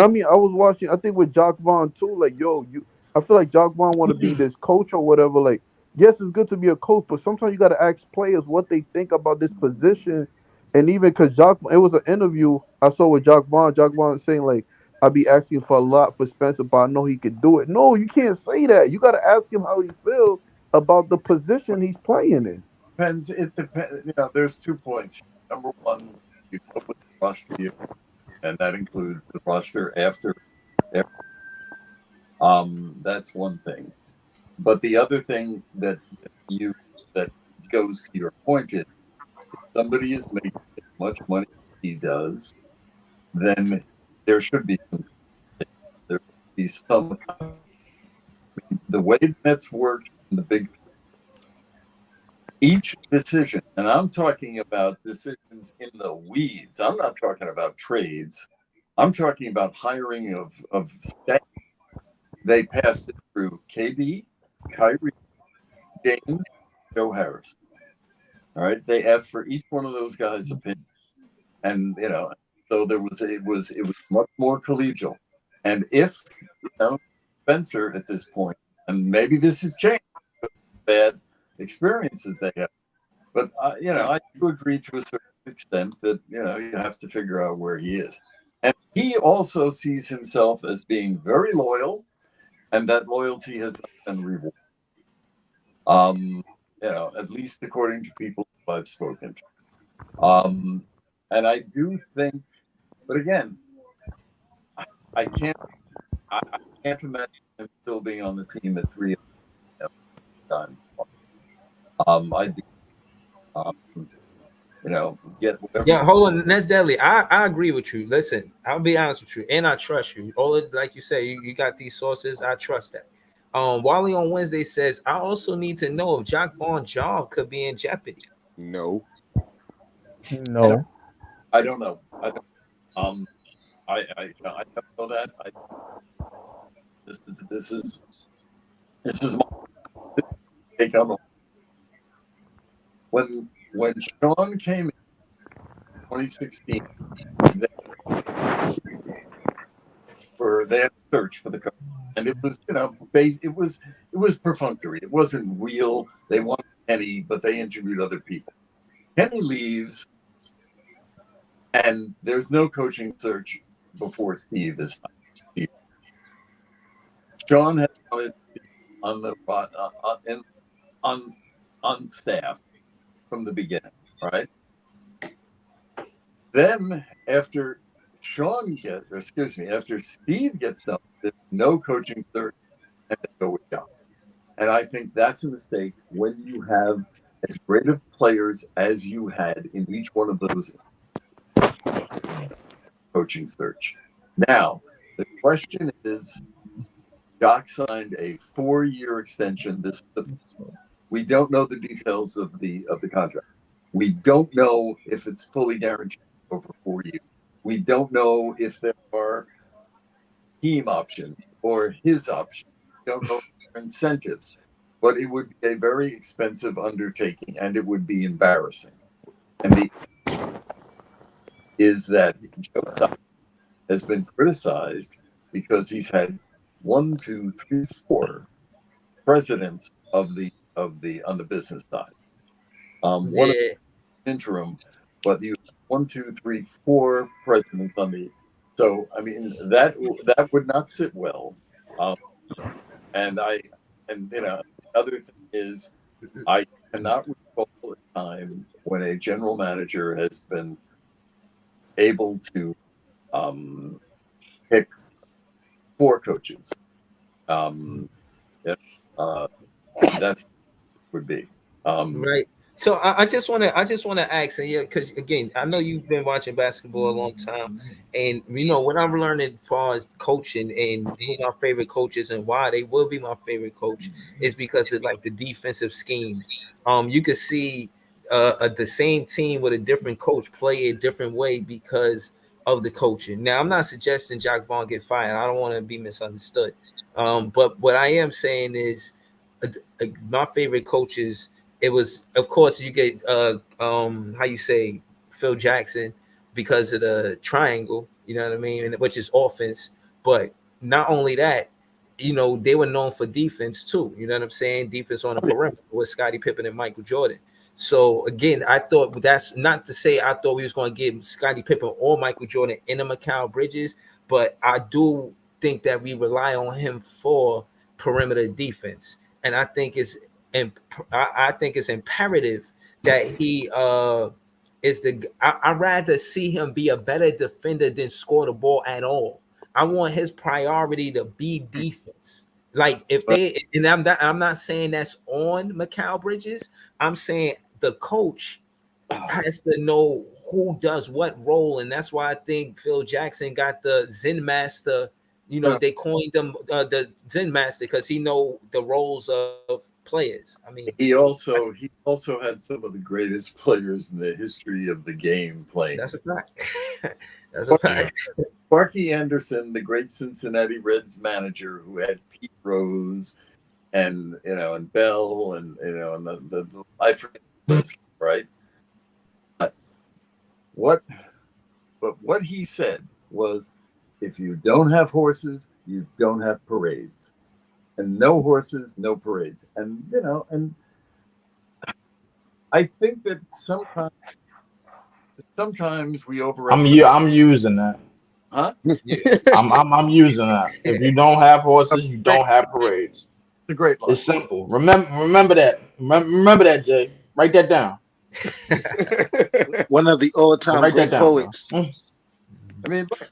O: I mean, I was watching. I think with Jock Vaughn too. Like, yo, I feel like Jock Vaughn want to be this coach or whatever. Like, yes, it's good to be a coach, but sometimes you got to ask players what they think about this position. And even because it was an interview I saw with Jock Vaughn. Jock Vaughn saying like, "I'd be asking for a lot for Spencer, but I know he could do it." No, you can't say that. You got to ask him how he feels about the position he's playing in.
K: Depends. It depends. There's 2 points. Number one, you go with the roster, and that includes the roster after. That's one thing. But the other thing that goes to your point is, if somebody is making as much money as he does, then there should be some. The way the Nets worked in the Big Three, each decision, and I'm talking about decisions in the weeds. I'm not talking about trades. I'm talking about hiring of staff. They passed it through KD, Kyrie, James, Joe Harris. All right, they asked for each one of those guys' opinion, and so it was much more collegial. And if Spencer at this point, and maybe this has changed, bad experiences they have, but I do agree to a certain extent that you have to figure out where he is, and he also sees himself as being very loyal, and that loyalty has not been rewarded. At least according to people who I've spoken to. And I do think, but again, I can't imagine him still being on the team at 3 times. I'd be, get whatever.
E: Yeah, hold on. That's deadly. I agree with you. Listen, I'll be honest with you, and I trust you. All it, like you say, you got these sources. I trust that. Wally on Wednesday says, I also need to know if Jacque Vaughn's job could be in jeopardy.
F: No.
G: No.
K: I don't know. I don't know that. This is my take on it. When Sean came in 2016, for their search for the coach, and it was it was perfunctory. It wasn't real. They wanted Kenny, but they interviewed other people. Kenny leaves, and there's no coaching search before Steve this time. Sean had wanted on the on staff from the beginning, right? Then after after Steve gets done, there's no coaching search, and they go with John. And I think that's a mistake when you have as great of players as you had in each one of those coaching search. Now, the question is, Doc signed a 4-year extension. We don't know the details of the contract. We don't know if it's fully guaranteed over 4 years. We don't know if there are team options or his options. We don't know if there are incentives. But it would be a very expensive undertaking, and it would be embarrassing. And the is that Joe Doc has been criticized because he's had 1, 2, 3, 4 presidents on the business side. One interim, but you 1, 2, 3, 4 presidents on the. So I mean that would not sit well. And the other thing is, I cannot recall a time when a general manager has been able to pick 4 coaches. That would be
E: right. So I just want to ask, and yeah, because again, I know you've been watching basketball a long time, and what I'm learning as far as coaching and who my favorite coaches and why they will be my favorite coach is because of like the defensive schemes. You could see the same team with a different coach play a different way because of the coaching. Now, I'm not suggesting Jacque Vaughn get fired. I don't want to be misunderstood. But what I am saying is my favorite coaches. It was, of course, you get how you say Phil Jackson because of the triangle, you know what I mean, which is offense. But not only that, they were known for defense too. You know what I'm saying? Defense on the perimeter with Scottie Pippen and Michael Jordan. So again, I thought that's not to say I thought we was going to give Scottie Pippen or Michael Jordan in the Mikal Bridges, but I do think that we rely on him for perimeter defense, and I think it's imperative that he is I'd rather see him be a better defender than score the ball at all. I want his priority to be defense. Like if they, and I'm not saying that's on Mikal Bridges. I'm saying the coach has to know who does what role, and that's why I think Phil Jackson got the Zen Master. They coined him the Zen Master because he know the roles of players. I mean,
K: he also had some of the greatest players in the history of the game playing.
E: That's a fact. That's a fact.
K: Sparky Anderson, the great Cincinnati Reds manager, who had Pete Rose and and Bell and and the I forget this, right. But what he said was, if you don't have horses, you don't have parades. And no horses, no parades. And and I think that sometimes we overestimate.
I: I'm using that.
K: Huh?
I: I'm using that. If you don't have horses, you don't have parades.
K: It's a great line.
I: It's simple. Remember that. Remember that, Jay. Write that down.
H: One of the all-time
I: Write that
H: great
I: down,
H: poets.
I: bro.
K: I mean, look,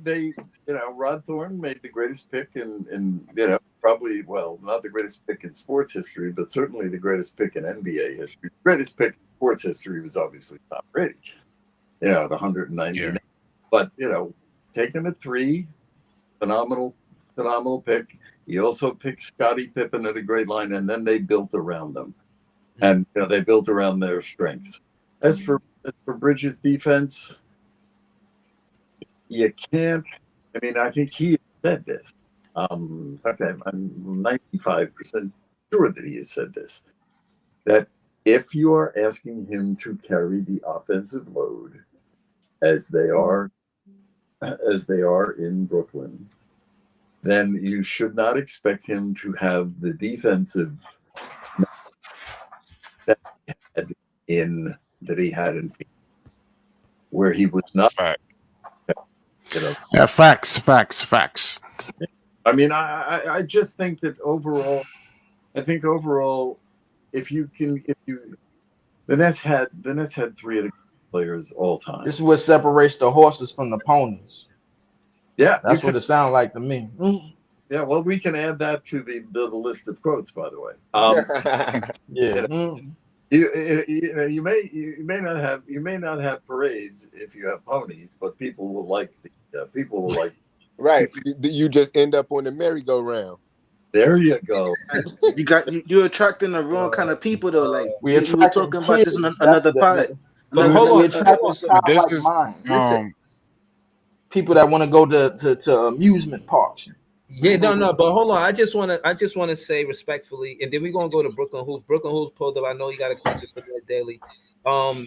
K: they Rod Thorne made the greatest pick in probably, well, not the greatest pick in sports history, but certainly the greatest pick in NBA history. The greatest pick in sports history was obviously Tom Brady. The 190.
L: Yeah.
K: But take him at 3, phenomenal pick. He also picked Scottie Pippen at a great line, and then they built around them, and they built around their strengths. As for Bridges' defense, you can't. I mean, I think he said this. In fact, I'm 95% sure that he has said this. That if you are asking him to carry the offensive load, as they are in Brooklyn, then you should not expect him to have the defensive that he had in Phoenix, where he was not.
N: Yeah, facts.
K: I mean, I just think that overall, the Nets had 3 of the players all time.
I: This is what separates the horses from the ponies.
K: Yeah,
I: that's what it sounds like to me.
K: Yeah, well, we can add that to the list of quotes, by the way.
I: Yeah.
K: You may not have parades if you have ponies, but people will like
F: Right. You just end up on the merry-go-round.
K: There you go.
H: You're attracting the wrong kind of people though. Like
I: we were
H: talking about this in another pod.
I: But hold on. People that want to go to amusement parks.
E: Yeah, no, but hold on. I just want to say respectfully, and then we're gonna go to Brooklyn Hoops. Brooklyn Hoops pulled up. I know you got a question for us daily.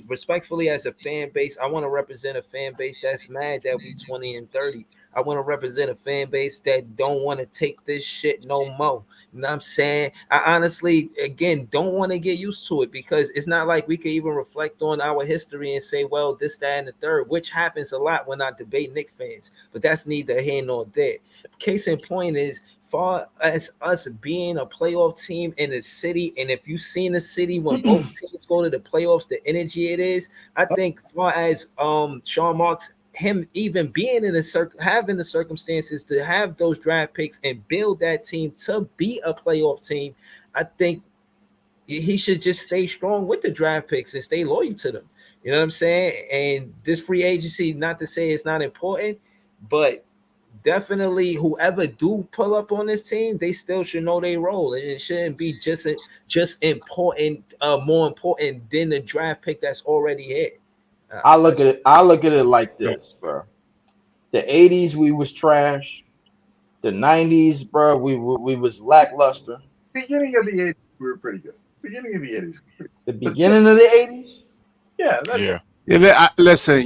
E: Respectfully, as a fan base, I want to represent a fan base that's mad that we 20 and 30. I want to represent a fan base that don't want to take this shit no more. You know what I'm saying? I honestly, again, don't want to get used to it because it's not like we can even reflect on our history and say, well, this, that, and the third, which happens a lot when I debate Knicks fans, but that's neither here nor there. Case in point is, far as us being a playoff team in the city, and if you've seen the city when both teams go to the playoffs, the energy it is, I think far as Sean Marks, him even being in having the circumstances to have those draft picks and build that team to be a playoff team, I think he should just stay strong with the draft picks and stay loyal to them. You know what I'm saying? And this free agency, not to say it's not important, but definitely whoever do pull up on this team, they still should know their role, and it shouldn't be just important, more important than the draft pick that's already here.
I: I look at it like this, bro. The 80s we was trash. The 90s, bro, we was lackluster.
K: Beginning of the 80s, we were pretty good. Beginning of the 80s.
I: The beginning of the 80s?
K: Yeah, that's
N: Listen,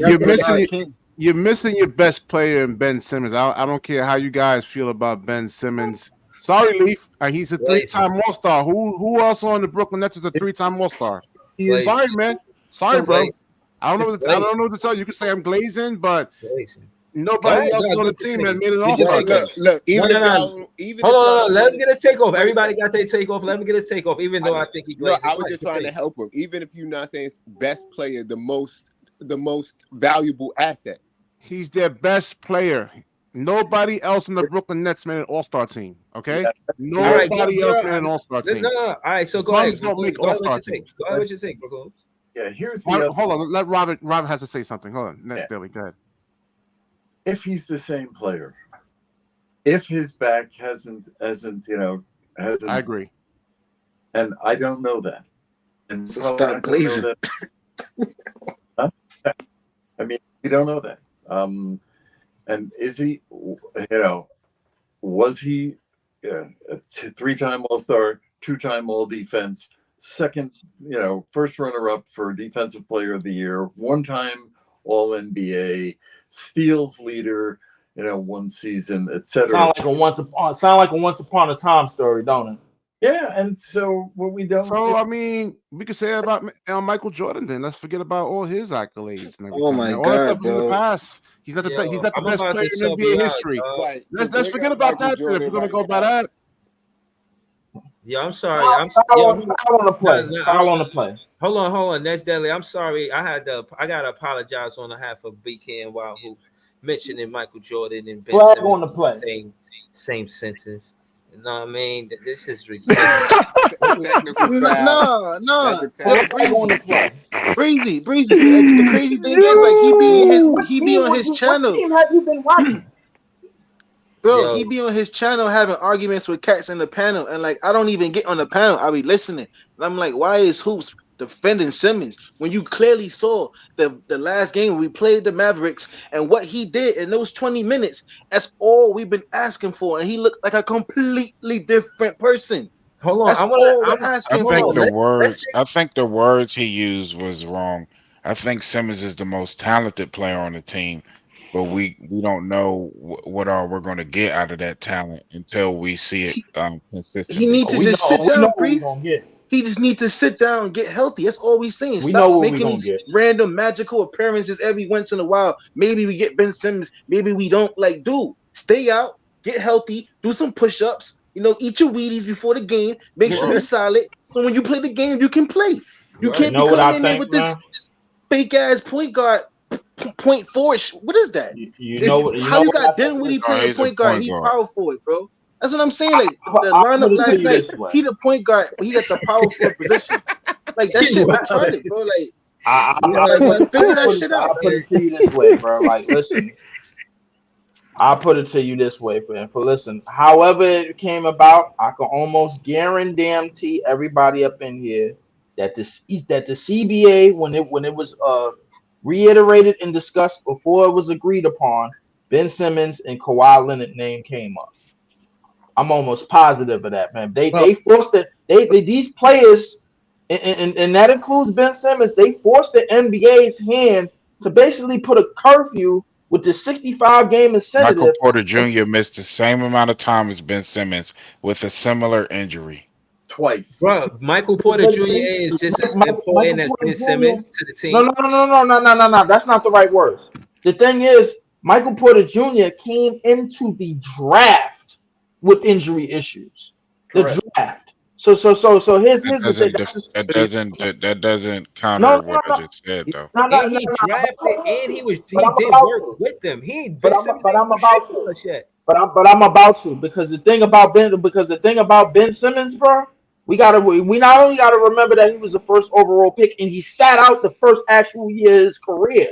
N: you're missing your best player in Ben Simmons. I don't care how you guys feel about Ben Simmons. Sorry, Leaf. He's a 3-time All-Star. Who else on the Brooklyn Nets is a 3-time All-Star? Sorry, man. Sorry, bro. I don't know what to tell you. You can say I'm glazing, but nobody else on the team has made an All-Star.
F: Look,
E: hold on. Let him get his takeoff. Everybody got their takeoff. Let him get his takeoff, even though I think he glazed.
F: I was just trying to help him. Even if you're not saying best player, the most valuable asset.
N: He's their best player. Nobody else in the Brooklyn Nets made an All-Star team. Okay, nobody else made an All-Star team.
E: No. All right, so go ahead.
N: Don't make All-Star teams.
E: Go ahead, what you think, Brooklyn.
K: Yeah, here's
N: hold on. Let Robert has to say something. Hold on. Next daily. Go ahead.
K: If he's the same player, if his back hasn't, I
N: agree.
K: And I don't know that. And
H: stop glazing.
K: Huh? I mean, we don't know that. And is he, was he a 3-time All-Star, 2-time All-Defense, second, first runner-up for Defensive Player of the Year, 1-time All-NBA, steals leader, one season, etc.
I: Sound like a once upon a time story, don't it?
K: Yeah, and so what we don't.
N: So I mean, we could say about Michael Jordan. Then let's forget about all his accolades and everything.
H: Oh my
N: all
H: God,
N: that stuff
H: bro.
N: in the past. He's not the best player in NBA history. Let's forget about that. If we're gonna go by that.
E: Yeah, I'm sorry. I'm
I: Foul on the play.
E: no,
I: Foul on the play.
E: Hold on. That's deadly. I'm sorry. I gotta apologize on behalf of BK and Wild Hoops mentioning Michael Jordan and Ben
I: Flag
E: Simmons
I: on the
E: in
I: play.
E: the same sentence. You know what I mean? This is ridiculous.
F: Technical foul.
H: No.
F: That's a
H: Yo,
F: technical
I: Flag on the play.
H: Breezy. Like the crazy thing is, like he be on his
I: What
H: channel.
I: team have you been watching?
H: Bro,
E: Yo,
H: he be on his channel having arguments with cats in the panel, and like I don't even get on the panel. I be listening, and I'm like, why is Hoops defending Simmons when you clearly saw the last game we played the Mavericks and what he did in those 20 minutes? That's all we've been asking for, and he looked like a completely different person.
E: hold on.
H: That's all we're
L: I
H: asking
E: Hold
L: think
E: on.
H: for.
L: the words he used was wrong. I think Simmons is the most talented player on the team, but we don't know what all we're going to get out of that talent until we see it
H: He
L: consistently.
H: need to just sit
I: We know
H: down,
I: what we
H: Breeze.
I: gonna get.
H: He just need to sit down and get healthy. That's all we saying.
I: We know
H: Stop
I: what we
H: making
I: gonna
H: these
I: get.
H: random magical appearances every once in a while. Maybe we get Ben Simmons. Maybe we don't. Like, dude, stay out, get healthy, do some push-ups. You know, eat your Wheaties before the game. Make sure you're solid. So when you play the game, you can play. You
I: You
H: can't be
I: know what
H: coming
I: I
H: in there
I: think,
H: with this
I: man?
H: fake ass point guard, point forward. What is that?
I: You know what
H: How you
I: I
H: got
I: think.
H: Dinwiddie
L: Oh,
H: playing
L: he's a
H: point guard?
L: point
H: He
L: guard.
H: power forward, bro. That's what I'm saying. Like the
I: I'll
H: lineup
I: put it to
H: last
I: you
H: night,
I: this way.
H: he the point guard, but he got the power forward position. Like that shit retarded, bro. Like,
I: I
H: figure that shit out.
I: I'll put it to you this way, bro. Like, listen, I'll put it to you this way, for listen. However it came about, I can almost guarantee everybody up in here that the CBA when it was reiterated and discussed before it was agreed upon, Ben Simmons and Kawhi Leonard name came up. I'm almost positive of that, man. They forced it. These players, and that includes Ben Simmons. They forced the NBA's hand to basically put a curfew with the 65 game
L: Michael
I: incentive.
L: Porter Jr. missed the same amount of time as Ben Simmons with a similar injury.
K: Twice.
E: Bro, Michael Porter Jr. is just as important as Ben Simmons to the team.
I: No. That's not the right words. The thing is, Michael Porter Jr. came into the draft with injury issues.
K: Correct.
I: The draft. So here's the thing.
L: That doesn't counter what I just said though.
E: And he drafted, and he did work with them. Ben Simmons ain't
I: I'm
E: do shit
I: about
E: for
I: to.
E: us yet.
I: But I'm about to, because the thing about Ben Simmons, bro, we not only gotta remember that he was the first overall pick and he sat out the first actual year of his career.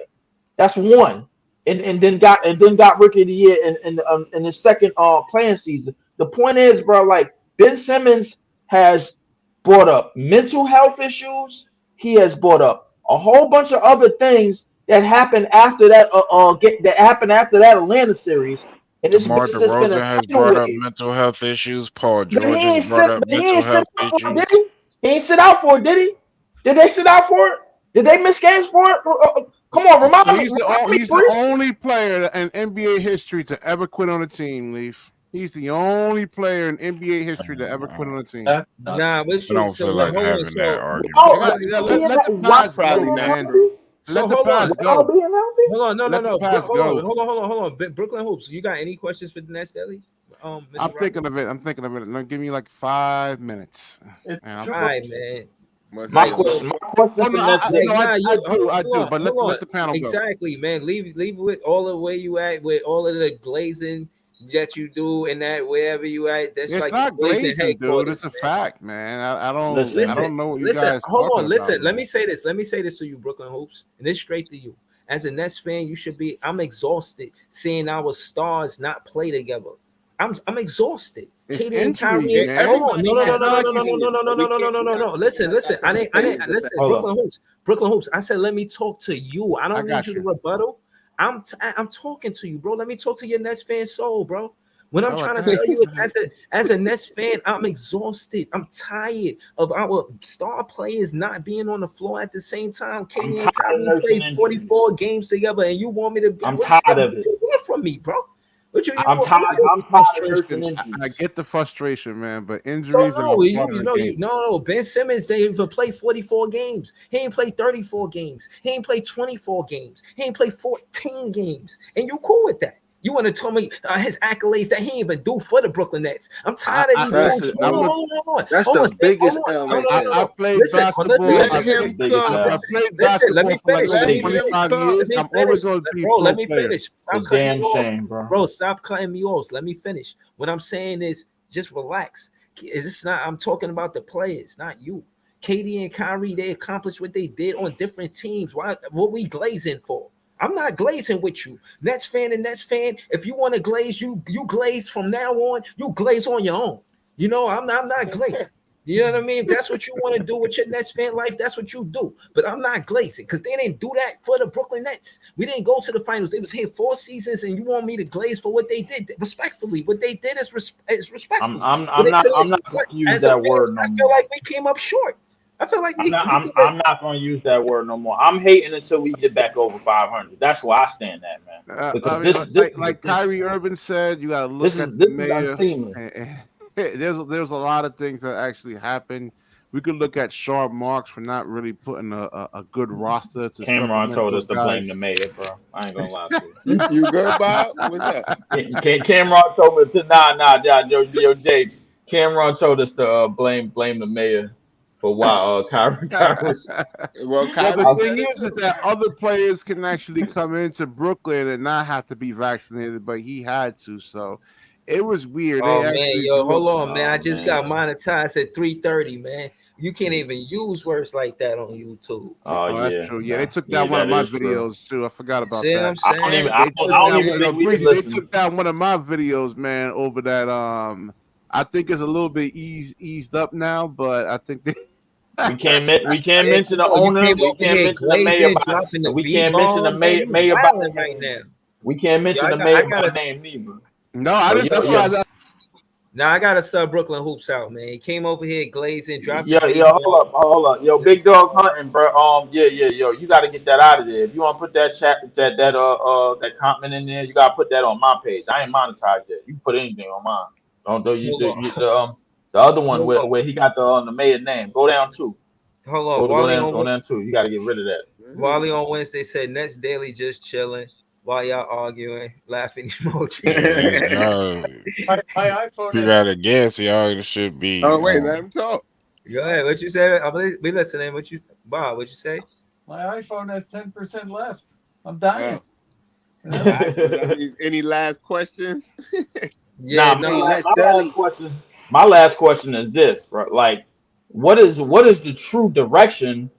I: That's one. And then got rookie of the year in his second playing season. The point is, bro, like Ben Simmons has brought up mental health issues. He has brought up a whole bunch of other things that happened after that Atlanta series. And it's
L: DeMar
I: just been a
L: DeRozan has
I: tidal
L: brought up
I: wave.
L: mental health issues. Paul
I: But
L: George has brought up mental health
I: out for it,
L: issues.
I: did he? He ain't sit out for it, did he? Did they sit out for it? Did they miss games for it? Come on, remind me.
N: He's the only player in NBA history to ever quit on a team, Leaf. He's the only player in NBA history to ever quit on a team.
E: Nah, but
L: I don't feel like having that argument.
N: Let the past go, man.
E: So
N: Let the
E: hold on.
N: past go.
E: Hold on, no.
N: Let the past go.
E: Hold on. Brooklyn Hoops, you got any questions for the Nest Deli?
N: I'm thinking of it. Now give me like 5 minutes.
E: All right, man.
I: My question for next week.
N: I do. But let the panel go.
E: Exactly, man. Leave with all the way you at, with all of the glazing that you do, and that wherever you at. That's
N: It's
E: like
N: not
E: glazing
N: glazing, dude. It's a fact, man. I don't know what you guys.
E: Hold on. Listen.
N: About,
E: let me say this to you, Brooklyn Hoops, and it's straight to you. As a Nets fan, you should be. I'm exhausted seeing our stars not play together. I'm exhausted. KD and Kyrie. Hold on. No. Listen. I didn't listen. Brooklyn Hoops. I said, let me talk to you. I don't need you to rebuttal. I'm talking to you, bro. Let me talk to your Nets fan soul, bro. What I'm trying to tell you is, as a Nets fan, I'm exhausted. I'm tired of our star players not being on the floor at the same time. KD and Kyrie played 44 games together, and you want me to be?
I: I'm tired of it.
E: What you want from me, bro?
I: I'm tired of injuries.
N: I get the frustration, man, but
E: So
N: injuries are part of the game.
E: no. Ben Simmons didn't even play 44 games. He ain't played 34 games. He ain't played 24 games. He ain't played 14 games. And you cool with that? You want to tell me his accolades that he ain't even do for the Brooklyn Nets? I'm tired of these dudes. Hold on.
H: That's
E: Hold on.
H: the biggest
E: Hold on.
H: L
E: No,
H: right
E: no, no,
H: there.
E: no.
N: I played
E: Listen,
N: basketball.
F: Let
N: I
F: him cook.
N: played
E: Listen, let
N: basketball
E: me
N: for like
E: finish. Let me
N: 25
E: finish.
N: years.
E: Let me
N: I'm always
E: finish.
N: going to be a
E: Bro,
N: pro
E: let me
N: player.
E: finish. Stop
I: It's a
E: cutting
I: damn
E: me off.
I: shame, bro.
E: Bro, stop cutting me off. Let me finish. What I'm saying is just relax. It's not, I'm talking about the players, not you. Katie and Kyrie, they accomplished what they did on different teams. Why? What we glazing for? I'm not glazing with you. Nets fan and Nets fan. If you want to glaze, you glaze from now on. You glaze on your own. You know, I'm not glazing. You know what I mean? If that's what you want to do with your Nets fan life, that's what you do. But I'm not glazing because they didn't do that for the Brooklyn Nets. We didn't go to the finals. They was here 4 seasons, and you want me to glaze for what they did? Respectfully, what they did is respectful.
I: I'm
E: But
I: not going to use
E: as a
I: that
E: fan,
I: word no
E: I feel
I: more.
E: like we came up short. I feel like we
I: I'm not going to use that word no more. I'm hating until we get back over 500. That's where I stand at, man. Because
N: I mean,
I: this
N: like Kyrie Irving said, you got to look
I: this
N: at
I: is
N: the
I: this is
N: mayor.
I: unseemly.
N: There's a lot of things that actually happened. We could look at Sharp Marks for not really putting a good roster to
I: Cameron
N: supplement
I: told
N: those
I: us to blame the
N: guys.
I: mayor, bro. I ain't gonna lie to you.
F: You good, Bob? What's up?
I: Cameron told me to yo Jay. Cameron told us to blame the mayor for why Kyrie.
F: Well,
N: Well, the
F: Kyrie
N: thing
F: said it
N: is
F: too.
N: that other players can actually come into Brooklyn and not have to be vaccinated, but he had to. So it was weird. They
E: Oh man,
N: actually
E: yo,
N: drew up.
E: hold on, man.
I: Oh
E: I just got
I: man.
E: monetized at 3:30, man. You can't even use words like that on YouTube.
I: Oh
N: Oh, that's
I: yeah.
N: true. Yeah, they took
I: Yeah,
N: down one of
I: that
N: my
I: is true.
N: videos too. I forgot
E: You
N: about
E: see what
N: that.
E: I'm saying?
I: I
N: They took
I: don't
N: down
I: even
N: one
I: think
N: of
I: we
N: Breezy. They
I: listen.
N: took down one of my videos, man, over that. I think it's a little bit eased up now, but I think they.
I: We can't
E: Hey,
I: mention
E: come
I: the
E: on, you
I: owner.
E: came
I: We
E: over
I: can't
E: here
I: mention the mayor
E: glazing,
I: by.
E: dropping the
I: We
E: V
I: can't mention the
E: bomb, man.
I: mayor
E: You
I: mayor by
E: wilding right
I: name.
E: now.
I: We can't
E: Yo,
I: mention
E: I
I: the
E: got, I
I: mayor
E: got
I: by
E: a.
I: name neither.
N: No, I
I: So
N: didn't. That's why.
E: Now I got to sub Brooklyn hoops out, man. He came over here glazing, dropped the
I: Yeah,
E: V
I: yeah,
E: bomb.
I: hold up. Yo, big dog hunting, bro. Yo, you gotta get that out of there. If you wanna put that that comment in there, you gotta put that on my page. I ain't monetized yet. You can put anything on mine. Don't do you
E: Hold on,
I: the other one
E: hold on,
I: where he got the mayor name. Go down too.
E: hold on.
I: Go down too. You gotta get rid of that.
E: Wally on Wednesday said Nets Daily just chilling while y'all arguing, laughing emojis.
L: No,
K: My iPhone
L: you
K: has
L: gotta guess. Y'all should be.
F: Oh wait, let him talk.
E: Go ahead. What you say? We listening. What you, Bob? What you say?
K: my iPhone has 10% left. I'm dying.
F: Oh. All right, so that means any last questions?
E: Yeah,
I: Nah,
E: no.
I: my last question is this, right? Like, what is the true direction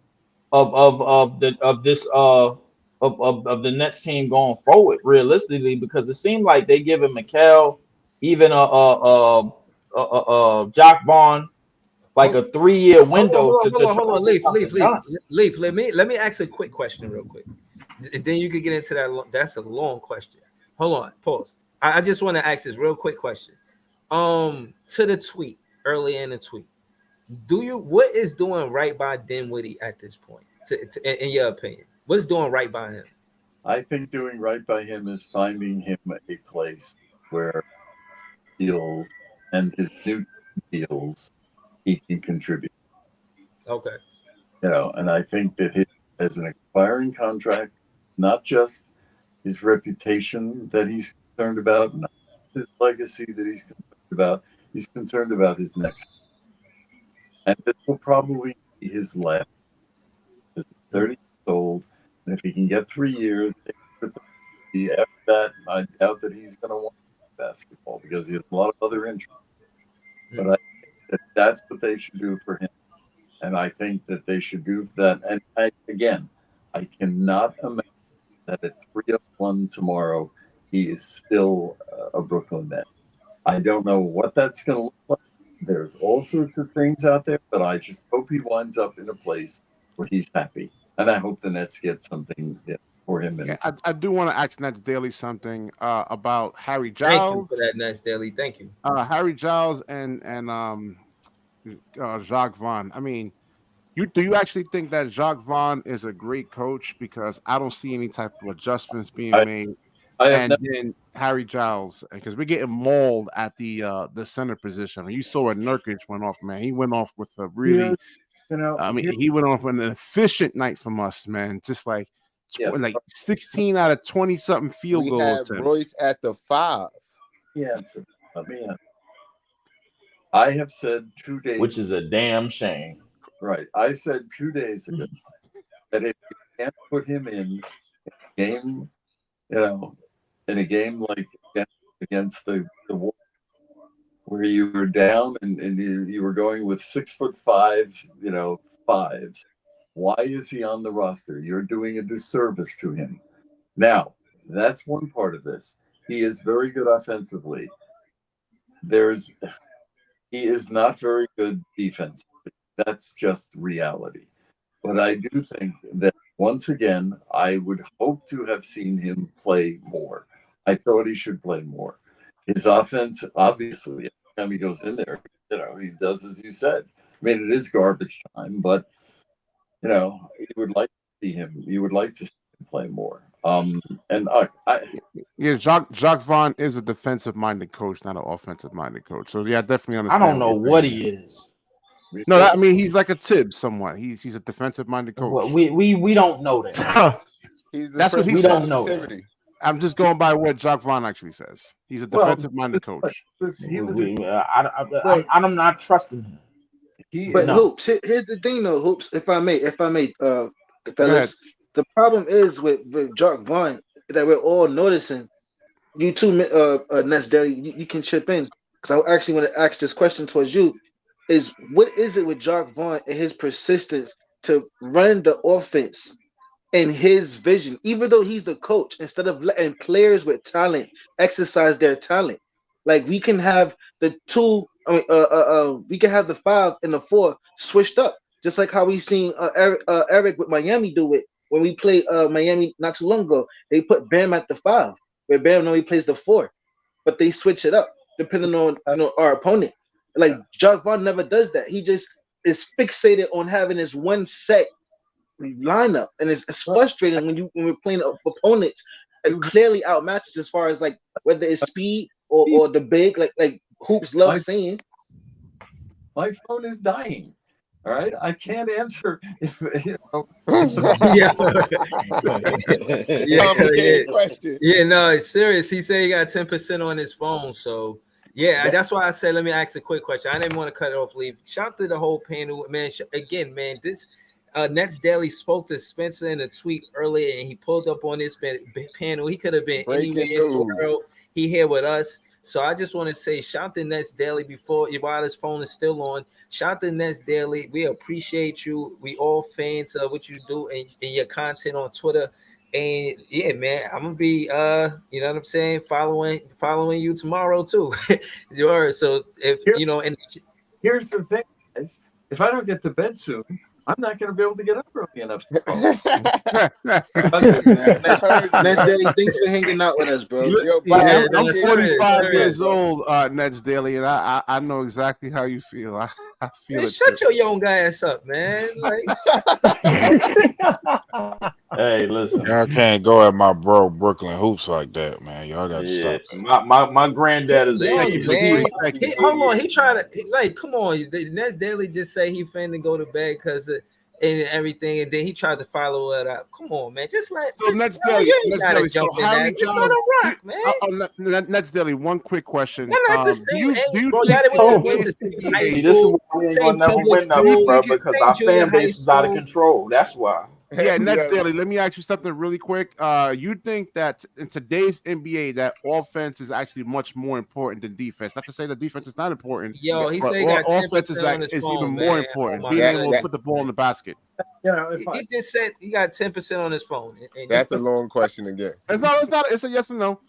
I: of this of the Nets team going forward realistically, because it seemed like they giving Mikal even Jock Vaughn like
E: Hold,
I: a 3-year
E: hold on,
I: window
E: hold on, hold
I: to
E: on,
I: try
E: hold
I: to
E: on.
I: get
E: Leaf,
I: something
E: leaf, leaf,
I: done.
E: leaf. Let me ask a quick question real quick. Then you could get into that. That's a long question. Hold on. Pause. I just want to ask this real quick question. To the tweet earlier in the tweet, what is doing right by Dinwiddie at this point? In your opinion, what's doing right by him?
K: I think doing right by him is finding him a place where feels and his new feels he can contribute.
E: Okay.
K: And I think that as an expiring contract, not just his reputation that he's concerned about, not his legacy that he's concerned about. He's concerned about his next, and this will probably be his last. He's 30 years old, and if he can get 3 years, after that, I doubt that he's going to want basketball because he has a lot of other interests. But I think that that's what they should do for him, and I think that they should do that. And I cannot imagine that at 3:01 tomorrow he is still a Brooklyn Net. I don't know what that's going to look like. There's all sorts of things out there, but I just hope he winds up in a place where he's happy, and I hope the Nets get something for him.
N: Yeah, I do want to ask Nets Daily something about Harry
E: Thank you
N: Giles.
E: for that, Nets Daily. Thank you.
N: Harry Giles and Jacques Vaughn. I mean, do you actually think that Jacques Vaughn is a great coach? Because I don't see any type of adjustments being made. And then Harry Giles, because we're getting mauled at the center position. I mean, you saw what Nurkic went off, man. He went off with a really, he went off with an efficient night from us, man. Just like
K: Yes.
N: like 16 out of 20 something field
F: We
N: goal
F: had
N: attempts.
F: Royce at the 5.
K: Answer. Let me answer. I have said 2 days,
I: which is a damn shame.
K: right. I said 2 days ago that if you can't put him in a game, in a game like against the Warriors, where you were down and you were going with 6'5", fives. Why is he on the roster? You're doing a disservice to him. Now, that's one part of this. He is very good offensively. He is not very good defensively. That's just reality. But I do think that once again, I would hope to have seen him play more. I thought he should play more. His offense, obviously, every time he goes in there, he does as you said. I mean, it is garbage time, but you would like to see him. You would like to see him play more.
N: Yeah, Jacques Vaughn is a defensive-minded coach, not an offensive-minded coach. So yeah, I definitely
I: I
N: understand.
I: don't know what he is.
N: No, I mean he's like a Tibbs somewhat. He's a defensive-minded coach.
I: Well, we don't know that.
N: That's what he
I: we
N: said.
I: don't know that.
N: I'm just going by what Jacques Vaughn actually says. He's a defensive-minded coach.
I: I'm not trusting him.
H: But Hoops, here's the thing though, Hoops. If I may, fellas, the problem is with Jacques Vaughn that we're all noticing. You too, Ness Daily, you can chip in because I actually want to ask this question towards you. Is what is it with Jacques Vaughn and his persistence to run the offense and his vision, even though he's the coach, instead of letting players with talent exercise their talent? Like we can have the two, we can have the 5 and the 4 switched up, just like how we seen Eric with Miami do it when we played Miami not too long ago. They put Bam at the 5, where Bam normally plays the 4, but they switch it up depending on our opponent. Like Jacques Vaughn never does that. He just is fixated on having this one set lineup, and it's frustrating when we're playing opponents clearly outmatched as far as like whether it's speed or the big like Hoops loves saying.
K: My phone is dying. All right, I can't answer if
E: Yeah, no, it's serious. He said he got 10% on his phone, so yeah, that's why I said let me ask a quick question. I didn't want to cut it off. Leave. Shout to the whole panel, man. Again, man, this Nets Daily spoke to Spencer in a tweet earlier, and he pulled up on this panel. He could have been anywhere in the world. He here with us. So I just want to say, shout to Nets Daily while his phone is still on. Shout to Nets Daily. We appreciate you. We all fans of what you do and your content on Twitter. And yeah, man, I'm gonna be you know what I'm saying, following you tomorrow too. So if and
K: here's the thing, guys. If I don't get to bed soon, I'm not going to be able to get up early enough.
H: Nets Daily, thanks for hanging out with us, bro.
N: I'm 45 years old, Nets Daily, and I know exactly how you feel. I feel it.
E: Shut your young ass up, man.
I: Hey, listen.
L: Y'all can't go at my bro Brooklyn Hoops like that, man. Y'all got to stop.
I: My granddad is
E: man. Hold on, he tried to come on. The Nets Daily just say he finna go to bed because and everything, and then he tried to follow it up. Come on, man. Just let
N: Nets Daily.
E: Harry John,
N: Nets Daily. One quick question.
I: See, this is why we will never win nothing, bro, because our fan base is out of control. That's why.
N: Yeah, Nets Daily. Let me ask you something really quick. You think that in today's NBA that offense is actually much more important than defense? Not to say that defense is not important.
E: Yo, he said he got
N: offense is even more important. Being able to put the ball in the basket.
E: He just said he got 10% on his phone.
F: That's a long question again.
N: It's not. It's a yes or no.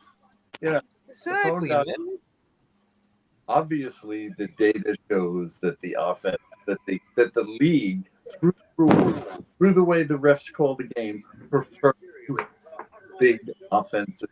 K: Yeah,
E: exactly.
K: Obviously, the data shows that the offense, that the league, through the way the refs call the game, prefer big offensive.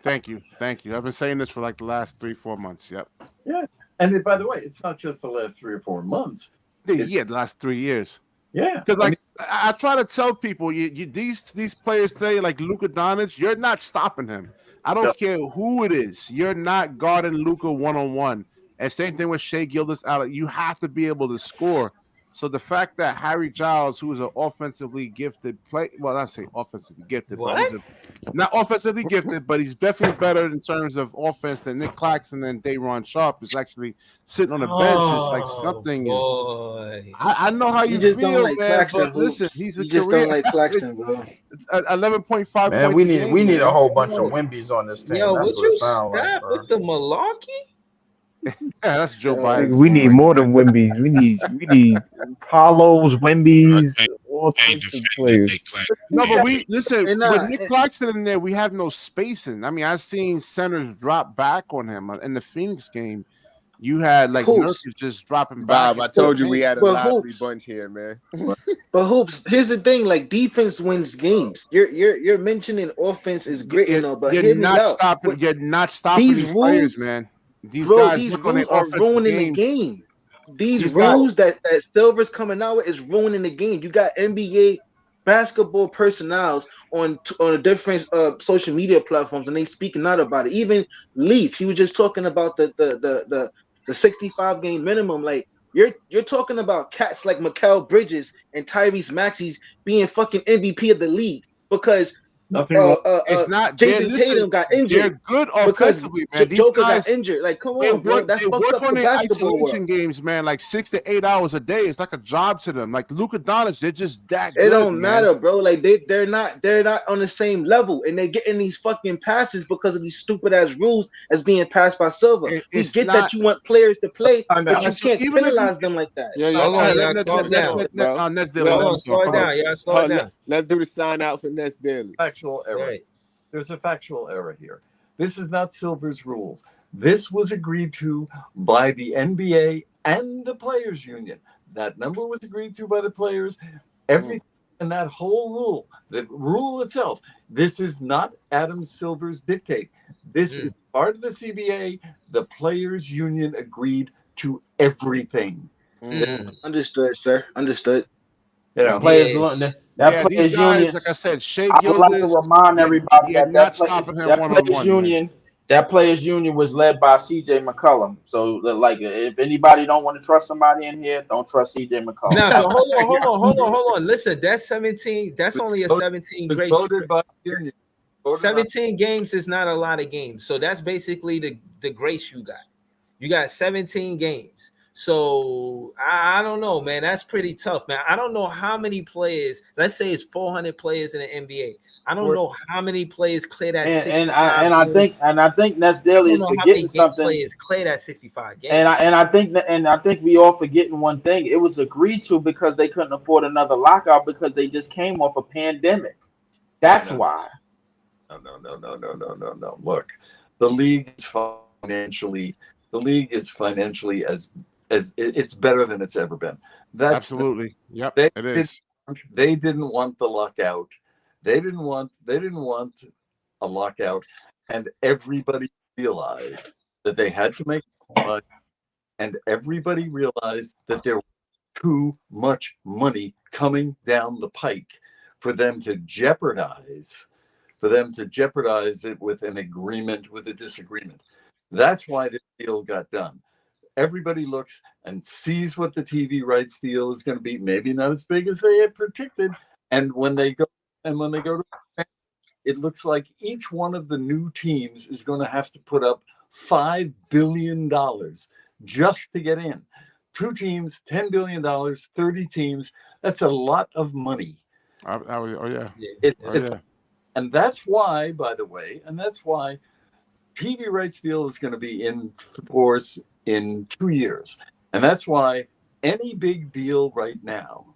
N: Thank you. I've been saying this for like the last 3-4 months. Yep.
K: Yeah, and by the way, it's not just the last 3 or 4 months.
N: The last 3 years.
K: Yeah,
N: because I try to tell people, these players today, like Luka Doncic, you're not stopping him. I don't care who it is. You're not guarding Luka one-on-one. And same thing with Shai Gilgeous-Alexander. You have to be able to score. So the fact that Harry Giles, who is an offensively gifted not say offensively gifted, but he's not offensively gifted, but he's definitely better in terms of offense than Nick Claxton and Day'Ron Sharpe is actually sitting on the bench. It's like something is. I know how you
H: just don't
N: feel,
H: like
N: man,
H: Claxton,
N: but listen, he's a
H: you just
N: career
H: don't like Claxton, bro.
N: 11.5
I: Man,
N: points
I: we
N: a
I: need
N: game,
I: a
N: man.
I: whole bunch of Wimbies on this team.
E: Yo,
I: That's
E: would
I: what
E: you
I: it sounds like,
E: stop
I: bro.
E: with the malarkey?
N: Yeah, that's Joe
G: Like,
N: Biden.
G: we need more than Wimbies. We need Paulos, Wimbies, all types of players.
N: No, but we listen
H: And,
N: with Nick Claxton in there. We have no spacing. I mean, I've seen centers drop back on him in the Phoenix game. You had like
H: Hoops.
N: Nurkic just dropping back.
F: Bob, I told you we had a
H: But
F: lively
H: Hoops,
F: bunch here, man.
H: but Hoops. Here's the thing: like defense wins games. You're mentioning offense is great and all, but
N: You're
H: hear me
N: not
H: out.
N: stopping. You're not stopping
H: These
N: these players,
H: rules,
N: man. These
H: bro,
N: guys
H: these
N: work on their
H: rules are
N: offensive
H: ruining the
N: game.
H: game. These
N: These guys.
H: rules that Silver's coming out with is ruining the game. You got NBA basketball personnels on a different social media platforms, and they speaking out about it. Even Leaf, he was just talking about the 65 game minimum. Like you're talking about cats like Mikal Bridges and Tyrese Maxey's being fucking MVP of the league because
K: Nothing wrong.
N: It's not.
H: Jason Tatum got injured.
N: They're good
H: because
N: offensively, man. These
H: Joker
N: guys
H: got injured. Like, come
N: they
H: on, bro.
N: work.
H: That's
N: They
H: fucked
N: work
H: up
N: on
H: the
N: their
H: basketball
N: isolation
H: world.
N: games, man. Like 6 to 8 hours a day. It's like a job to them. Like Luka Doncic, they're just that
H: It
N: good,
H: don't
N: man.
H: matter, bro. Like they're not on the same level, and they're getting these fucking passes because of these stupid ass rules as being passed by Silver. We
N: It's
H: get
N: not.
H: that you want players to play,
K: I'm
H: but
K: out.
H: you
N: So
H: can't
N: even if you,
H: penalize them like that.
F: Yo,
E: Hold on,
F: hey,
E: y'all. Slow it down.
F: bro.
N: Nets Daily,
E: Hold
N: let
E: on,
N: him
E: slow
N: talk.
E: it down. Y'all slow it down.
F: Let's do the sign out for Nets Daily.
K: Factual error.
E: Right.
K: There's a factual error here. This is not Silver's rules. This was agreed to by the NBA and the players union. That number was agreed to by the players. Everything in that whole rule, the rule itself, this is not Adam Silver's dictate. This is part of the CBA. The players union agreed to everything.
H: Understood, sir. Understood.
K: You know,
I: Players,
N: Yeah, these
I: players
N: guys,
I: union.
N: like I said, Shea
I: I would like to
N: Gildas,
I: remind everybody
N: you're
I: that
N: not stopping him one on
I: players
N: one.
I: union, that players union was led by CJ McCollum. So, like, if anybody don't want to trust somebody in here, don't trust CJ McCollum.
E: Now, so hold on. Listen, that's 17. That's only a 17
K: was
E: grace.
K: voted by the union.
E: 17 games is not a lot of games. So that's basically the grace you got. You got 17 games. So I don't know, man. That's pretty tough, man. I don't know how many players. Let's say it's 400 players in the NBA. I don't know how many players clear that.
I: And I think Nets Daily is forgetting something.
E: Players clear that 65 games.
I: And I think we all forgetting one thing. It was agreed to because they couldn't afford another lockout because they just came off a pandemic. That's why.
K: No. Look, the league is financially as it's better than it's ever been. That's
N: absolutely. Yep,
K: it
N: is.
K: They didn't want the lockout. They didn't want a lockout, and everybody realized that they had to make money, and everybody realized that there was too much money coming down the pike for them to jeopardize it with an agreement, with a disagreement. That's why this deal got done. Everybody looks and sees what the TV rights deal is going to be. Maybe not as big as they had predicted. And when they go to, it looks like each one of the new teams is going to have to put up $5 billion just to get in. 2 teams, $10 billion, 30 teams. That's a lot of money. And that's why, by the way, TV rights deal is going to be in force in 2 years. And that's why any big deal right now,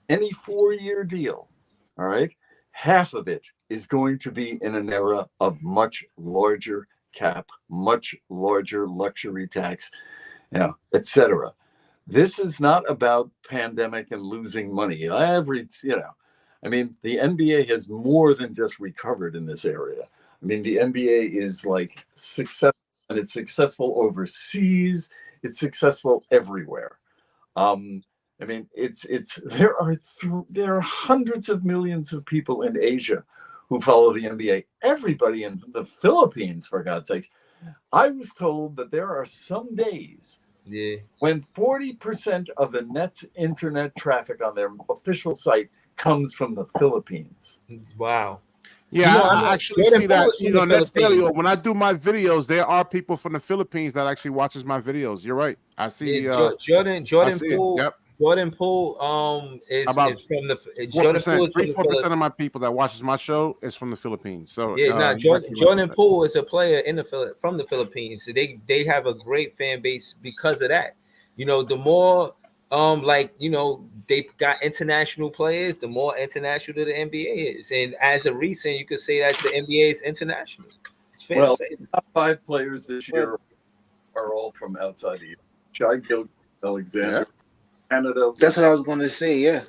K: any 4-year deal, all right, half of it is going to be in an era of much larger cap, much larger luxury tax, etc. This is not about pandemic and losing money. I mean, the NBA has more than just recovered in this area. I mean, the NBA is like successful, and it's successful overseas. It's successful everywhere. I mean, there are hundreds of millions of people in Asia who follow the NBA. Everybody in the Philippines, for God's sakes. I was told that there are some days
E: Yeah.
K: When 40% of the Nets internet traffic on their official site comes from the Philippines.
E: Wow.
N: Yeah,
E: You know,
N: I
E: I know
N: actually
E: Jordan
N: see
E: Poole
N: that.
E: is from the
N: Nets Daily,
E: Philippines.
N: when I do my videos, there are people from the Philippines that actually watches my videos. You're right. I see
E: Yeah,
N: the. I
E: Jordan
N: see it.
E: Poole.
N: Yep.
E: Jordan Poole is
N: About
E: from the
N: 4%,
E: Jordan Poole is from the
N: 3-4% of my people that watches my show is from the Philippines. So
E: Yeah, nah,
N: he's actually right
E: Jordan
N: about
E: Poole is a player in the from the Philippines. So they have a great fan base because of that. You know, the more like they got international players, the more international the NBA is. And as a recent, you could say that the NBA is international. It's fair to
K: Well,
E: say.
K: the top 5 players this year are all from outside the U.S. Shai Alexander, Canada.
H: That's what I was going to say. Yeah.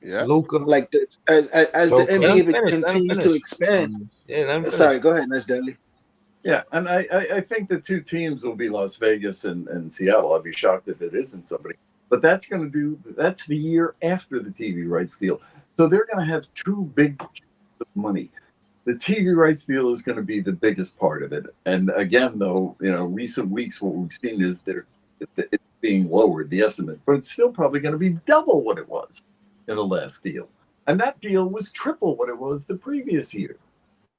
F: Yeah.
H: Luca. Like as the
E: Let him
H: NBA
E: finish. Let him
H: continues
E: finish.
H: to expand.
E: Yeah, let him finish.
H: Sorry, go ahead, Ness Daily.
K: Yeah, and I think the two teams will be Las Vegas and Seattle. I'd be shocked if it isn't somebody. But that's the year after the TV rights deal. So they're going to have two big money. The TV rights deal is going to be the biggest part of it. And again, though, recent weeks, what we've seen is it's being lowered, the estimate, but it's still probably going to be double what it was in the last deal. And that deal was triple what it was the previous year.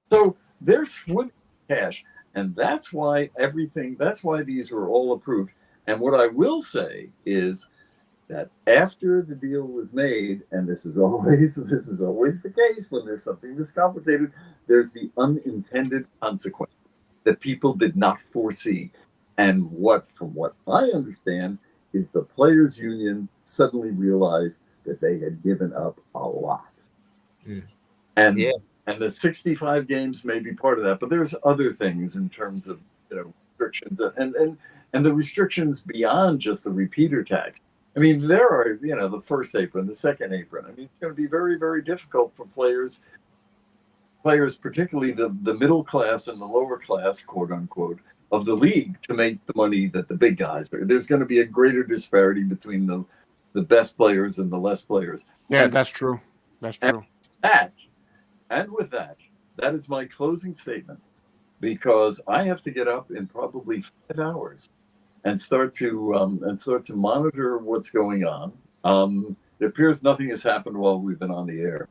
K: So they're swimming cash. And that's why these were all approved. And what I will say is that after the deal was made, and this is always the case when there's something this complicated, there's the unintended consequence that people did not foresee. And from what I understand, is the players' union suddenly realized that they had given up a lot. And
E: yeah.
K: And the 65 games may be part of that, but there's other things in terms of restrictions and the restrictions beyond just the repeater tax. I mean, there are the first apron, the second apron. I mean, it's going to be very, very difficult for players, particularly the middle class and the lower class, quote unquote, of the league to make the money that the big guys are. There's going to be a greater disparity between the best players and the less players.
N: Yeah, that's true. That's true.
K: And with that is my closing statement, because I have to get up in probably 5 hours and start to monitor what's going on. It appears nothing has happened while we've been on the air,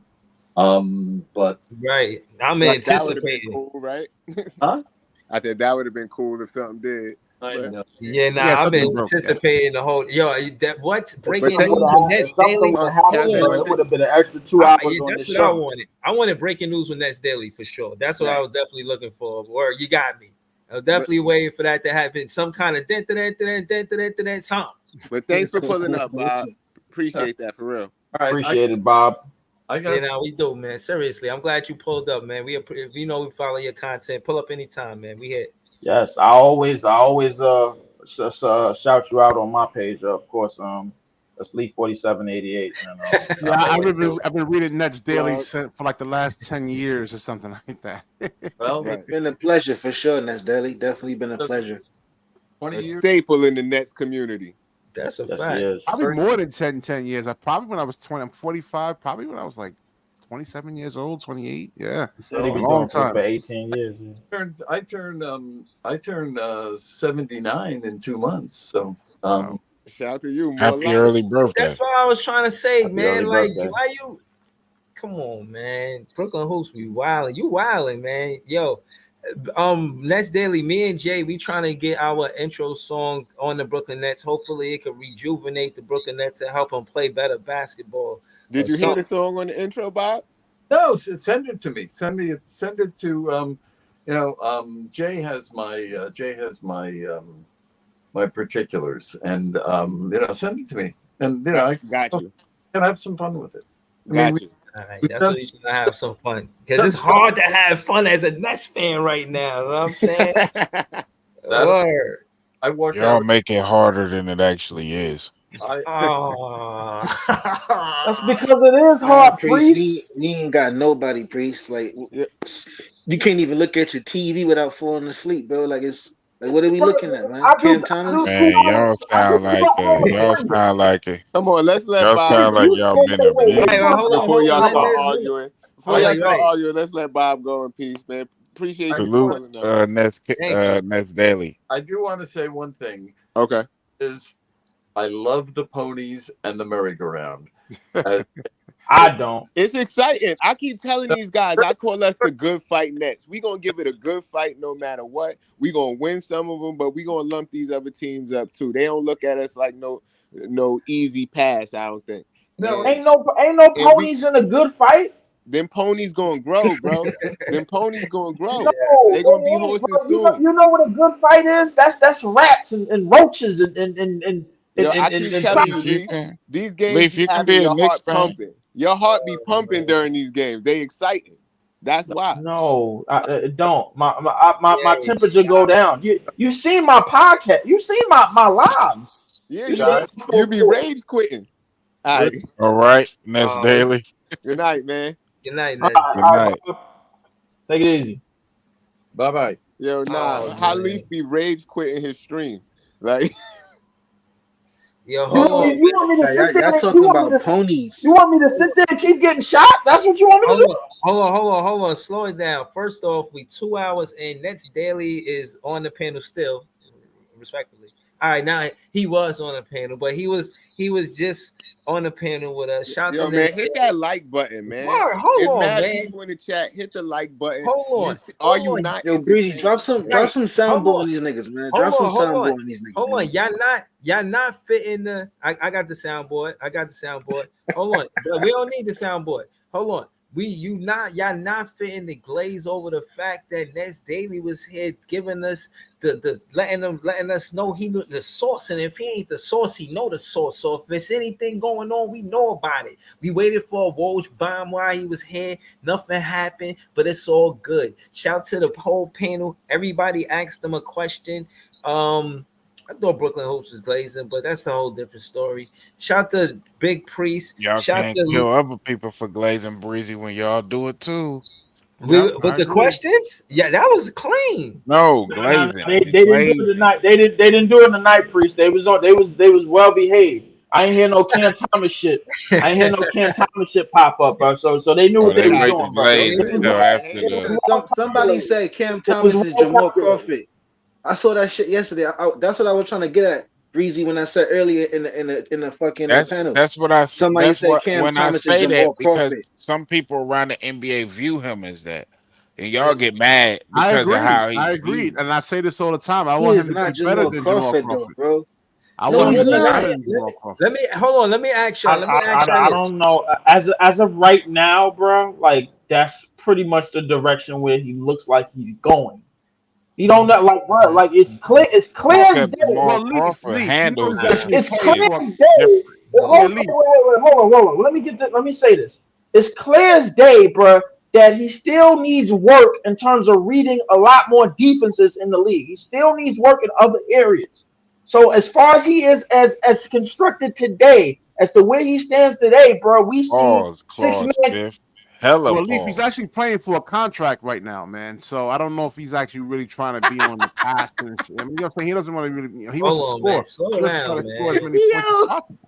K: but
E: right, I'm
F: anticipating. That would have been cool, right?
K: Huh?
F: I think that would have been cool if something did.
K: I know.
E: Yeah, I've been anticipating the whole breaking news with Nets Daily.
H: It would have been an extra 2 hours on the
E: that's
H: show.
E: what I wanted. I wanted breaking news with Nets Daily for sure. That's what I was definitely looking for. Or you got me. I was definitely waiting for that to happen. Some kind of something.
F: But thanks for pulling up, Bob. Appreciate that for real.
H: All right, appreciate it, Bob.
E: We do, man. Seriously, I'm glad you pulled up, man. We follow your content. Pull up anytime, man. We hit.
I: Yes, I always shout you out on my page, of course. That's Lee 4788.
N: I've been reading Nets Daily for like the last 10 years or something like that.
K: Well,
H: it's been a pleasure for sure, Nets Daily. Definitely been a pleasure.
F: A staple in the Nets community.
E: That's a fact.
N: Probably more than 10 years. Probably when I was 20, I'm 45. Probably when I was like 27 years old, 28. Yeah,
I: a long time for 18 years.
K: I turned 79 in 2 months. So
F: shout out to you.
L: Happy early birthday.
E: That's what I was trying to say,
I: Happy
E: man. Like,
I: birthday.
E: why you? Come on, man. Brooklyn Hoops be wilding. You wilding, man. Yo, Nets Daily. Me and Jay, we trying to get our intro song on the Brooklyn Nets. Hopefully, it could rejuvenate the Brooklyn Nets and help them play better basketball.
F: Did you hear the song on the intro, Bob?
K: No, send it to me. Send it to Jay has my my particulars, and send it to me, and I
F: got you.
K: Can have some fun with it.
F: Got you.
E: All right, that's what you should have some fun, because it's hard to have fun as a Nets fan right now. You know what I'm saying? Word.
K: I work
L: Y'all make it harder than it actually is.
H: That's because it is hard, Priest. We ain't got nobody, Priest. Like you can't even look at your TV without falling asleep, bro. Like what are we looking at, man? Cam Thomas?
L: Man, y'all sound like it.
F: Come on, let's let
L: y'all
F: Bob.
L: Sound like y'all been up in
F: Before y'all start arguing. Let's let Bob go in peace, man. Appreciate you
L: pulling up. Nets Daily.
K: I do want to say one thing.
F: Okay.
K: is I love the ponies and the merry-go-round.
I: I don't.
F: It's exciting. I keep telling these guys, I call us the good fight Nets. We gonna give it a good fight no matter what. We gonna win some of them, but we gonna lump these other teams up too. They don't look at us like no easy pass. I don't think.
I: No, ain't no ponies in a good fight.
F: Them ponies gonna grow, bro. Them ponies gonna grow.
I: No,
F: They gonna be
I: it ain't,
F: horses
I: bro.
F: soon.
I: You know what a good fight is? That's rats and roaches and
F: Yo, I keep telling you, Lee, these games
L: Leaf,
F: be
L: you can
F: having
L: be a
F: your
L: Knicks
F: heart
L: fan.
F: pumping. Your heart be pumping during these games. They exciting. That's why.
I: No, it don't. My temperature go down. You seen my podcast? You seen my lives?
F: Yeah,
I: You seen
F: you be rage quitting. All right.
L: All right, Nets Daily.
F: Good night, man.
E: Good night,
I: All
E: Nets.
I: right,
L: Good
I: all right,
L: night.
I: bro. Take it easy.
K: Bye-bye.
F: Yo, nah.
E: Oh,
F: How
E: man.
F: Leaf be rage quitting his stream? Like,
E: Yo, hold on.
I: You want me to sit there?
H: Y'all
I: You
H: talking
I: want me
H: about
I: to?
H: ponies.
I: You want me to sit there and keep getting shot? That's what you want me to do?
E: Hold on. Slow it down. First off, we 2 hours in. Nets Daily is on the panel still, respectively. All right, now he was on the panel, but he was just on the panel with us. Shout
F: yo,
E: to
F: man,
E: Nets
F: hit
E: Daily.
F: that like button, man.
E: Word, hold
F: It's
E: on,
F: mad
E: man.
F: people in the chat. Hit the like button.
E: Hold
F: Are
E: on.
F: you not
H: Yo, Breezy,
F: entertained?
H: drop some soundboard on these niggas, man. Drop some soundboard on these niggas.
E: Hold on.
H: Man.
E: Y'all not fitting the. I got the soundboard. Hold on. But we don't need the soundboard. Hold on. Y'all not fitting the glaze over the fact that Nets Daily was here giving us the letting us know he knew the source, and if he ain't the source, he know the source. So if there's anything going on, we know about it. We waited for a Woj bomb while he was here. Nothing happened, but it's all good. Shout to the whole panel. Everybody asked him a question. I thought Brooklyn Hoops was glazing, but that's a whole different story. Shout to Big Priest.
L: Y'all
E: Shout
L: can't
E: to
L: kill other people for glazing Breezy when y'all do it too.
E: but the questions, yeah, that was clean.
L: No,
I: Nah,
L: glazing.
I: they didn't do it tonight. They didn't do it tonight, Priest. They was well behaved. I ain't hear no Cam Thomas shit. I ain't hear no Cam Thomas shit pop up, bro. So they knew
L: Oh,
I: what
L: they
I: they was
L: wait to
I: doing, bro.
L: glaze
I: They was
L: until
I: well,
L: after
I: it was
L: the.
I: well
H: Somebody
I: calculated.
H: said Cam
I: It was
H: Thomas is
I: well
H: Jamal
I: calculated.
H: Crawford. I saw that shit yesterday. That's what I was trying to get at, Breezy, when I said earlier in the fucking panel.
L: That's what I.
H: Somebody
L: That's
H: said
L: what
H: Cam
L: when I
H: Thomas is
L: say that
H: Jamal
L: because
H: Crawford.
L: some people around the NBA view him as that, and y'all get mad
N: I
L: because of
N: agree.
L: how he's
N: I agree,
L: viewed.
N: and I say this all the time. I
H: He
N: want
H: is
N: him to
H: not
N: be better
H: Jamal
N: than Jamal
H: Crawford, though,
N: Crawford.
H: bro.
N: I
H: No,
N: want
H: he's
N: him to be
H: not.
N: better than Jamal Crawford.
E: Let me hold on. Let me ask y'all.
I: I don't know. As of right now, bro, like that's pretty much the direction where he looks like he's going. He don't know, like, bro, like it's clear as
L: Because
I: day.
L: Jamal
N: Well,
L: Crawford
N: Leaf, you know
L: handles
N: he's
L: the
N: actually
I: It's
N: playing
I: clear
L: is
N: for.
I: as day.
L: different.
N: Yeah, Leaf.
I: Hold on. Let me say this. It's clear as day, bro, that he still needs work in terms of reading a lot more defenses in the league. He still needs work in other areas. So as far as he is as constructed today, as to where he stands today, bro, we see
L: Pause,
I: six
L: Claude
I: man.
L: Fifth. Hella
N: Well, Leaf, he's
L: pause.
N: actually playing for a contract right now, man. So I don't know if he's actually really trying to be on the pass and shit. I mean, you know what I'm saying? He doesn't want to really. He wants to
E: Hold on, man.
N: score.
E: Slow
N: He wants to
E: down,
N: try to score as
E: man.
N: many points as possible.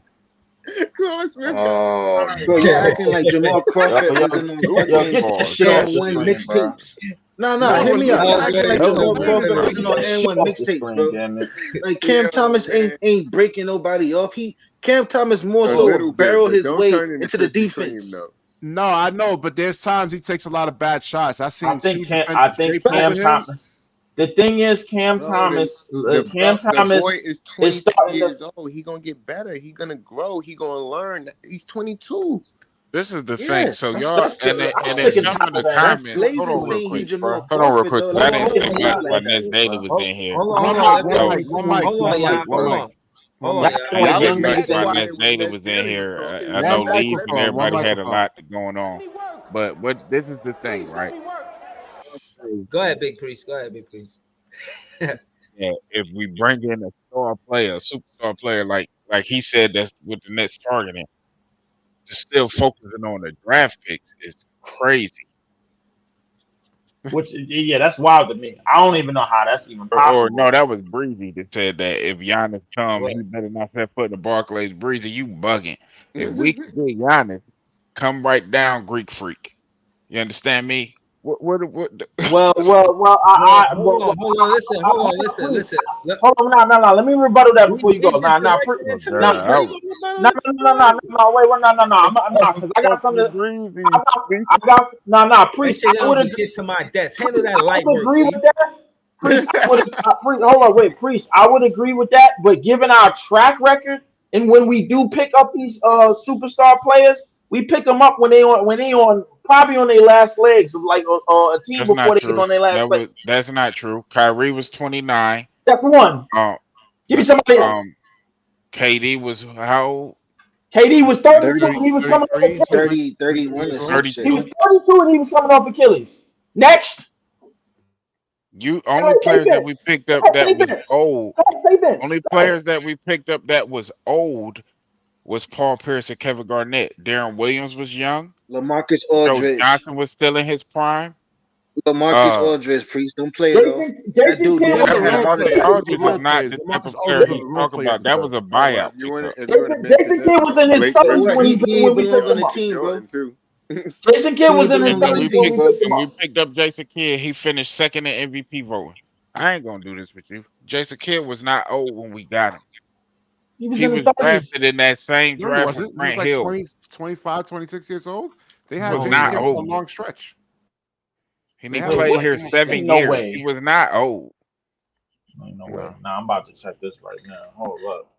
F: Claude Smith.
H: Oh, bro, you're acting like Jamal Crawford wasn't on
I: Yo,
H: fucking
I: get this shit off the
H: N1
I: screen, bro.
H: mixtapes. No,
N: No,
H: hear
N: but
H: me
N: Leaf
H: out.
N: is
H: You're
N: actually
H: acting like
N: he's
H: Jamal
N: playing
H: Crawford
N: right
H: wasn't
N: now.
H: on
I: Get this shit
H: N1
I: off the
H: mixtapes,
I: screen,
H: bro.
I: damn it.
H: Like Cam
F: Yo,
H: Thomas
F: man.
H: ain't breaking nobody off. Cam Thomas more
F: A
H: so
F: little bit,
H: barrel
F: but
H: his
F: don't
H: way
F: turn into
H: into the
F: Krispy Kreme,
H: defense.
F: though.
N: No, I know, but there's times he takes a lot of bad shots. I seen two
I: I
N: defensive
I: think
N: straight
I: Cam
N: over him.
I: Thomas. The thing is, Cam
F: Bro,
I: Thomas.
F: the boy is
I: Is
F: 22
I: starting to.
F: years old. He gonna get better. He gonna grow. He gonna learn. He's 22.
L: This is the thing.
H: Yeah,
L: So
I: That's
L: y'all
I: that's
L: and
I: the. I'm
L: in
I: sick and
L: some
I: tired
L: of
I: of
L: the
I: that.
H: that's
L: comments, hold
H: blazing
L: on real
H: saying he
L: quick.
H: Jamal
L: Hold on real
H: Crawford
L: quick,
H: though.
L: 'cause I
H: Like,
L: didn't
H: don't
L: say
H: do
L: why
H: it
L: why
H: like that,
L: Ness Daily
H: bro.
L: was in here.
E: Hold
N: One
E: on.
N: mic,
E: Let me,
N: one
L: So
N: mic, one mic,
E: hold on,
N: one mic,
E: y'all.
N: one
E: Hold
N: mic,
E: on.
N: one
E: Hold on,
N: mic.
E: y'all.
L: I didn't
F: Y'all
L: get
F: was
I: Young
L: much
I: niggas
F: mad
I: that
L: why
F: quiet
L: Ness
F: when
L: Daily
F: Ness
L: was in
F: Daily was
L: here.
F: talking.
L: I
F: Y'all
L: know
N: One
F: got
L: Leaf and
N: microphone, one
L: everybody had a
N: microphone.
L: lot going on, but what this is the thing, right?
E: Go ahead, Big Priest.
L: Yeah, if we bring in a star player, a superstar player, like he said, that's what the Nets targeting, just still focusing on the draft picks is crazy.
I: which yeah, that's wild to me. I don't even know how that's even
L: Or
I: possible.
L: no, that was Breezy that said that if Giannis come,
E: What?
L: he better not set foot in the Barclays. Breezy, you bugging. If we could get Giannis, come right down, Greek freak. You understand me?
I: Well,
E: Hold on, listen, listen.
I: Hold on, no. Let me rebuttal that before you
E: He
I: go.
E: just directed it to me. How you gonna rebuttal it for me?
I: Wait, no, because I got something.
E: That
I: Priest,
E: shit
I: I
E: don't
I: would
E: even
I: agree.
E: get to my desk. Handle that
I: I
E: light
I: would
E: work,
I: agree
E: please.
I: with that. Priest, hold on, wait, Priest, I would agree with that. But given our track record, and when we do pick up these superstar players, we pick them up when they on probably on their last legs of like a team
L: That's not
I: before they get
L: true.
I: on their last leg.
L: That's not true. Kyrie was 29.
I: That's one. Give me somebody else.
L: KD was how old?
I: KD was 32
H: 30,
I: and he was coming off Achilles.
H: 31 or some shit.
I: He was 32 and he was coming off Achilles. Next.
L: You only players that we picked up that was old. Only
I: Go ahead.
L: players that we picked up that was old was Paul Pierce and Kevin Garnett. Darren Williams was young.
H: LaMarcus
L: Joe
H: Aldridge.
L: Johnson was still in his prime.
H: LaMarcus Aldridge, Priest, don't play it off. That dude didn't even have heart attack.
L: Aldridge is not the type of player he's talking about. That was a buyout.
I: Jason Kidd was in his 30s when
H: He
I: we
H: belonged
I: picked
H: on
I: him
H: the
I: up.
H: team, bro.
I: Jason Kidd was in his
L: And when
I: 30s
L: we
I: when we picked him up.
L: picked up Jason Kidd, he finished second in MVP voting. I ain't gonna do this with you. Jason Kidd was not old when we got him.
I: He was in his 30s.
L: drafted in that same
N: No, he
L: draft with
N: wasn't. He was
L: Grant
N: like
L: Hill.
N: 20, 25, 26 years old. They had
L: was
N: Jason
L: not
N: Kidd for a
L: old.
N: long stretch.
L: He
N: They had
L: played
N: him
L: here
N: almost
L: 7
I: no
L: years.
I: way.
L: He was not old.
I: Ain't no way. Nah, I'm about to check this right now. Hold up.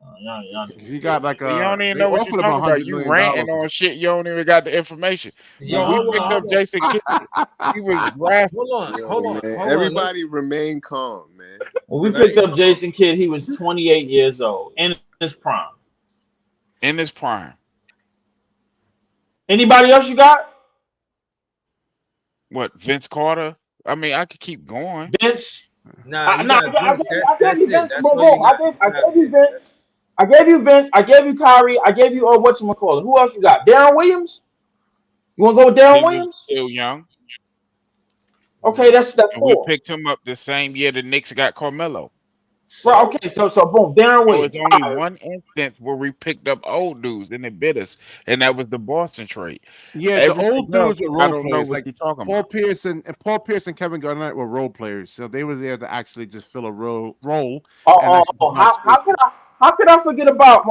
N: He got like
L: You don't even
N: they
L: know what you're
N: offered him
L: talking about.
N: $100
L: You
N: million.
L: ranting on shit. You don't even got the information.
E: Yo,
L: When we
E: hold
L: picked
E: on,
L: up Jason Kidd, he was drafted.
E: hold on.
F: Everybody remain calm, man.
I: When we picked up Jason Kidd, he was 28 years old in his prime.
L: In his prime.
I: Anybody else you got?
L: What, Vince Carter? I mean, I could keep going.
I: Vince?
E: Nah, you
I: I
E: got
I: gave
E: Vince.
I: you
E: That's
I: Vince.
E: it. That's
I: Boom,
E: all you
I: boom.
E: got.
I: I gave you Vince. I gave you Vince. I gave you Kyrie. I gave you whatchamacallit. Who else you got? Darren Williams? You want to go with Darren
L: He was
I: Williams?
L: still young.
I: Okay, that's
L: And we
I: 4.
L: picked him up the same year the Knicks got Carmelo.
I: Right, okay, so boom, Darren
L: So
I: Williams.
L: it's only one instance where we picked up old dudes and it bit us, and that was the Boston trade.
N: Yeah, the
L: Everything
N: old
L: else,
N: dudes were
L: I
N: role
L: don't know
N: players.
L: what
N: Like
L: you're talking
N: Paul
L: about.
N: Pierce and Kevin Garnett were role players, so they were there to actually just fill a role.
I: How could I forget about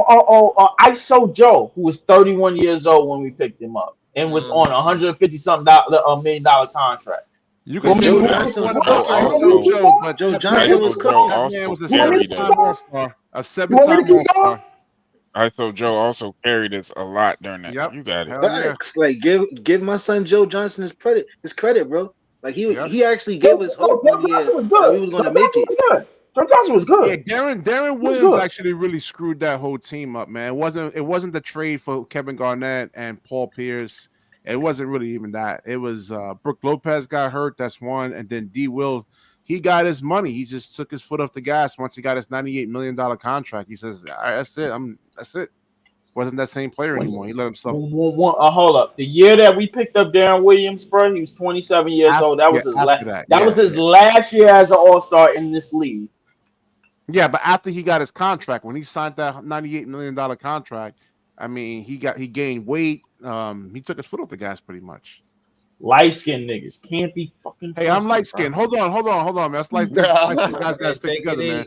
I: ISO Joe, who was 31 years old when we picked him up and was on $150 million contract?
N: You can say
H: Joe
N: whatever
H: Johnson
N: you
H: was
N: want
H: cooked,
N: about
H: bro.
N: ISO Joe, but
H: Joe
N: that
H: Johnson
N: man
H: was
N: was
H: cooked.
N: that man was a
L: carried us.
N: 7-time All-Star, a
I: You want me to
N: 7-time
I: keep going?
N: All-Star.
L: ISO Joe also carried us a lot during that.
N: Yep.
L: You got it.
N: Hell yeah.
H: Facts. Like give my son Joe Johnson his credit, bro. Like
N: Yep.
H: he actually gave us hope one year that we was gonna make it.
I: Joe Johnson was good.
N: Yeah, Darren Williams actually really screwed that whole team up, man. It wasn't the trade for Kevin Garnett and Paul Pierce. It wasn't really even that. It was Brook Lopez got hurt. That's one, and then D. Will, he got his money. He just took his foot off the gas once he got his $98 million contract. He says, "All right, that's it. That's it." Wasn't that same player anymore. He let himself.
I: Hold up. The year that we picked up Darren Williams, bro, he was 27 years old. That was his last. That was his last year as an All-Star in this league.
N: Yeah, but after he got his contract, when he signed that $98 million contract, I mean, he gained weight. He took his foot off the gas pretty much.
I: Light-skinned niggas can't be fucking.
N: Hey, I'm light-skinned. Hold on, man. That's light-skinned guys gotta stick together, man.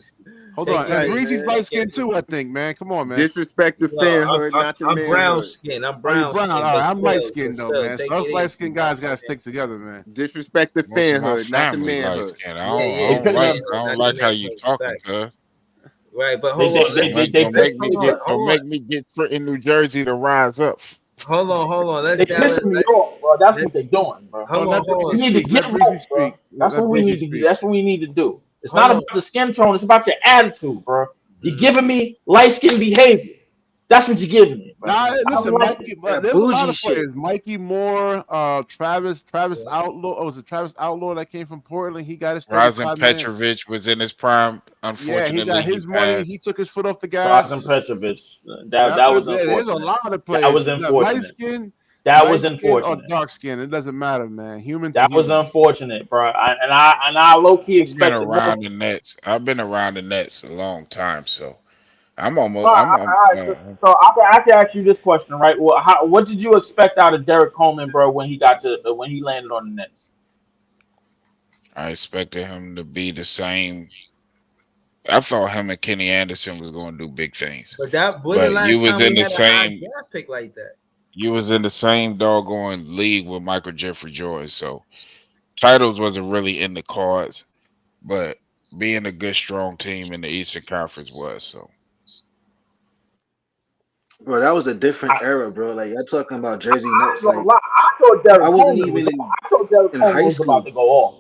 N: Hold on. And Breezy's light-skinned too, I think, man. Come on, man.
F: Disrespect the fanhood, not the manhood.
E: I'm brown skinned. I'm brown.
N: All right, I'm light-skinned though, man. So us light-skinned guys gotta stick together, man.
F: Disrespect the fanhood, not the manhood.
L: I don't like how you talking, cuz.
E: Right, but hold on.
L: Don't make me get in New Jersey to rise up.
E: Hold on.
I: They pissing me off, bro. That's what they're doing, bro.
E: Hold on.
I: We need to get right, bro. That's what we need to do. That's what we need to do. It's not about the skin tone. It's about your attitude, bro. You're giving me light skin behavior. That's what you're giving me. Bro.
N: Nah, listen, Mikey, there's a lot of players. Mikey Moore, Travis Outlaw. Oh, was it Travis Outlaw that came from Portland? He got his
L: Razin Petrovic was in his prime. Unfortunately,
N: yeah, he got his money. He took his foot off the gas.
I: Razin Petrovic. That was unfortunate.
N: There's a lot of players.
I: That was unfortunate.
N: Light skin.
I: That was unfortunate.
N: Or dark skin. It doesn't matter, man.
I: That was unfortunate, bro. I low key expected.
L: I've been around the Nets a long time, so I'm almost.
I: So I can ask you this question, right? Well, what did you expect out of Derek Coleman, bro, when he landed on the Nets?
L: I expected him to be the same. I thought him and Kenny Anderson was going to do big things,
E: But that when the
L: but you
E: last
L: was
E: time
L: in
E: we
L: the
E: had a high
L: same.
E: draft pick like that?
L: You was in the same doggone league with Michael Jeffrey Jordan, so titles wasn't really in the cards. But being a good, strong team in the Eastern Conference was so.
H: Bro, that was a different era, bro. Like y'all talking about Jersey
I: I ain't
H: Nets.
I: gonna
H: Like
I: lie. I thought
H: I
I: Derek
H: wasn't
I: Coleman was.
H: even
I: I thought Derek
H: in
I: Coleman
H: high
I: was about
H: school.
I: to go off.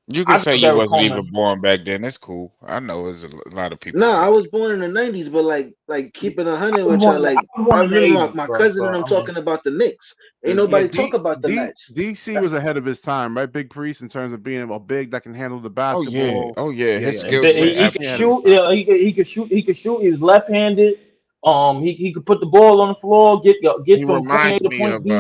L: You can
I: I
L: say
I: thought
L: you
I: Derek
L: wasn't
I: Coleman.
L: even born back then. It's cool. I know there's a lot of people
H: Nah,
L: that
H: I
L: was.
H: was born in the '90s, but like keeping
I: I
H: 100
I: was
H: with
I: born
H: y'all.
I: in the, I
H: Like
I: was
H: I
I: born in the
H: remember my,
I: 80s,
H: my
I: bro.
H: cousin
I: So
H: and I'm
I: I mean,
H: talking about the Knicks. Ain't
J: Yeah,
H: nobody talk about the Nets.
J: DC was ahead of his time, right? Big Priest in terms of being a big that can handle the
L: Oh yeah,
J: basketball.
L: oh yeah.
J: Yeah,
L: His
J: yeah,
L: skill
J: DC
L: set
I: he could
J: definitely ahead of his
I: shoot.
L: absolutely.
J: time.
I: Yeah, he could shoot. He could shoot. He was left-handed. He could put the ball on the floor.
L: He
I: Get from point A
L: reminds
I: to
L: me
I: point
L: of
I: B.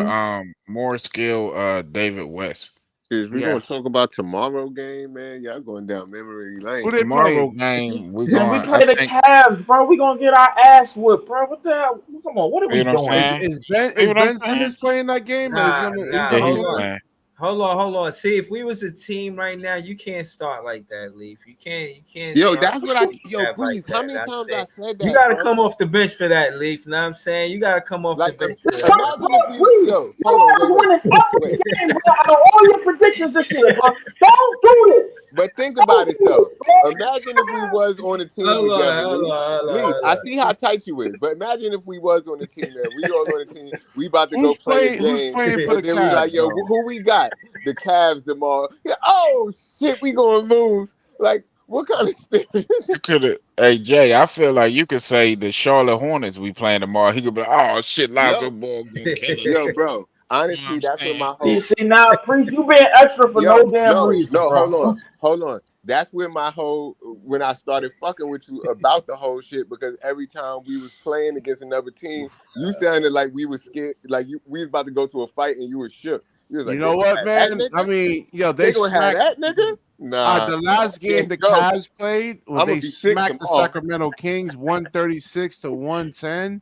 L: more skill David West.
F: If we're
E: Yeah.
F: gonna talk about tomorrow game, man, y'all going down memory
J: Who
F: lane.
J: they
L: Tomorrow
J: playing?
L: game we
I: Man, we
L: going. I
I: play the
L: think.
I: Cavs, bro. We gonna get our ass whipped, bro. What the hell? Come on, what are
L: See
I: we
L: what I'm
I: doing?
J: Is
L: saying?
J: is Ben
L: See
J: is
L: what I'm
J: Ben
L: saying?
J: Simmons playing that game? Is he
E: Nah,
J: gonna
E: nah,
L: Yeah,
J: be
L: he's
E: hold
J: there?
E: on.
L: playing.
E: Hold on. See, if we was a team right now, you can't start like that, Leaf. You can't
F: Yo,
E: start
F: that's what I yo,
E: like
F: please. How
E: that.
F: many
E: That's
F: times I
E: it.
F: said
E: You
F: that,
E: gotta
F: bro?
E: come off the bench for that, Leaf. Know what I'm saying? You gotta come off the
F: Like
E: bench for
I: This
E: that.
I: first,
F: imagine if
I: bro,
F: we
I: please.
F: yo,
I: You
F: hold on,
I: was
F: wait.
I: winning every game, bro, out of all your predictions this year, bro. Don't do this.
F: But think about
I: Don't
F: it
I: do
F: though.
I: this, bro.
F: Imagine if we was on a team
E: Hold on,
F: together,
E: hold
F: Leaf.
E: on, hold on,
F: Leaf,
E: hold
F: I
E: on.
F: see how tight you is, but imagine if we was on a team, man. We all on a team. We about to go
J: Who's
F: play a
J: playing? Who's
F: game,
J: playing for
F: and
J: the
F: then we like,
J: Cavs,
F: yo,
J: bro?
F: who we got? The Cavs tomorrow. Yeah, oh shit, we gonna lose. Like, what kind of spirit?
L: You could have. Hey Jay, I feel like you could say the Charlotte Hornets we playing tomorrow. He could be like, oh shit, Lonzo
F: Yo,
L: Ball gonna kill us.
F: yo, bro.
L: You know what
F: Honestly,
L: I'm
F: that's what
L: saying?
F: my
I: See,
F: whole
I: see now, Priest, you being extra for
F: yo,
I: no damn
F: no,
I: reason,
F: no,
I: bro.
F: hold on. That's where my whole when I started fucking with you about the whole shit because every time we was playing against another team, you sounded like we was scared, like we was about to go to a fight and you was shook. You was
J: You
F: like, they
J: know
F: gonna
J: what,
F: have that
J: man? I
F: nigga?
J: mean, yo,
F: They
J: they
F: gonna have
J: smacked.
F: that nigga? Nah,
J: The
F: bro, I
J: last game
F: can't
J: the
F: go.
J: Cavs played, well,
F: I'm gonna
J: they
F: be sick
J: smacked the
F: tomorrow.
J: Sacramento Kings 136 to 110.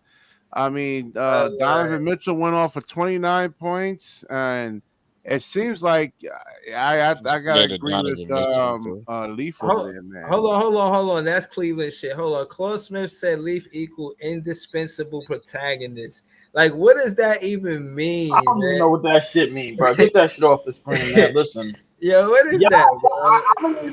J: I mean,
E: Hold on.
J: Donovan Mitchell went off for 29 points, and it seems like I
L: I'm
J: gotta
L: scared of
J: agree with
L: Donovan Mitchell, bro.
J: Leaf over
E: Hold,
J: there, man.
E: hold on. That's Cleveland shit. Hold on. Claude Smith said Leaf equal indispensable protagonist. Like, what does that even
I: I
E: mean,
I: don't even know what that shit mean, bro.
E: man?
I: Get that shit off the screen, man. Listen,
E: Yo, what is
I: y'all,
E: that, bro?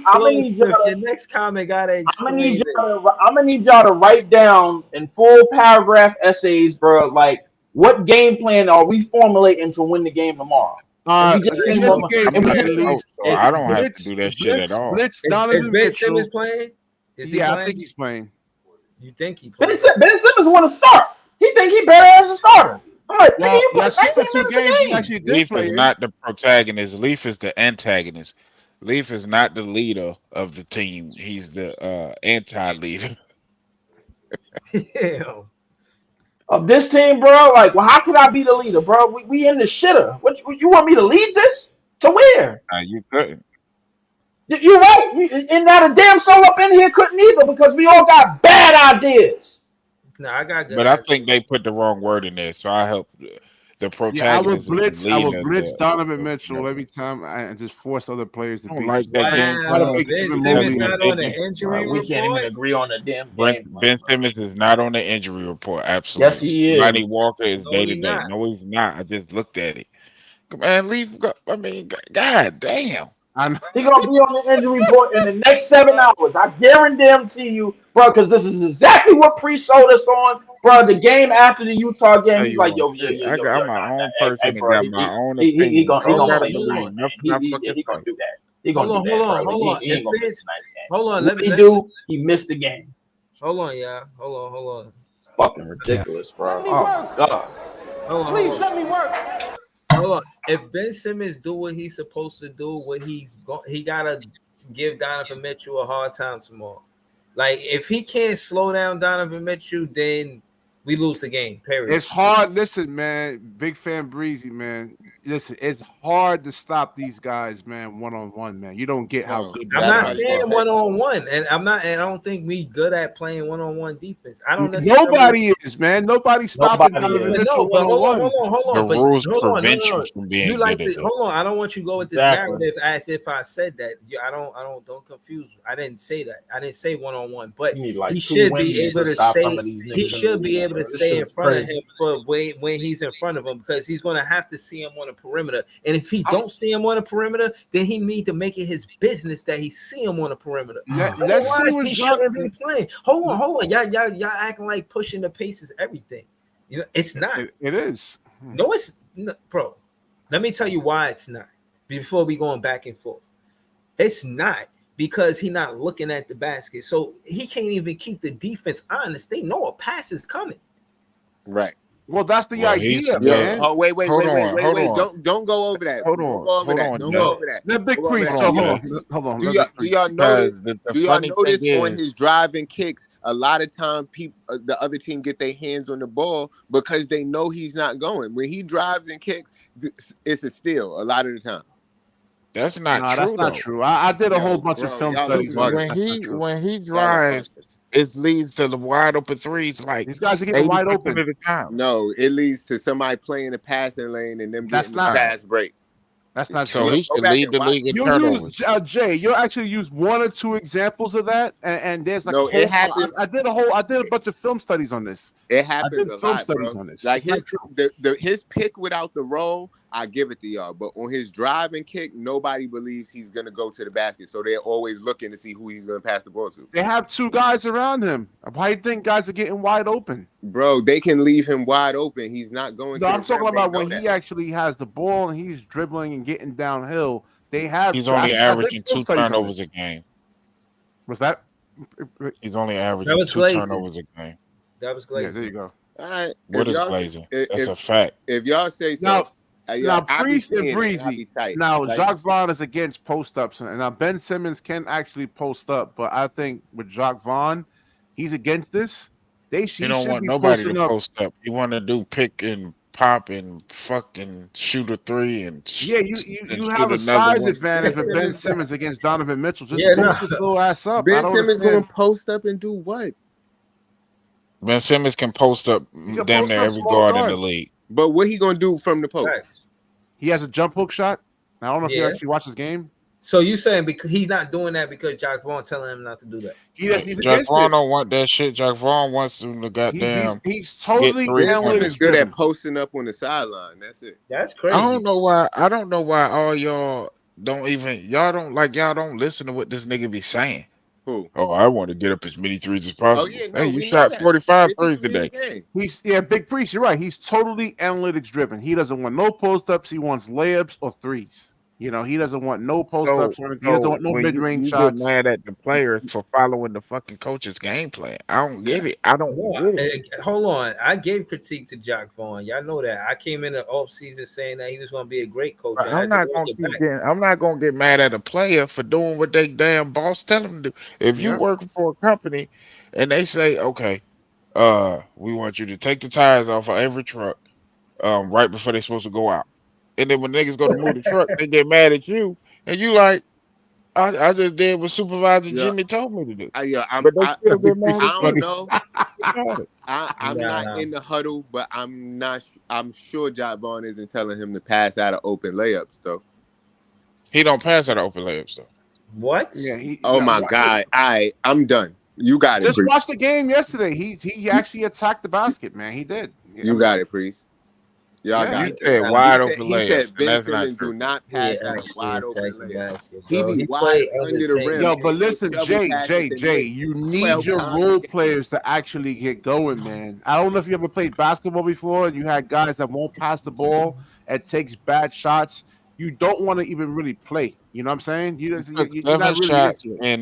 I: I'm gonna
E: Claude
I: need y'all
E: Smith,
I: to.
E: your next comment gotta explain this.
I: I'm gonna need y'all to write down in full paragraph essays, bro. Like, what game plan are we formulating to win the game tomorrow? If we just came
J: Here's the
I: up,
J: game
I: if we
J: plan,
I: just
J: Leaf.
L: Oh, so
E: Is
L: I don't have to
J: Blitz,
L: do that shit at all.
E: is
J: Donovan
E: Ben Simmons
J: Mitchell.
E: playing? Is he
J: Yeah, I think
E: playing?
J: he's playing.
E: You think he
I: Ben,
E: playing?
I: Ben Simmons want to start. He think he better as a starter. I'm like, nigga,
J: Well,
I: you play
J: I see
I: 19
J: the two
I: minutes a
J: games he
I: game.
J: actually did
L: Leaf
J: play
L: is
J: in.
L: not the protagonist. Leaf is the antagonist. Leaf is not the leader of the team. He's the anti-leader.
E: Damn.
I: Of this team, bro. Like, well, how could I be the leader, bro? We in the shitter. What you want me to lead this to where?
L: You couldn't.
I: You're right. And not a damn soul up in here couldn't either because we all got bad ideas.
E: No, I got good
L: But I think
E: ideas.
L: they put the wrong word in there, so I help. The
J: Yeah,
L: protagonist is the
J: I would
L: leader.
J: blitz Donovan
L: The,
J: Mitchell every time and just force other players to
L: I don't
J: beat him.
L: like that game
J: Try to
E: Wow,
L: plan.
J: make it
E: Ben
J: even more
E: Simmons
L: Everyone
E: not
J: believable.
E: on
L: did
E: the
L: that.
E: injury
I: We can't even
E: report.
I: agree on the damn
L: Ben,
I: game plan,
L: Ben
I: bro.
L: Simmons is not on the injury report.
I: Yes,
L: Absolutely.
I: he is.
L: Lonnie Walker is
E: No,
L: day to
E: he
L: day.
E: not.
L: No, he's not. I just looked at it. Man, leave. I mean, God damn.
I: He gonna be on the injury report in the next 7 hours. I guarantee you, bro, because this is exactly what Pre showed us on, bro. The game after the Utah game,
L: Tell
I: he's
L: you
I: like,
L: one
I: yo,
L: shit. I
I: nah,
L: got my
I: nah,
L: own
I: hey,
L: person and
I: bro,
L: got my own opinion.
I: he
L: Don't
E: Hold
I: gonna
E: on,
L: gotta
I: play
E: hold
L: believe
I: tonight,
E: on.
I: man.
L: nothing I fucking
I: He gonna
L: say.
I: do that. He
E: Hold
I: gonna do
E: on,
I: that,
E: hold
I: bro.
E: on,
I: Like
E: hold on.
I: he
E: If
I: ain't gonna miss
E: it's
I: tonight's game.
E: hold on,
I: What he
E: let me
I: do? He missed the game.
E: hold on, y'all. Hold on.
I: Fucking ridiculous, bro. Oh my god.
E: Hold on. Hold on. If Ben Simmons do what he's supposed to do, he gotta give Donovan Mitchell a hard time tomorrow. Like if he can't slow down Donovan Mitchell, then we lose the game. Period.
N: It's hard. Listen, man, big fan Breezy, man. Listen, it's hard to stop these guys, man, 1-on-1, man. You don't get how good
E: I'm
N: these
E: not
N: guys
E: saying
N: are.
E: 1-on-1, and I don't think we good at playing 1-on-1 defense. I don't necessarily.
N: Nobody is, man. Nobody's stopping Donovan Mitchell
E: But hold
N: 1-on-1.
E: on.
L: The rules
E: Hold on,
L: prevent
E: no.
L: you from being
E: You like
L: good at
E: the
L: it.
E: hold on. I don't want you to go with this
I: Exactly.
E: narrative as if I said that. Don't confuse. I didn't say that. I didn't say 1-on-1, but
I: You need like
E: he
I: 2
E: should
I: wins
E: be able to
I: stop some
E: stay.
I: of these niggas
E: He
I: in the
E: should be
I: league,
E: able to
I: bro. This
E: stay in
I: shit's
E: front of
I: crazy.
E: him for when he's in front of him because he's going to have to see him on the perimeter. And if he don't see him on the perimeter, then he need to make it his business that he see him on the perimeter.
N: Let's see
E: Otherwise,
N: what
E: he
N: Jacques.
E: shouldn't be playing. Hold on. Y'all acting like pushing the pace is everything. You know, it's not.
N: It is.
E: No, it's no, bro. Let me tell you why it's not. Before we going back and forth, it's not because he's not looking at the basket, so he can't even keep the defense honest. They know a pass is coming.
F: Right.
N: Well, that's the
L: Well, he's
N: idea,
L: supposed-
N: man.
F: Oh, wait.
L: Hold on.
F: Don't go over that.
L: Hold
F: Don't
L: on.
F: go over
L: Hold
F: that.
L: on,
F: Don't
L: Jay.
F: go over that.
N: The big
F: Don't go over
N: priest.
F: that.
N: So
L: Jay.
N: hold on.
F: Do y'all notice?
L: Because the
F: Do y'all
L: funny
F: notice
L: thing
F: on
L: is,
F: his driving kicks? A lot of time, people, the other team get their hands on the ball because they know he's not going. When he drives and kicks, it's a steal a lot of the time.
L: that's not
N: No,
L: true
N: that's not
L: though.
N: true. I did a
F: Yo,
N: whole bunch of
F: bro,
N: film
F: y'all are
N: studies on
F: bugging.
N: this. That's not true.
L: When he
F: Y'all are
L: drives,
F: bugging.
L: it leads to the wide open threes like
N: These guys are getting wide
L: 80%
N: open.
L: of the time.
F: No, it leads to somebody playing the passing lane and them
N: That's
F: getting the
N: not.
F: fast break.
N: That's not
L: So
N: true.
L: he
F: Go
L: should
F: back
L: lead
F: and
L: the
F: watch
L: league
F: it.
L: in
N: You
L: turnovers.
N: use Jay. You actually use 1 or 2 examples of that, and there's like
F: No, it happens.
N: I did a bunch of film studies on this.
F: It
N: I
F: happens
N: did
F: a
N: film
F: lot,
N: studies
F: bro.
N: on this.
F: Like
N: It's not true.
F: his pick without the roll, I give it to y'all. But on his drive and kick, nobody believes he's gonna go to the basket. So they're always looking to see who he's gonna pass the ball to.
N: They have 2 guys around him. Why do you think guys are getting wide open?
F: Bro, they can leave him wide open. He's not going
N: No,
F: to the
N: I'm talking
F: rim. They
N: about
F: know
N: when
F: that.
N: he actually has the ball and he's dribbling and getting downhill. They have.
L: He's
N: 2.
L: only
N: I did
L: averaging
N: film
L: 2
N: studies on
L: turnovers
N: this.
L: a game.
N: Was that?
L: He's only
E: That
L: averaging
E: was
L: 2
E: Glazer.
L: turnovers a game.
E: That was
N: Yeah, there you
E: Glazer.
N: go.
F: All right.
L: What is glazing? That's a fact.
F: If y'all say so,
N: Now,
F: yeah, I be
N: Priest and
F: seeing it, and I
N: Breezy.
F: be tight.
N: Now,
F: Like,
N: Jacques Vaughn is against post ups, and now Ben Simmons can actually post up, but I think with Jacques Vaughn, he's against this.
L: He don't
N: should
L: want
N: be
L: nobody
N: posting
L: to
N: up.
L: post up. He want to do pick and pop and fucking shoot a 3 and
N: Yeah, you
L: shoot
N: have a
L: another
N: size
L: one.
N: advantage with Ben Simmons against Donovan Mitchell. Just
E: Yeah,
N: post this little ass up. I
F: Ben
N: don't
F: Simmons
N: understand.
F: going to post up and do what?
L: Ben Simmons can post up
N: can
L: damn
N: post
L: near
N: up
L: every
N: small
L: guard in
N: guard.
L: the league.
F: But what he going to do from the post?
N: He has a jump hook shot. I don't know if you
E: Yeah.
N: actually watch his game.
E: So you saying because he's not doing that because Jacques Vaughn telling him not to do that?
N: He's
L: Jack
N: against
L: Vaughn
N: it.
L: don't want that shit. Jack Vaughn wants them to goddamn
N: He's totally
L: get 3
F: Ben
L: pointers.
F: Simmons good at posting up on the sideline. That's it.
E: That's
L: I
E: crazy.
L: don't know why all y'all don't listen to what this nigga be saying.
F: Who?
L: Oh, I want to get up as many threes as possible.
F: Oh, yeah, no,
L: Hey, you
F: we know
L: shot
F: that.
L: 45 threes
F: 53 a
L: today.
F: game.
N: Big Priest. You're right. He's totally analytics driven. He doesn't want no post ups. He wants layups or threes. You know, he doesn't want no post ups or anything. He doesn't want no
L: when
N: mid range
L: you
N: shots.
L: get mad at the players for following the fucking coach's game plan. I don't get it. I don't get it.
E: Hold on. I gave critique to Jacques Vaughn. Y'all know that. I came in the offseason saying that he was going to be a great coach.
L: I'm not gonna get mad at a player for doing what they damn boss tell them to do. If you working for a company and they say, okay, we want you to take the tires off of every truck right before they're supposed to go out. And then when niggas go to move the truck, they get mad at you, and you like, I just did what Supervisor Jimmy told me to do. But they still get mad at you.
F: I don't know. I'm not in the huddle, but I'm sure Jacques Vaughn isn't telling him to pass out of open layups though.
L: He don't pass out of open layups though.
E: What?
N: Yeah.
F: Oh my God! I'm done. You got it.
N: Just
F: Priest.
N: watch the game yesterday. He actually attacked the basket, man. He did.
F: You got it, Priest. Y'all got
L: You
F: it.
L: said wide open
F: He
L: layups,
F: said
L: and
F: Ben
L: that's not
F: Simmons
L: true.
F: do not pass out of wide open layups. He
E: bro.
F: be
E: He
F: wide
E: played
F: under the rim.
N: Yo, but
F: and
N: listen,
F: double
N: Jay,
F: patches and hit
N: you need
F: 12
N: your
F: times a
N: role
F: game.
N: players to actually get going, man. I don't know if you ever played basketball before and you had guys that won't pass the ball and takes bad shots. You don't want to even really play. You know what I'm saying? You're
L: Took
N: not
L: 7
N: really
L: shots
N: into it.
L: in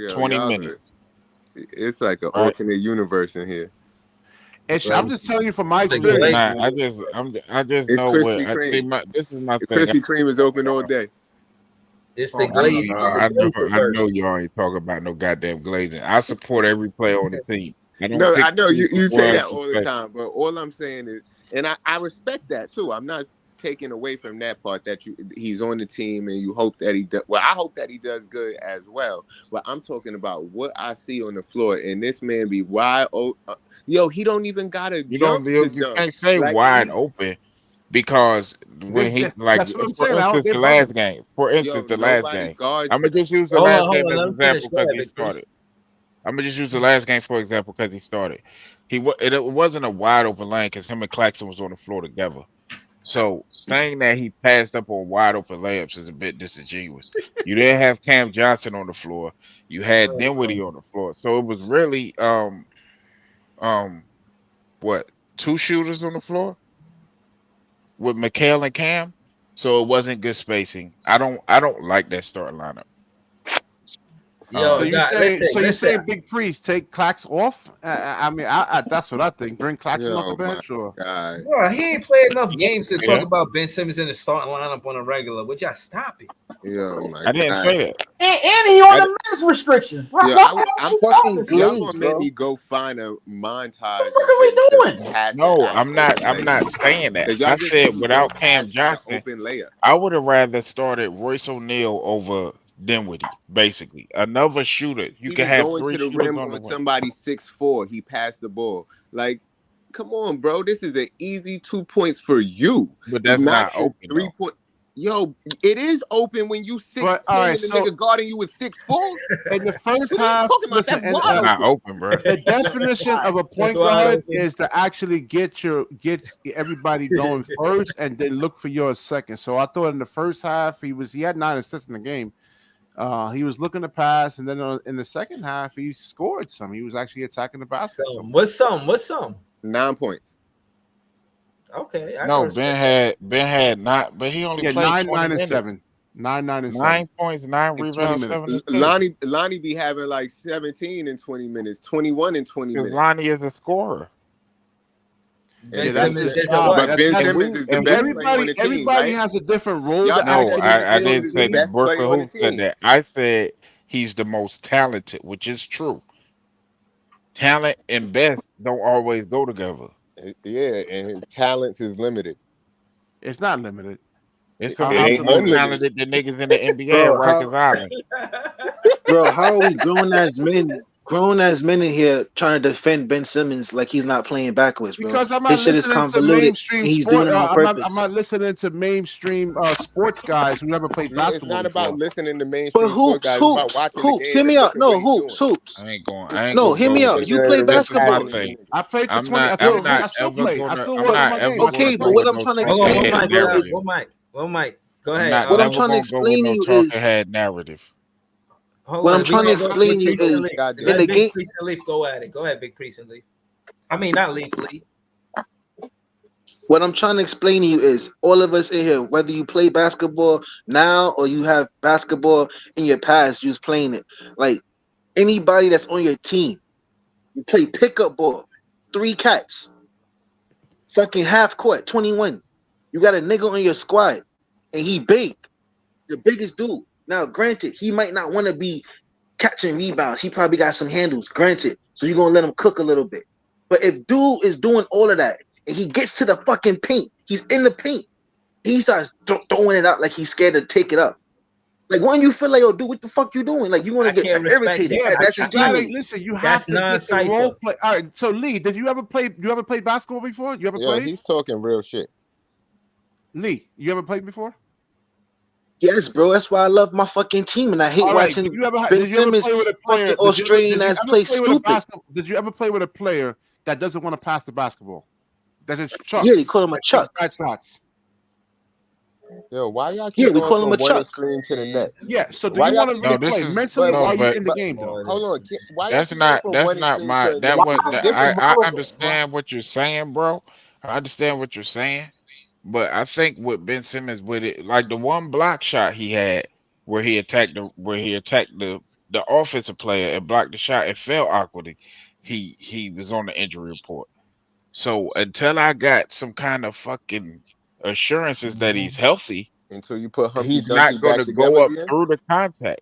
L: 20 minutes.
F: It's like an
L: Right.
F: alternate universe in here.
N: I'm just telling you from my
L: It's
N: experience.
L: not. I just
F: It's
L: know
F: Krispy
L: what.
F: Kreme.
L: This is my
F: The
L: thing.
F: Krispy Kreme is open all day.
E: It's the
L: I
E: Glazer.
L: know y'all ain't talking about no goddamn glazing. I support every player on the team. I don't
F: No,
L: think
F: I know
L: he's
F: you
L: the
F: say
L: world
F: that all the
L: suspect.
F: time, but all I'm saying is, and I respect that too. I'm not taking away from that part that he's on the team and you hope that he does. Well, I hope that he does good as well. But I'm talking about what I see on the floor, and this man be wide open. Yo, he don't even gotta
L: You don't
F: jump to
L: you
F: dunk.
L: can't say
F: Like, and
L: wide
F: he,
L: open because when he like
N: That's what I'm
L: for
N: saying.
L: instance
N: They're
L: the last
N: bugging.
L: game. For
F: yo,
L: instance, the last
F: nobody
L: game.
F: guards
L: I'm gonna
F: him.
L: just use the
E: Hold on,
L: last
E: hold
L: game
E: on.
L: as
E: Let
L: an
E: him finish.
L: example
E: Go
L: because
E: ahead,
L: he
E: Big Priest.
L: started. I'm gonna just use the last game for example because he started. It wasn't a wide open lane because him and Claxton was on the floor together. So saying that he passed up on wide open layups is a bit disingenuous. You didn't have Cam Johnson on the floor. You had Dinwiddie on the floor. So it was really um what, two shooters on the floor with McHale and Cam. So it wasn't good spacing. I don't like that starting lineup.
E: Yo,
N: So
E: nah, listen,
N: you're
E: listen.
N: saying Big Priest take Clax off? I mean, that's what I think. Bring Claxton off the
F: Oh my
N: bench, or
F: god.
E: Bro, he ain't played enough
L: You
E: games to
L: didn't say
E: talk
L: that.
E: about Ben Simmons in the starting lineup on a regular. Would y'all stop it?
F: Yo, my
L: I didn't
F: god.
L: say that.
I: And he on
L: I,
I: the minutes restriction. Why,
F: Yeah,
I: why,
F: I,
I: why
F: I'm
I: we
H: Fucking
I: stopping it?
F: y'all
H: glazed,
F: gonna make
H: bro.
F: me go find a
I: What the
F: montage
I: fuck
F: of
I: are
F: Ben
I: we
F: Simmons
I: doing?
F: passing
L: no,
F: out open
L: I'm
F: layups.
L: not saying that.
F: Cause y'all
L: I
F: just said
L: said
F: he don't
L: without
F: pass
L: Cam
F: out of
L: Johnson,
F: open layups.
L: I would have rather started Royce O'Neal over Dinwiddie, basically. Another shooter. You
F: He
L: can
F: be
L: have
F: going
L: three
F: to the
L: shooters
F: rim
L: on the
F: on
L: wing.
F: somebody 6'4". He passed the ball. Like, come on, bro. This is an easy 2 points for you,
L: But that's
F: not
L: not
F: a
L: open though.
F: 3 point. Yo, it is open when you
N: but
F: 6'10"
N: all right.
F: and the
N: So
F: nigga guarding you with 6'4".
N: in the first
F: What are you
N: half,
F: talking about?
N: listen,
F: That's
N: and
F: wide
L: That's not
F: open.
L: open, bro.
N: the definition of a
E: That's
N: point
E: wide
N: guard
E: open.
N: is to actually get everybody going first, and then look for yours second. So I thought in the first half he had 9 assists in the game. He was looking to pass, and then in the second half he scored some. He was actually attacking the basket some.
E: What's some? What's some?
F: 9 points.
E: Okay, I can
L: No,
E: respect that.
L: Ben had not, but he only
N: Yeah,
L: played
N: 9,
L: 20
N: 9, and
L: minutes.
N: 7. 9, 9, and 7
L: 9 points, 9
N: in 20
L: rebounds,
N: minutes.
L: 7 assists.
F: Lonnie be having like 17 in 20 minutes, 21 in 20
L: Because
F: minutes.
L: Lonnie is a scorer.
E: Ben
N: Yeah,
F: And
N: that's
F: this
E: Simmons
N: his
F: is,
E: is a
N: job.
E: what?
F: but Ben
N: That's
L: And
F: Simmons
L: we
F: is the
L: and
F: best
L: we
F: player on the team,
N: everybody
F: right?
N: has a different role
F: Y'all
N: to
F: think
L: no,
F: that
N: actually
F: Ben
L: I
F: Simmons
L: didn't
F: is the
L: say
N: play.
F: best player
L: Booker
F: on the
L: who said
F: team?
L: that. I said he's the most talented, which is true. Talent and best don't always go together.
F: Yeah, and his talents is limited.
N: It's not limited.
L: It's
F: It
L: it's
F: ain't
L: more
N: Absolutely not.
F: unlimited.
L: talented than niggas in the NBA at
H: Bro,
L: Rikers Island.
H: how are we grown as men in here trying to defend Ben Simmons like he's not playing backwards, bro?
N: Because I'm not
H: His shit is
N: listening to
H: convoluted
N: mainstream
H: and he's doing
N: sport.
H: it on purpose.
N: I'm not listening to mainstream sports guys who never played
F: Yeah, it's
N: basketball
F: not about
N: before.
F: listening to
H: But
F: mainstream sport
H: hoops,
F: guys. It's about
H: hoops,
F: watching the
H: hoops.
F: game
H: Hear
F: and
H: me out.
F: look at what
H: No,
F: he's
H: hoops,
F: doing.
H: hoops.
L: I ain't
H: No,
L: gonna
H: hear me
L: go
H: out.
L: with
H: You play
L: this is my
H: basketball.
F: Passing to the
L: take.
F: nigga.
N: I played for
L: I'm
N: 20.
L: not
N: I
L: I'm
N: still
H: Yo,
L: not
N: I still
L: ever
N: play. I
L: gonna
N: still
L: I'm
N: work on
L: not
N: my
L: ever
N: game.
L: gonna
H: okay,
L: go
H: but what
L: with
H: I'm
L: no
H: trying to
E: Hold
L: talking
E: on,
H: explain
E: one
H: to
L: head
H: you
E: mic,
H: is,
L: narrative.
E: one mic. Go
L: I'm
E: ahead.
L: not
H: what I'm
L: ever
H: trying to
L: gonna go with
H: explain to
L: no
H: you
L: talking
H: is,
L: head narrative.
E: Hold
H: what I'm
E: on. We
H: trying to
E: gonna go Big
H: explain to you
E: Priest and
H: is,
E: Leaf.
H: in
F: Goddamn.
H: the
E: Let Big
H: game,
E: Priest and Leaf go at it. Go ahead, Big Priest and Leaf. I mean, not Leaf, Leaf.
H: what I'm trying to explain to you is, all of us in here, whether you play basketball now or you have basketball in your past, you was playing it. Like anybody that's on your team, you play pickup ball, 3 cats, fucking half court, 21. You got a nigga on your squad, and he big, the biggest dude. Now, granted, he might not want to be catching rebounds. He probably got some handles, granted. So you're gonna let him cook a little bit. But if dude is doing all of that and he gets to the fucking paint, he's in the paint, he starts throwing it out like he's scared to take it up. Like when you feel like, yo, dude, what the fuck you doing? Like you want
E: I
H: to get
E: can't respect
H: irritated.
E: that.
N: Yeah,
E: I
N: but
H: That's
N: you
E: can't.
N: gotta
H: ingenuine.
N: listen. You have
E: That's
N: to get the role
E: non-cipher.
N: play. All right. So Lee, did you ever play? You ever played basketball before? You ever
F: Yo,
N: played?
F: he's talking real shit.
N: Lee, you ever played before?
H: Yes, bro. That's why I love my fucking team, and I hate
N: All right.
H: watching Ben
N: Did you ever
H: Simmons
N: play with a
H: fucking
N: player?
H: Australian ass play stupid.
N: Did you ever play with a player that doesn't want to pass the basketball? That just
H: Yeah, they
N: chucks.
H: call him a
N: That takes
H: chuck.
N: bad shots.
F: Yo, why y'all
H: Yeah,
F: keep
H: we
F: going
H: call him
F: from
H: a
F: one
H: chuck.
F: extreme to the next?
N: Yeah. So do
F: Why
N: you
F: y'all
N: want to
F: keep
N: really
L: No, this
N: play
L: is
N: mentally, or
L: no,
N: are you
L: but
N: in the
F: but
N: game though?
F: hold on. Why y'all keep going from
L: that's
F: one
L: not
F: extreme to
L: that
F: another?
L: was
F: It's a
L: that
F: different
L: I
F: model.
L: understand what you're saying, bro. I understand what you're saying. But I think with Ben Simmons with it, like the one block shot he had where he attacked the offensive player and blocked the shot, it fell awkwardly. He was on the injury report. So until I got some kind of fucking assurances that he's healthy,
F: Until you put Humpty
L: he's
F: Dumpty
L: not going
F: back
L: to
F: together
L: go up
F: again.
L: through the contact.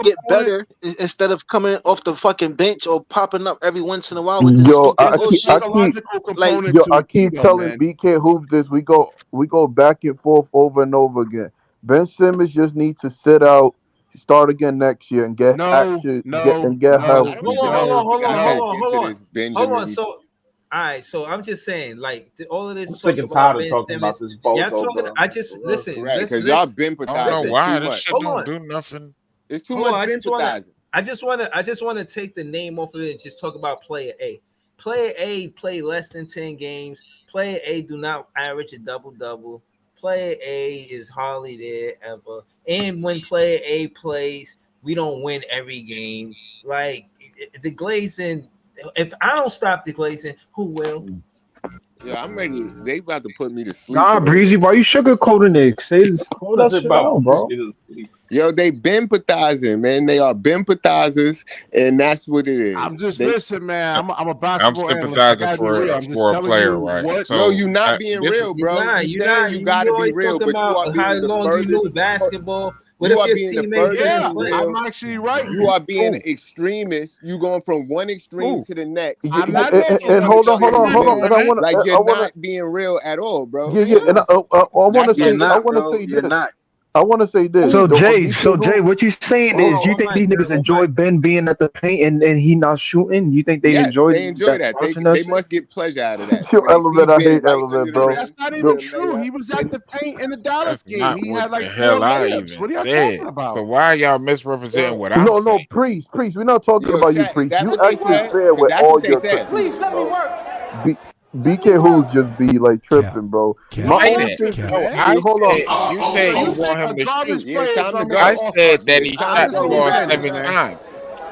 H: get
N: opponent.
H: better instead of coming off the fucking bench or popping up every once in a while with this
O: Yo,
H: stupid
N: There's a
H: bullshit.
N: psychological
H: Like,
N: component to
O: I
N: it too,
O: keep
N: though,
O: telling
N: man.
O: BK Hoop this. We go back and forth over and over again. Ben Simmons just needs to sit out, start again next year, and get
N: No,
O: action,
N: no,
O: get
N: no,
F: I don't
O: healthy.
F: even know
N: no,
F: if we
E: Hold on,
F: got
N: no.
F: back into this
E: hold on.
F: Benjamin.
E: So, all right. So I'm just saying, like all of
I: I'm
E: this
I: sick
E: talk
I: and
E: about
I: tired of
E: Ben
I: talking about
E: Simmons.
I: this
E: Y'all
I: bozo,
E: talking?
I: bro.
E: I just
I: For real.
E: listen.
F: Correct, because y'all been
L: I don't know
F: empathizing
E: Listen.
F: too
L: why this
F: much.
L: shit
E: Hold
L: don't
E: on.
L: do nothing.
F: It's too
E: Hold
F: much
E: on.
F: sympathizing.
E: I just want to take the name off of it and just talk about player A. Player A play less than 10 games. Player A do not average a double-double. Player A is hardly there ever. And when player A plays, we don't win every game. Like the Glazing If I don't stop the glazing, who will?
F: Yeah, I'm ready. They about to put me to sleep.
G: Nah, Breezy, why you sugarcoating it? Call that shit out, bro.
F: Yo, they been empathizing, man. They are been empathizers, and that's what it is.
N: I'm just listen, man. I'm a
L: I'm
N: basketball analyst. I
L: sympathizing
N: gotta be real. I'm just
L: for a
N: telling
L: player,
N: you
L: right?
N: what.
L: So
F: No, you not being
L: this
F: real, bro.
E: You're not.
F: You gotta be
E: always
F: real,
E: talking
F: but you are
E: about how
F: being the
E: long you
F: furthest.
E: know basketball. What
F: You
E: if
F: are
E: your
F: being the
E: teammate
F: furthest
E: doesn't
F: from
E: play?
F: real.
N: I'm actually right.
F: You are being
N: Who?
F: an extremist. You going from one extreme to the next.
N: I'm
F: Like
N: not going from
O: And
N: one
O: hold on,
N: extreme.
O: and I want
F: like
O: to,
F: you're not being real at all, bro.
O: and I want to
F: That's
O: say,
F: like
O: I want to say this. I want to say this.
G: So Jay,
O: BK
G: what you saying
O: hold
G: is you think these niggas enjoy Ben being at the paint and he not shooting? You think they
F: yes,
G: enjoy
F: they enjoy
G: that
F: that.
G: watching
F: They
G: that shit?
F: must get pleasure out of that.
O: Yo,
F: When they see
O: Element, I
F: Ben
O: hate
F: right under
O: Element,
F: the
O: bro.
F: rim,
N: That's not
F: get
N: even
F: a
N: true.
F: layup.
N: He was at the paint in the Dallas
L: That's
N: game.
L: not
N: He
L: what
N: had like
L: the
N: 4
L: hell I
N: layups.
L: even
N: What are y'all
L: said.
N: talking about?
L: So why are y'all misrepresenting what I'm
O: No,
L: saying?
O: Priest. We're not talking
F: Yo,
O: about you,
F: chat, is
O: Priest.
F: that
O: You
F: what they
O: actually
F: said?
O: fair
F: Because
O: with
F: that's what
O: all
F: they
O: your
F: said.
O: critiques, bro. BK Who's just be like tripping, bro.
L: No, I didn't. No, I
O: Hold on.
L: said you said you want him to shoot.
F: Yeah, it's time to go.
L: I said that
F: It's
L: he
F: time to
L: shot the
F: go.
L: ball
F: Facts,
L: 7
F: man.
L: times.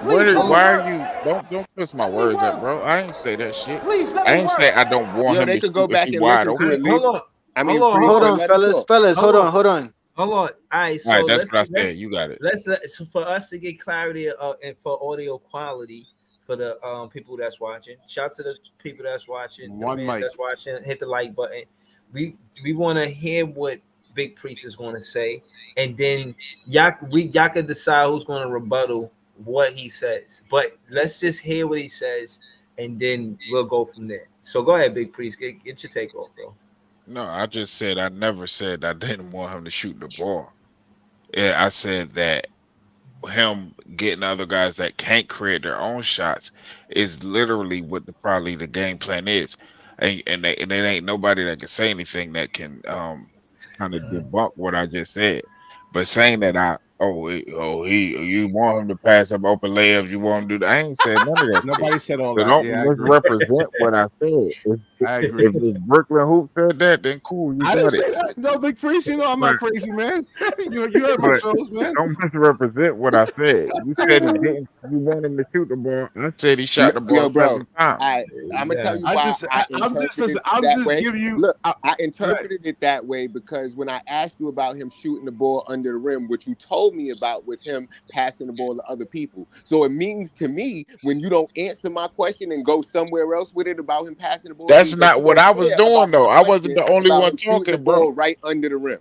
L: Why are you don't twist my words up, bro? I ain't say that shit. I ain't say I don't want
F: Yo,
L: him
F: they
L: to
F: could go
L: shoot if
F: back
L: he
F: and
L: wide
F: listen to
L: open.
F: it. Leave. I mean,
E: Hold
F: Priest,
E: on,
F: but let him talk.
H: Hold on.
E: All right,
L: All right,
E: so
L: that's what I said. You got it.
E: let's so for us to get clarity and for audio quality for the people that's watching. Shout to the people that's watching, the fans that's watching. Hit the like button. We want to hear what Big Priest is going to say, and then y'all can decide who's going to rebuttal what he says. But let's just hear what he says, and then we'll go from there. So go ahead, Big Priest. Get your take off, bro.
L: No, I just said I never said I didn't want him to shoot the ball. Yeah, I said that him getting other guys that can't create their own shots is literally what probably the game plan is, and it ain't nobody that can say anything that can kind of debunk what I just said. But saying that you want him to pass up open layups, you want him to do that. I ain't said none of that shit.
N: Nobody said all
L: So
N: that.
L: don't
N: Yeah, I agree.
L: misrepresent what I said.
N: I agree.
L: If Brooklyn Hoop said that, then cool, you
N: I
L: got
N: didn't
L: it.
N: say that. No, Big Priest, you know I'm not crazy, man. you heard my
L: But
N: shows, man.
L: don't misrepresent what I said. You said he didn't. You want him to shoot the ball. I said he shot the ball
F: Yo, bro.
L: 7 times.
F: I'm gonna tell you why I interpreted it
N: I'm
F: that
N: just
F: way.
N: giving you.
F: Look, I interpreted it that way because when I asked you about him shooting the ball under the rim, what you told me about was him passing the ball to other people. So it means to me when you don't answer my question and go somewhere else with it about him passing the ball, it
L: That's
F: means that
L: not
F: you
L: what
F: don't
L: I was
F: care
L: doing
F: about my
L: though. I wasn't
F: question
L: the only
F: about
L: one
F: him shooting the
L: talking, bro.
F: ball right under the rim.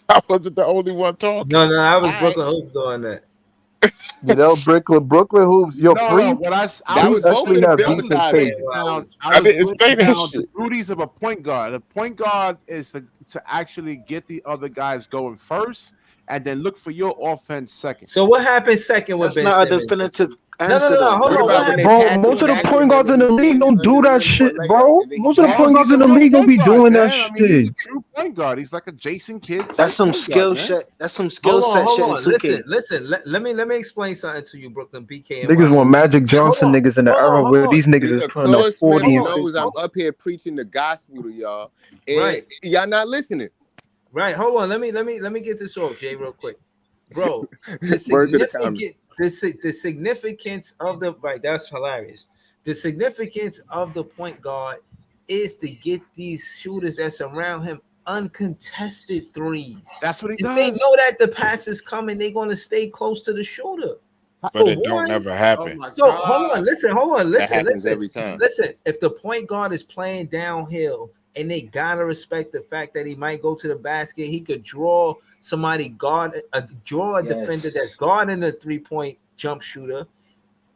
L: I wasn't the only one talking.
E: No, I was
F: All right.
E: Brooklyn Hoops on that.
O: Yeah, that was Brooklyn Hoops. Yo, Priest.
N: What I
F: That was
N: was
F: both of
O: actually
F: them
O: have
F: been
O: decent
F: beside
O: taste.
F: it.
L: I didn't say that
N: the
L: shit.
N: duties of a point guard. A point guard is to actually get the other guys going first, and then look for your offense second.
E: So what happened second with
H: That's
E: Ben
H: not a
E: Simmons?
H: definitive
E: No.
H: answer, though.
E: Hold
F: What
E: on.
F: about when they
G: Bro,
F: pass
G: most
F: it
G: of the
F: back to
G: point
F: him
G: guards
F: and
G: in the
F: he's
G: league
F: standing
G: don't
F: under
G: do
F: the
G: that
F: rim for a
G: shit,
F: layup,
G: bro.
F: and then he
G: Most of the
F: passes
G: point
F: it?
G: guards
N: He's
G: in
N: a
G: the
N: real
G: league don't
N: point
G: be
N: guard,
G: doing that
N: man. I mean, he's a
G: shit.
N: true point guard. He's like a Jason Kidd type
H: That's some
N: point
H: skill
N: guard, man.
H: set. That's some skill
E: Hold
H: set shit in
E: on.
H: 2K.
E: Listen. Let me explain something to you, Brooklyn, BK, and
G: Niggas want
E: YH.
G: Magic Johnson niggas in the era where these niggas is putting up
F: Claude Smith
G: 40 and
F: knows
G: 50.
F: I'm up here preaching the gospel to y'all, and
E: Right.
F: y'all not listening.
E: Right. Hold on. Let me get this off, Jay, real quick, bro. The
F: Word to the camera.
E: significance of the right. That's hilarious. The significance of the point guard is to get these shooters that surround him uncontested threes.
N: That's what he
E: If
N: does.
E: they know that the pass is coming, they're going to stay close to the shooter.
L: But it don't never happen.
E: So hold on, listen.
F: That happens every time.
E: Listen, if the point guard is playing downhill and they gotta respect the fact that he might go to the basket, he could draw somebody draw a defender that's guarding a 3-point jump shooter,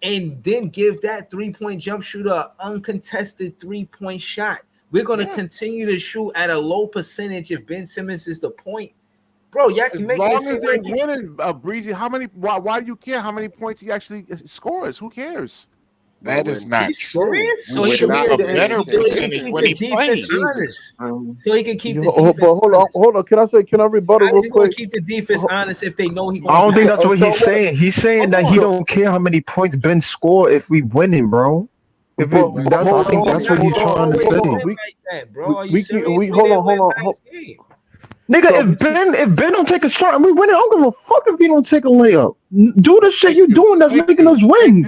E: and then give that 3-point jump shooter an uncontested 3-point shot. We're gonna continue to shoot at a low percentage if Ben Simmons is the point. Bro, y'all can make
N: long
E: it
N: as
E: seem
N: they're
E: like
N: winning, Breezy. Why do you care how many points he actually scores? Who cares?
L: That is not true.
E: So
L: We
E: he
L: shoot
E: can
L: a
E: keep
L: better
E: the
L: percentage when he
E: defense
L: plays.
E: honest. So he can keep the
O: But
E: defense honest.
O: hold on. Can I rebuttal
E: How
O: real
E: is he gonna
O: quick?
E: keep the defense honest if they know he
G: I
E: gonna
G: don't
E: be
G: think that's what
O: So
G: he's saying. He's saying that he don't care how many points Ben score if we winning, bro. I think that's what he's trying to say.
E: bro. Are you serious?
O: Hold on.
G: Nigga, if Ben don't take a shot and we win it, I don't give a fuck if he don't take a layup. Do the shit you doing that's making us win.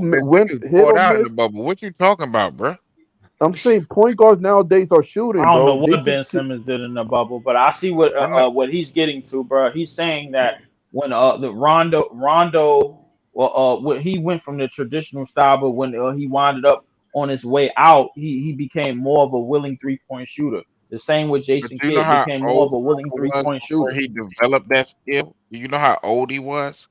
O: do
L: This
O: win
L: nigga's
O: hit
L: bought
O: or
L: out in
O: miss.
L: the bubble. What you talking about, bro?
O: I'm saying point guards nowadays are shooting,
I: I don't know
O: bro. They
I: what
O: should.
I: Ben Simmons did in the bubble, but I see
L: I'm not.
I: what he's getting to, bro. He's saying that when the Rondo when he went from the traditional style, but when he winded up on his way out, he became more of a willing 3-point shooter. The same with
L: But
I: Jason
L: do you know
I: Kidd,
L: how
I: became more
L: old
I: of a willing
L: Booker was
I: 3-point
L: before
I: shooter.
L: he developed that skill? Do you know how old he was?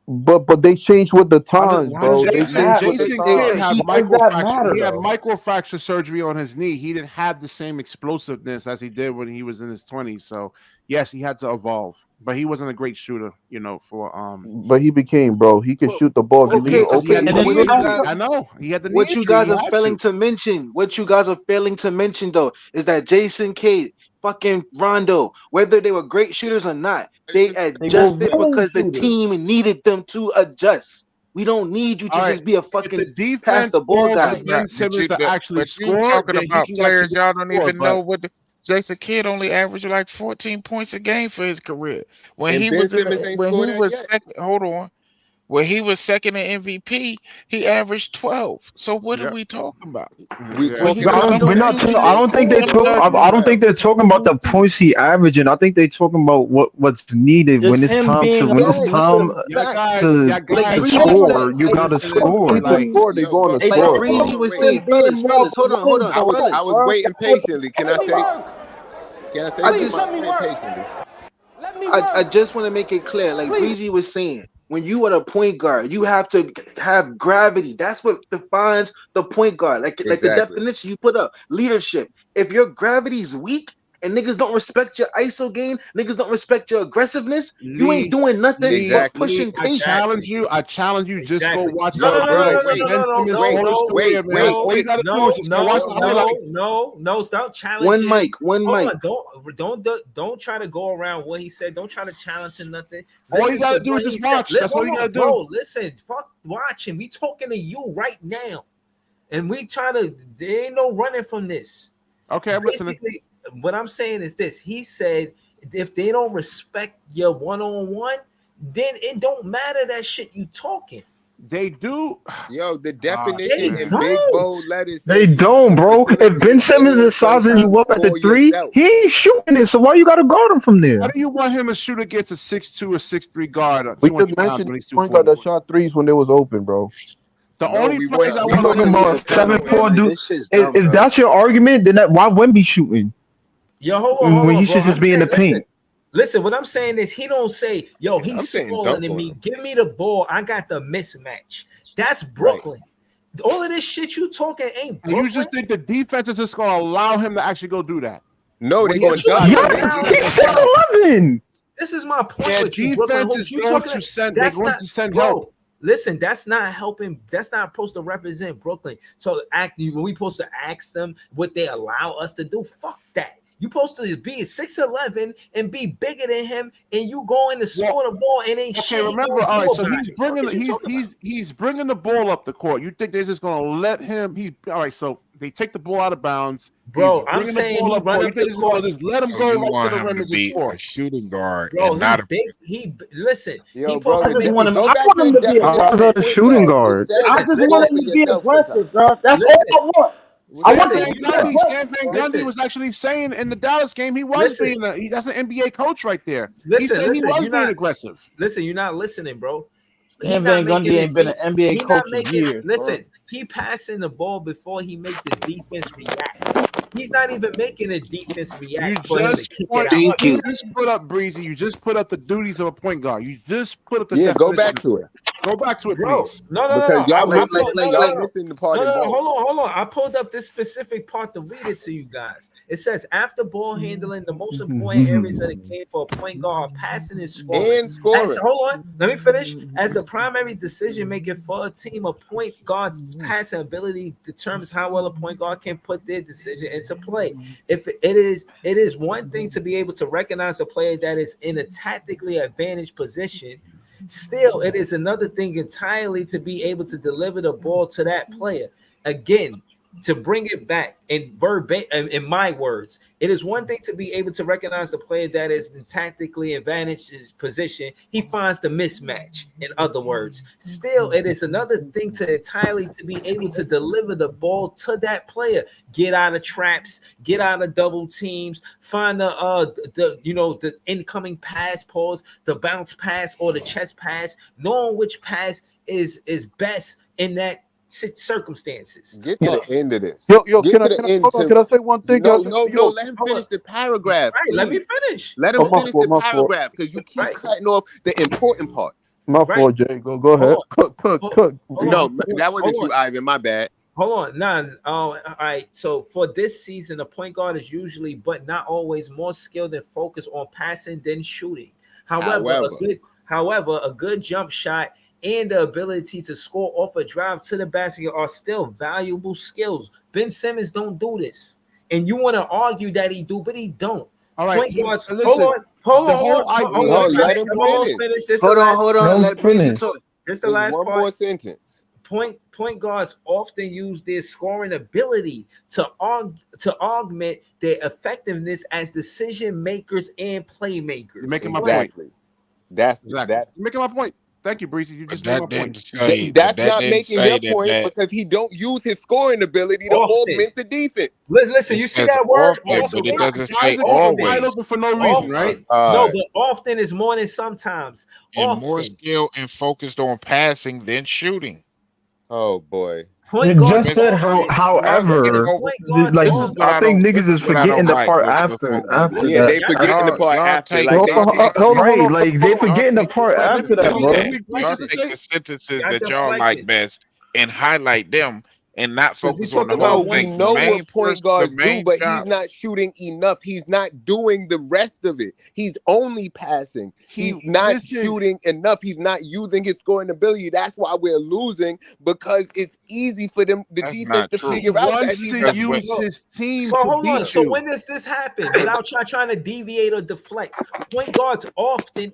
O: But they changed with the times,
N: But
O: bro. They
N: Jason
O: changed with the
N: Jason Kidd
O: times.
N: had
I: Why does that
N: microfracture.
I: matter
N: He had
I: though?
N: microfracture surgery on his knee. He didn't have the same explosiveness as he did when he was in his 20s. So yes, he had to evolve, but he wasn't a great shooter, for
O: But he became, bro. He could shoot the ball. If you leave
H: Okay,
O: him
N: because he
O: open,
N: had
O: he
N: the
H: but
O: gonna
N: knee
H: what
O: make
H: you
N: injury.
H: got,
O: it.
N: I know he had the knee
H: what you
N: injury.
H: guys
N: He
H: are
N: had
H: failing
N: to.
H: to mention, is that Jason Kidd, fucking Rondo, whether they were great shooters or not, they
I: They were
H: adjusted
I: willing
H: because the
I: shooters.
H: team needed them to adjust. We don't need you
N: All
H: to
N: right.
H: just be a
N: If the
H: fucking pass
N: defense
H: the ball
N: falls
L: But
N: for
H: guy.
L: not,
N: Ben Simmons to actually
L: but you
N: score,
L: talking
N: then he
L: about
N: can
L: players
N: actually
L: y'all don't
N: score.
L: even know
N: But
L: what Jason Kidd only averaged like 14 points a game for his career. When
F: And
L: he
F: Ben
L: was
F: Simmons ain't
L: when
F: scored
L: he
F: that
L: was
F: yet.
L: second, hold on. When he was second in MVP, he averaged 12. So what are
N: yeah,
L: we talking about?
F: We
H: Well,
F: talking
H: but we
F: about
G: We're
H: don't
G: not.
H: need
F: stats.
H: you
G: I
H: to
F: Ben
G: don't think
F: Simmons
G: they're
H: score.
F: ain't
G: talking.
F: averaging
G: I don't think
F: 12.
G: they're talking about the points he averaging. I think they're talking about what's needed
I: Just him being
G: when it's
I: willing
G: time
I: to
N: y'all
I: facts.
N: guys,
G: to
N: y'all
H: Like
N: guys
H: Breezy
N: don't
H: said,
G: score.
N: like
G: You
H: like
G: gotta
N: listening.
O: If
G: score.
O: he could
N: Like,
O: score, they
F: Yo,
O: going to
F: but
H: like
O: score,
F: hold
O: bro.
H: Breezy
F: on,
H: was
F: wait.
H: saying,
I: Him being more of
H: fellas,
I: a
H: hold
I: willing
H: on,
F: I was
I: threat,
F: I
H: fellas.
F: was
I: bro.
F: waiting
I: That's what
F: patiently. Can I say? Can I say
H: I
F: something?
H: just
F: I was waiting patiently.
H: I just want to make it clear, like Breezy was saying, when you are the point guard, you have to have gravity. That's what defines the point guard. Like the
F: Exactly.
H: definition you put up, leadership. If your gravity is weak and niggas don't respect your ISO game, niggas don't respect your aggressiveness, you ain't
N: Lee,
H: doing nothing but
F: Exactly.
H: pushing
N: I
H: pace.
N: challenge you. I challenge you. Just go
E: Exactly.
N: watch
E: No,
N: the
E: no,
F: Yo,
E: no, no,
F: bro,
E: no,
N: highlights
E: no,
N: of
F: wait,
E: no,
N: Ben
E: no, no,
N: Simmons'
E: no,
N: whole his
E: no,
N: career, man.
F: wait,
N: All you
F: wait.
N: gotta do is
E: no,
N: just go watch
E: no,
N: the
E: no,
N: highlights.
E: no. Stop
H: One
E: challenging.
H: mic, one
E: Hold
H: mic.
E: on. Don't try to go around what he said. Don't try to challenge him nothing.
N: All you
E: Listen to
N: gotta do is
E: what he
N: just
E: said.
N: watch. That's all
E: Hold
N: you gotta
E: on,
N: do.
E: bro. Listen. Fuck watching. We talking to you right now. And we trying to, there ain't no running from this.
N: Okay, I'm listening.
E: Basically, what I'm saying is this. He said, if they don't respect your one-on-one, then it don't matter that shit you talking.
N: They do.
F: Yo, the
N: Gosh,
F: definition
E: They
N: man.
F: in big
E: don't.
F: bold letters
G: They
F: says you
G: don't,
F: should
G: bro. If Ben
F: facilitate
G: Simmons
F: and
G: is sizing you
F: sometimes
G: up at the
F: score
G: three,
F: yourself.
G: he ain't shooting it. So why you gotta guard him from
N: How
G: there?
N: do you want him to shoot against a 6'2" or 6'3" guard,
O: We
N: 200
O: just
N: pounds
O: mentioned
N: when he's
O: point guard
N: 240?
O: that shot threes when they was open, bro.
N: The
F: No,
N: only players I
F: we
G: I'm
N: want
F: want
G: talking
N: him
F: him
N: to
F: to
G: about a
F: go down on him.
G: 7'4"
H: Like
G: dude.
H: this shit's
G: If,
H: dumb,
G: if
H: bro.
G: that's your argument, then why Wemby shooting
E: Yo, hold
G: when he
E: on, bro.
G: should
E: I'm
G: just be in
E: saying,
G: the paint?
E: listen. What I'm saying is, he don't say, "Yo,
F: I'm
E: he's
F: saying
E: smaller
F: dunk
E: than
F: on
E: me.
F: him.
E: Give me the ball. I got the mismatch." That's
F: Right.
E: Brooklyn. All of this shit you talking ain't
N: And you
E: Brooklyn.
N: just think the defense is just going to allow him to actually go do that?
F: No,
N: When
F: they
N: he
F: gonna
E: What you
F: double
N: decides to
E: mean
F: him
N: make
F: and
N: the
G: Yeah,
F: get
E: allow
F: him
N: shot
G: he's
E: him,
F: open.
E: bro?
G: 6'11".
E: This is my point
N: Their
E: with you, Brooklyn
N: defense
E: hoops.
N: is
E: You
N: going
E: talking?
N: to send. They're
E: That's
N: going
E: not,
N: to send help.
E: bro. Listen, that's not helping. That's not supposed to represent Brooklyn. So when we supposed to ask them what they allow us to do, fuck that. You supposed to be 6'11" and be bigger than him, and you going to
N: Well,
E: score the ball and ain't
N: okay.
E: shit he
N: Remember,
E: gonna
N: all
E: do
N: right. So
E: about
N: he's
E: it. Fuck
N: bringing
E: is you talking about?
N: he's bringing the ball up the court. You think they're just going to let him? He all right. So they take the ball out of bounds. He's
E: Bro, I'm
N: bringing the
E: saying
N: ball
E: he
N: up
E: run
N: court. You
E: up
N: think
E: the
N: they're just going
E: court.
N: to just let him
L: So
N: go
L: you
N: right to
L: want
N: the
L: him
N: rim
L: to
N: and just
L: be a
N: score?
L: shooting guard
E: Bro,
L: and
E: he
L: not a
E: big. Listen. He
F: Yo,
E: supposed
F: bro,
I: I
E: to
I: just
E: make.
I: want him.
F: go
I: I
F: back
I: want
F: to the
I: him to be
G: How's
F: definition
I: aggressive.
F: of
G: that a
F: point
G: shooting
F: guard. It
G: guard?
F: says
I: I
E: Listen,
I: just
F: score
I: want
E: listen,
F: for
I: him to be
F: yourself sometimes.
I: aggressive, bro. That's all
E: listen,
I: I want. I want
E: listen.
I: him
N: Stan
I: to
E: You
I: be
E: know,
N: Stan
I: aggressive,
N: Van
I: bro.
N: Gundy
E: listen,
N: was actually saying in the Dallas game he was
E: listen,
N: being that's an NBA coach right there. He
E: listen,
N: said he
E: listen.
N: was being aggressive.
E: You're not listening, bro. He
I: Stan
E: not
I: Van Gundy
E: making a
I: ain't been
E: deep.
I: an NBA
E: He not
I: coach in
E: making.
I: years, bro.
E: Listen, he passing the ball before he make the defense react. He's not even making a defense
N: You
E: react for him to
N: just
E: kick it
N: point
E: out.
H: Thank you.
N: you just put up Breezy. You just put up the duties of a point guard. You just put up the
F: Yeah, go
N: definition
F: back
N: of
F: to
N: it.
F: it.
N: Go back to it,
E: Bro,
N: please.
F: Because y'all
H: Like
F: missing y'all missing the part involved.
E: Hold on. I pulled up this specific part to read it to you guys. It says, after ball handling, the most important areas of the game for a point guard are passing and scoring.
F: And scoring.
E: Hold on, let me finish. As the primary decision maker for a team, a point guard's passing ability determines how well a point guard can put their decision into play. If it is one thing to be able to recognize a player that is in a tactically advantaged position. Still, it is another thing entirely to be able to deliver the ball to that player. Again, to bring it back in verbatim, in my words, it is one thing to be able to recognize the player that is in tactically advantaged position. He finds the mismatch. In other words, still, it is another thing to entirely to be able to deliver the ball to that player. Get out of traps, get out of double teams, find the incoming pass pause, the bounce pass or the chest pass, knowing which pass is best in that circumstances.
F: Get to the end of this.
O: Yo,
F: Get
O: can I
F: to the end.
O: hold on? Can I say one thing? Can I say,
F: No.
O: yo,
F: Let him
E: Hold
F: finish
E: on.
F: the paragraph,
E: Right, let me
F: please.
E: finish.
F: Let him
O: oh, my
F: finish
O: fault,
F: the
O: my fault,
F: paragraph because you keep
E: Right.
F: cutting off the important parts.
O: my
E: Right.
O: fault, Jay. Go ahead.
E: Hold
O: Cook.
F: No, that wasn't
E: hold
F: you,
E: on.
F: Ivan. My bad.
E: Hold on. Nah. All right. So for this season, a point guard is usually, but not always, more skilled and focused on passing than shooting. However, a good jump shot and the ability to score off a drive to the basket are still valuable skills. Ben Simmons don't do this, and you want to argue that he do, but he don't.
N: All right,
E: Point guards.
N: listen,
E: Hold
N: the
E: on.
N: whole idea.
F: No, let him
E: I'm almost
F: finish.
E: finished. This
H: Hold
E: the last.
H: on.
G: Let him
H: Let Breezy
G: finish.
H: talk.
E: This the
F: There's
E: last
F: one
E: part.
F: more sentence.
E: Point guards often use their scoring ability to augment their effectiveness as decision makers and playmakers.
N: You're making my point.
F: Exactly. That's
N: You're making my point. Thank you, Breezy. You
L: But
N: just made my
L: that
N: point.
L: didn't say
F: that's
L: that
F: not
L: didn't
F: making
L: say
F: your
L: that
F: point
L: that
F: because he don't use his scoring ability to
E: Often.
F: augment the defense.
E: Listen,
L: it
E: you see
L: says
E: that word?
L: often, but it doesn't say
N: Guys are getting wide
L: always.
N: open for no reason, right?
E: Often.
F: All
E: No,
F: right.
E: but often is more than sometimes.
L: And more
E: Often.
L: skilled and focused on passing than shooting.
F: Oh boy.
E: Point
G: It
E: guards
G: just said
E: often.
G: however,
E: Point guards
G: like
L: This is what
E: often.
G: I
L: I
G: think
L: don't.
G: niggas
L: This is
G: is
L: what I
G: forgetting
L: don't
G: the
L: like
G: part
L: with
G: after
L: folks
G: after
L: do.
F: Yeah,
G: that.
F: they forgetting the part
L: Y'all
F: after.
L: take
F: Like they
O: Hold
F: see.
O: on.
G: Right, like they forgetting the part
N: Right,
G: after that,
N: let me
G: bro.
L: Y'all
N: Breezy
L: take
N: say.
L: the sentences
E: Y'all
L: that y'all like
E: deflecting.
L: best and highlight them and not
E: Because we
L: focus on
E: talk
L: the
E: about
F: No,
L: whole
F: we
L: thing.
E: one.
L: The
F: know
L: main
F: what point
L: person, the
F: guards do,
L: main
F: but he's
L: job.
F: not shooting enough. He's not doing the rest of it. He's only passing. He's not shooting enough. He's not using his scoring ability. That's why we're losing because it's easy for them, the
L: That's
F: defense,
L: not
F: to
L: true.
F: figure out that
N: Wants
F: he's
N: to
F: not.
L: Because when
N: use his team
E: So
N: to
E: hold on.
N: beat
E: So
N: you.
E: when does this happen? Without trying to deviate or deflect, point guards often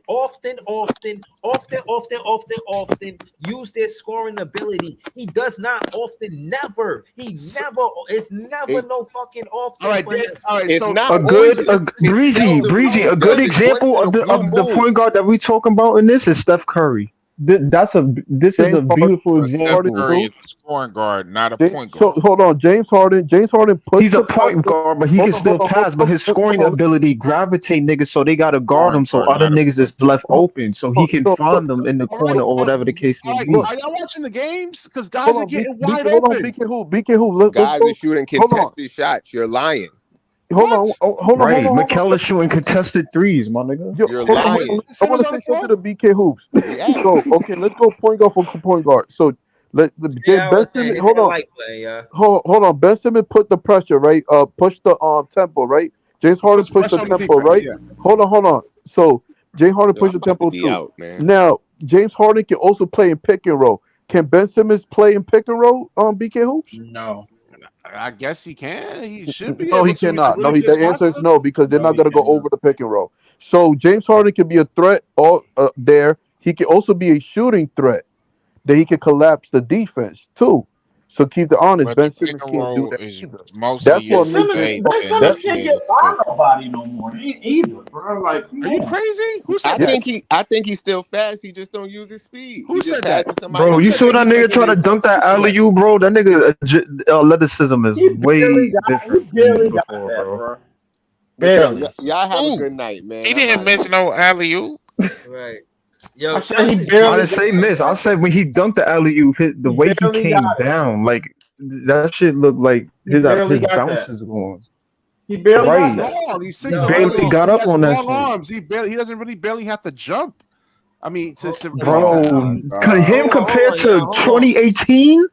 E: use their scoring ability. He does not often, never. It's never
F: It,
E: no fucking often
N: All right,
E: for him.
N: all right.
F: it's
N: So
F: not
G: A
F: always.
G: good, a
F: It's seldom
G: breezy,
F: he
G: a good
F: does it once
G: example
F: in a
G: of the
F: blue moon.
G: point guard that we talking about in this is Steph Curry. This is
O: James
G: a beautiful
L: Steph
O: Harden
G: example.
L: Curry
O: too.
L: is a scoring guard, not a
O: James,
L: point
O: so
L: guard.
O: hold on, James Harden puts
G: He's a
O: the
G: point
O: pressure.
G: guard, but he can still pass. But his scoring
O: Hold
G: ability gravitate niggas, so they gotta guard
L: Scoring
G: him. So
L: guard,
G: other
L: not a
G: niggas
L: point
G: is left
L: guard.
G: open, so he can
O: So,
G: find them in the
N: all right,
G: corner or whatever the case may
N: all right.
G: be.
O: look,
N: Are y'all watching the games? Because
O: hold
N: guys are
O: on,
N: getting wide
O: hold on,
N: open.
O: BK who, let's
F: Guys are
O: go.
F: shooting
O: Hold on,
F: contested shots. You're lying.
N: What?
G: Right, McKellar shooting contested threes, my nigga.
O: Yo,
F: You're
O: hold on.
F: lying.
O: I
N: Simmons
O: want to
N: on
O: say
N: the
O: something
N: floor?
O: to BK hoops.
F: Yes.
O: So okay, let's go point guard for point guard. So
E: Yeah, I
O: Ben
E: was saying
O: Simmons.
E: hit
O: Hold
E: that
O: on.
E: light play, yeah.
O: Hold on. Ben Simmons put the pressure, right? Push the tempo, right? James Harden
N: Puts
O: pushed the
N: pressure on the
O: tempo,
N: defense.
O: right?
N: Yeah.
O: Hold on. So James Harden
F: Yo,
O: pushed
F: I'm
O: the
F: about to
O: tempo
F: be
O: too.
F: out, man.
O: Now James Harden can also play in pick and roll. Can Ben Simmons play in pick and roll on BK hoops?
I: No,
N: I guess he can. He should be
O: No,
N: able
O: he
N: to. He's a
O: cannot. No,
N: really good
O: the answer is
N: passer.
O: no because they're
I: no,
O: not
I: he
O: going to go
I: cannot.
O: over the pick and roll. So James Harden can be a threat all there. He can also be a shooting threat that he can collapse the defense too. So keep it honest.
L: But the
O: Ben
L: pick
O: Simmons
L: and
O: can't do
L: roll
O: that
L: is
O: either. That's
L: mostly
I: Ben
O: what
L: his
O: makes
I: Simmons,
O: him.
L: shape
I: Ben
L: and
I: Simmons
L: his
I: can't get by
L: leadership.
I: nobody no more either, bro. Like, come
N: Are you
I: on.
N: crazy? Who said
F: I
O: Yeah,
N: that?
F: think he's still fast. He just don't use his speed.
N: Who
F: He just
N: said that?
F: passes somebody
G: Bro,
F: the
N: Who
G: you
N: said
G: saw
F: ball.
N: that?
G: that
F: He
G: nigga
F: thinking
G: try to
F: it.
G: dunk that
N: Who said that?
G: alley oop, bro? That nigga athleticism is
I: He
G: way
I: barely
G: different than
I: got
G: before,
I: that,
G: bro.
I: bro.
F: But yo,
I: Barely.
F: y'all have a
L: Ooh,
F: good night, man.
L: he
F: I'm
L: didn't
F: out of
L: miss
F: here.
L: no alley oop.
E: Right. Yo,
I: I
E: shout
I: said
E: out
I: he
E: to
G: I
I: barely
G: didn't
E: James.
I: got
G: say miss. I
I: that.
G: said when he dunked the alley oop, hit the
I: He
G: way he
I: barely
G: came
I: got it.
G: down, like that shit looked like
I: He barely
G: his
I: got
G: bounce
I: that.
G: is going
I: He barely
N: He's
I: got
G: right.
I: that.
N: small. He's
G: He
E: Yo,
N: six
E: hold
G: barely
E: on.
N: eleven.
G: got
N: He
G: up
N: has
G: on that
N: long
G: shit,
N: arms. He doesn't really barely have to jump. I mean, to really do
G: bro.
N: that.
I: Oh my
G: Him
I: god.
G: compared
E: Hold
G: to
E: on, y'all.
G: 2018,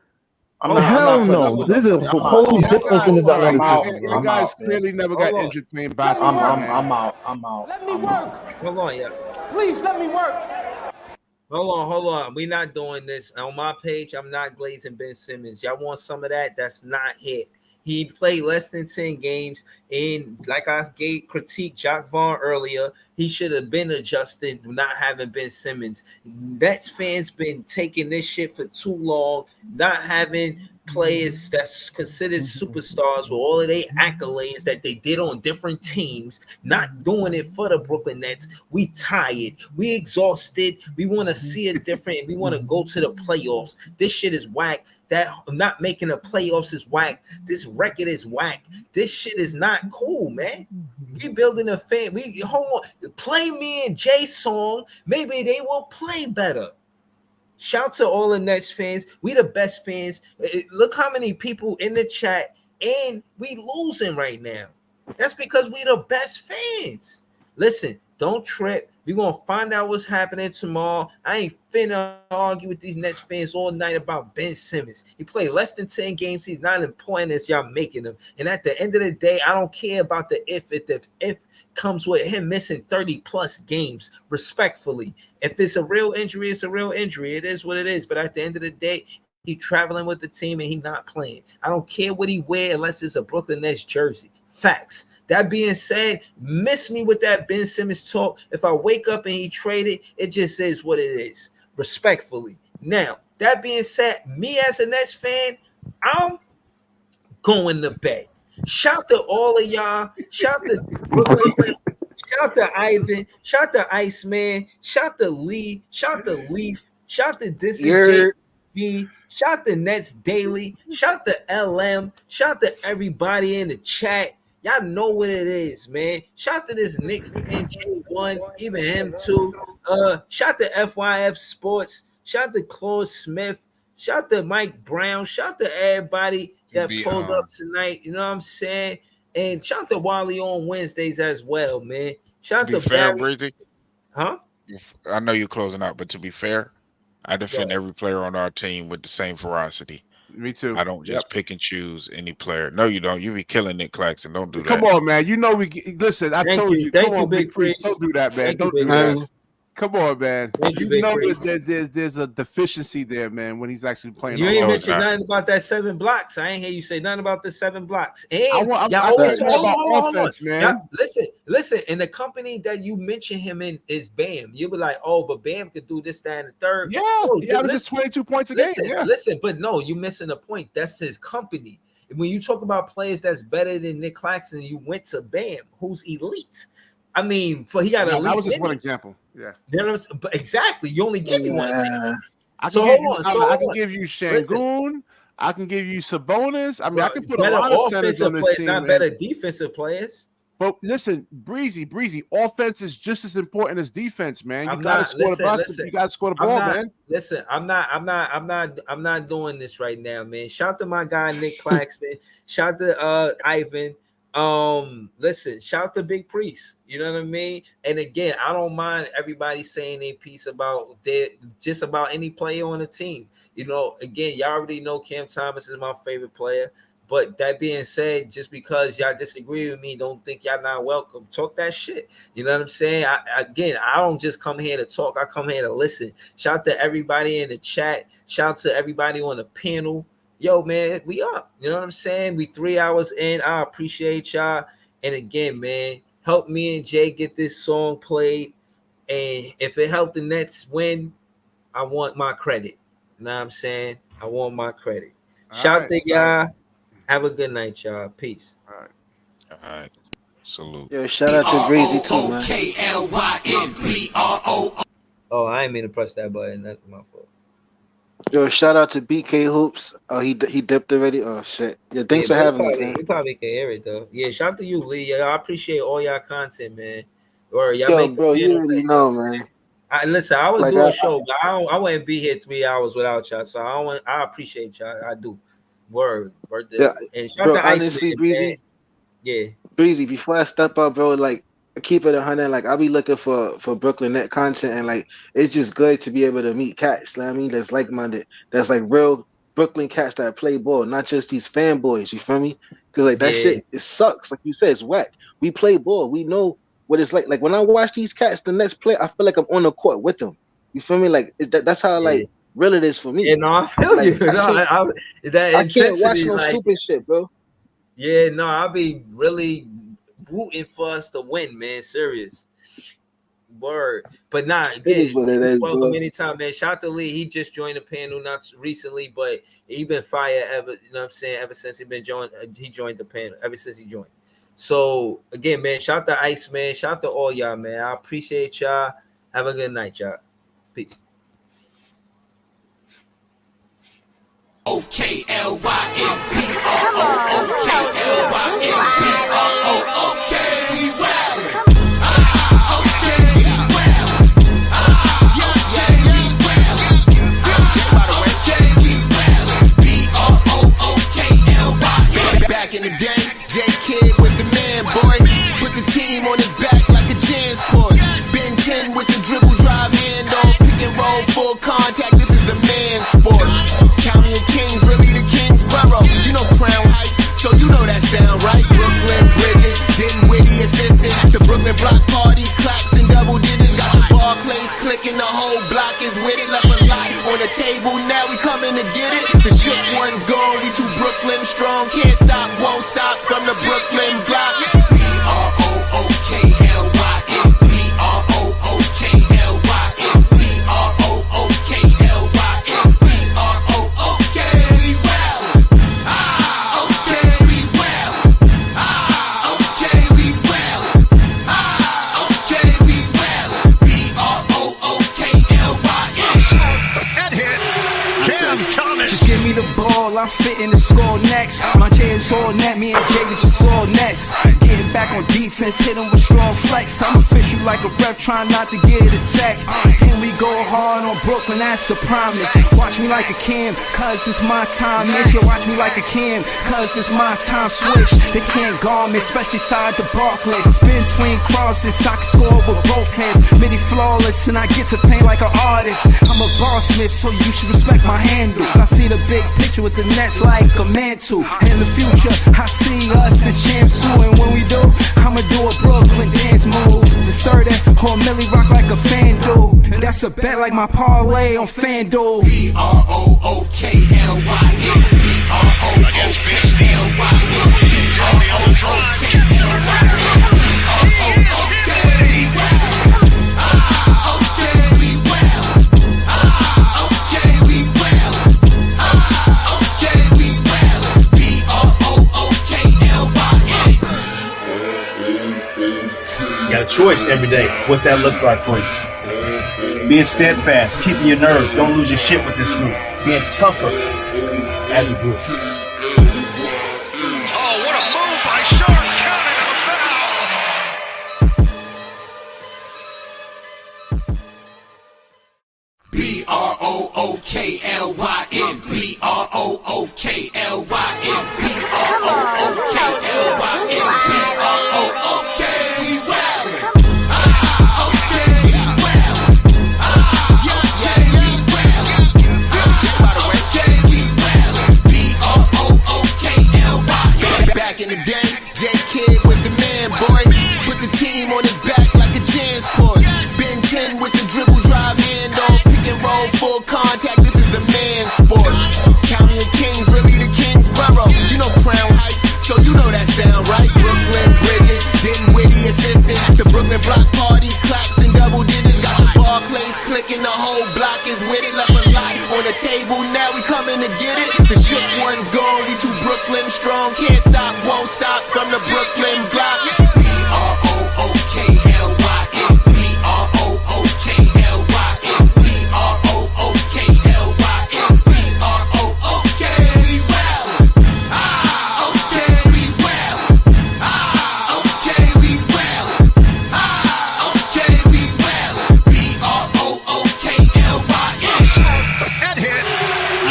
I: I'm
G: hell
I: not putting up
G: no.
I: with
G: There's a
I: nobody.
G: whole
N: Y'all
G: difference in
N: guys,
G: his
N: all right.
I: I'm out.
G: athleticism,
N: Your
G: bro.
I: I'm
N: guys
I: out, man.
N: clearly never got
E: Hold on.
N: injured playing basketball, man.
I: I'm out. I'm out.
P: Let me
I: I'm
P: work.
I: out.
E: Hold on, yeah.
P: Please let me work.
E: Hold on. We're not doing this. On my page, I'm not glazing Ben Simmons. Y'all want some of that? That's not it. He played less than 10 games. And like I gave critique Jacques Vaughn earlier, he should have been adjusted not having Ben Simmons. Nets fans been taking this shit for too long, not having players that's considered superstars with all of their accolades that they did on different teams, not doing it for the Brooklyn Nets. We tired, we exhausted, we want to see it different, we want to go to the playoffs. This shit is whack. That not making the playoffs is whack. This record is whack. This shit is not cool, man. We building a fan. We hold on. Play me and Jay song. Maybe they will play better. Shout to all the Nets fans. We the best fans. Look how many people in the chat, and we losing right now. That's because we the best fans. Listen, don't trip. We're going to find out what's happening tomorrow. I ain't finna argue with these Nets fans all night about Ben Simmons. He played less than 10 games. He's not important as y'all making him. And at the end of the day, I don't care about the if. If the if comes with him missing 30-plus games, respectfully. If it's a real injury, it's a real injury. It is what it is. But at the end of the day, he traveling with the team and he not playing. I don't care what he wear unless it's a Brooklyn Nets jersey. Facts. That being said, miss me with that Ben Simmons talk. If I wake up and he traded, it just is what it is, respectfully. Now, that being said, me as a Nets fan, I'm going to bed. Shout to all of y'all. Shout to Brooklyn. Shout to Ivan. Shout to Iceman. Shout to Lee. Shout to Leaf. Shout to This is JB. Shout to Nets Daily. Shout to LM. Shout to everybody in the chat. Y'all know what it is, man. Shout to this Nick fan, J1, even him too. Shout to FYF Sports. Shout to Claude Smith. Shout to Mike Brown. Shout to everybody that pulled up tonight. You know what I'm saying? And shout to Wally on Wednesdays as well, man. Shout to
L: fair,
E: Barry.
L: Breezy.
E: Huh?
L: I know you're closing out, but to be fair, I defend every player on our team with the same ferocity.
N: Me too.
L: I don't just pick and choose any player. No, you don't. You be killing Nick Claxton. Don't do that.
N: Come on, man. You know listen, I told you.
E: Thank
N: Come
E: you,
N: on,
E: Big Priest.
N: Don't do that, man. Don't do that. Come on, man. You know there's a deficiency there, man, when he's actually playing.
E: You ain't mentioned nothing about that 7 blocks. I ain't hear you say nothing about the 7 blocks. And y'all always talk about offense, man. Listen. And the company that you mention him in is Bam. You'll be like, oh, but Bam could do this, that, and the third.
N: Yeah,
E: no,
N: he averages 22 points a game.
E: Listen, but no, you're missing the point. That's his company. When you talk about players that's better than Nick Claxton, you went to Bam, who's elite. I mean, he got a.
N: That was just one example. Yeah.
E: You know what I'm saying? But exactly. You only gave me one example.
N: I can give you Şengün. I can give you Sabonis. I mean, I can put a lot of centers on this team.
E: Not better defensive players.
N: But listen, Breezy, offense is just as important as defense, man. You gotta score the basket. You gotta score the ball, man.
E: Listen, I'm not doing this right now, man. Shout to my guy Nick Claxton. Shout to Ivan. Listen, shout to Big Priest. You know what I mean? And again, I don't mind everybody saying a piece about just about any player on the team. You know, again, y'all already know Cam Thomas is my favorite player. But that being said, just because y'all disagree with me, don't think y'all not welcome. Talk that shit. You know what I'm saying? I don't just come here to talk. I come here to listen. Shout to everybody in the chat. Shout to everybody on the panel. Yo, man, we up. You know what I'm saying? We 3 hours in. I appreciate y'all. And again, man, help me and Jay get this song played. And if it helped the Nets win, I want my credit. You know what I'm saying? I want my credit. Shout to y'all. Have a good night, y'all. Peace.
L: All right. Salute.
H: Yo, shout out to Breezy too, man.
E: Oh, I ain't mean to press that button. That's my fault.
H: Yo, shout out to BK Hoops. Oh, he dipped already. Oh shit. Yeah, thanks for having me, man.
E: He probably can hear it though. Yeah, shout out to you, Lee. Yeah, I appreciate all y'all content, man. Or y'all
H: Yo, bro, you already know, man.
E: Listen, I was doing a show, but I wouldn't be here 3 hours without y'all. So I appreciate y'all. I do. Word.
H: Yeah,
E: and shout
H: bro,
E: to
H: honestly, Breezy.
E: Man. Yeah.
H: Breezy, before I step up, bro, like keep it 100. Like I'll be looking for Brooklyn Net content, and like it's just good to be able to meet cats. You know what I mean, that's like-minded. That's like real Brooklyn cats that play ball, not just these fanboys. You feel me? Because like that shit, it sucks. Like you said, it's whack. We play ball. We know what it's like. Like when I watch these cats, the Nets play, I feel like I'm on the court with them. You feel me? Like that's how like real it is for me.
E: Yeah, no, I feel like, you.
H: I can't watch no stupid shit, bro.
E: Yeah, no, I'll be really rooting for us to win, man. Serious. Word. But nah, again, welcome anytime, man. Shout to Lee. He just joined the panel not recently, but he been fire ever, you know what I'm saying, ever since he joined the panel, ever since he joined. So again, man, shout to Ice, man. Shout to all y'all, man. I appreciate y'all. Have a good night, y'all. Peace.
B: one's gone, we too Brooklyn strong. Can't stop, won't stop from the Brooklyn block. B-R-O-O-K-L-Y-N. B-R-O-O-K-L-Y-N. B-R-O-O-K-L-Y-N. B-R-O-O-K. We well. Okay, we well. Okay, we well. Okay, we well. B-R-O-O-K-L-Y-N.
A: Head hit. Cam Thomas. Just give me the ball, I'm fitting to score next. My J is all net, me and Jay just all nets. Getting back on defense, hit him with strong flex. I'm official like a ref, trying not to get attacked. And we go hard on Brooklyn, that's a promise. Watch me like a Cam, cause it's my time. Make sure watch me like a Cam, cause it's my time. Switch, they can't guard me, especially side the Barclays. Spin between crosses, I can score with both hands. Midi flawless, and I get to paint like an artist. I'm a boss smith, so you should respect my handle. I see the big picture with the nets like a mantle. In the future, I see us as champs too. And when we do, I'ma do a Brooklyn dance move. The sturdy or Millie rock like a FanDuel. And that's a bet like my parlay on FanDuel.
B: B-R-O-O-K-L-Y-N. B-R-O-O-K-L-Y-N.
C: You got a choice every day what that looks like for you. Being steadfast, keeping your nerve, don't lose your shit with this group. Being tougher as a group.
P: Oh, what a move by Sharp, counted and a foul.
B: B-R-O-O-K-L-Y-N. B-R-O-O-K-L-Y-N. B-R-O-O-K-L-Y-N. B-R-O-O-K. We well. Okay, we well. Yeah, we well. Okay, we well. B-R-O-O-K-L-Y-N. Back in the day, J Kid was the man, boy. Put the team on his back like a Jansport. Ben 10 with the dribble drive hand on pick and roll full contact. This is a man sport. County of Kings, really the Kingsborough. You know Crown Heights, so you know that sound, right? Brooklyn Bridges, Dinwiddie assistant. The Brooklyn block party, claps and double digits. Got the Barclays clicking, the whole block is with it. Left a lot on the table, now we coming to get it. The shook one's gone, we too Brooklyn strong. Can't stop, won't stop from the Brooklyn block. B-R-O-O-K-L-Y-N. B-R-O-O-K-L-Y-N. B-R-O-O-K-L-Y-N. B-R-O-O-K. We well. Okay, we well. Okay, we well. Okay, we well. B-R-O-O-K-L-Y-N.
P: Head hit.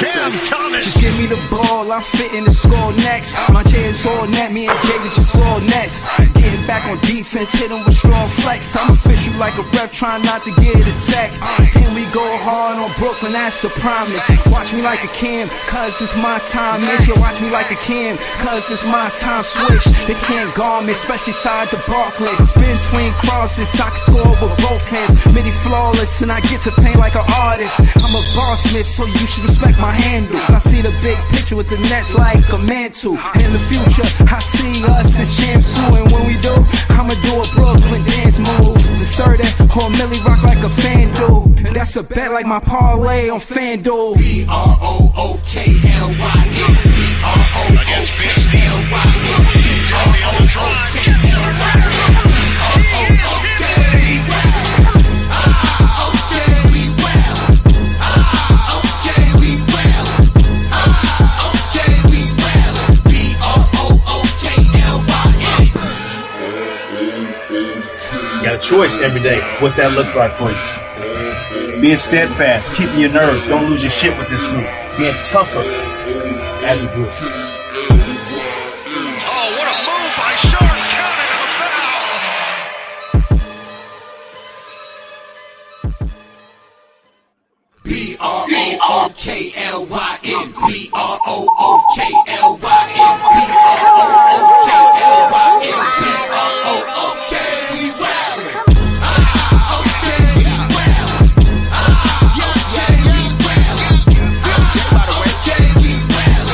P: Cam Thomas.
A: Just give me the ball, I'm fitting to score next. My J is all net, me and Jay just all nets. Getting back on defense, hit him with strong flex. I'm official like a ref, trying not to get attacked. And we go hard on Brooklyn, that's a promise. Watch me like a Cam, cause it's my time. Make sure watch me like a Cam, cause it's my time. Switch, they can't guard me, especially side the Barclays. Spin between crosses, I can score with both hands. Midi flawless, and I get to paint like an artist. I'm a boss smith, so you should respect my handle. I see the big picture with the nets like a mantle. In the future, I see us as champs too. And when we do, I'ma do a Brooklyn dance move. The sturdy or Millie rock like a FanDuel. And that's a bet like my parlay on FanDuel.
B: B-R-O-O-K-L-Y-N. B-R-O-O-K-L-Y-N.
C: You got a choice every day what that looks like for you. Being steadfast, keeping your nerve, don't lose your shit with this group. Being tougher as a group.
P: Oh, what a move by Sharp, counted and a foul.
B: B-R-O-O-K-L-Y-N. B-R-O-O-K-L-Y-N. B-R-O-O-K-L-Y-N. B-R-O-O-K. We well. Okay, we well. Yeah, we well. Okay, we well.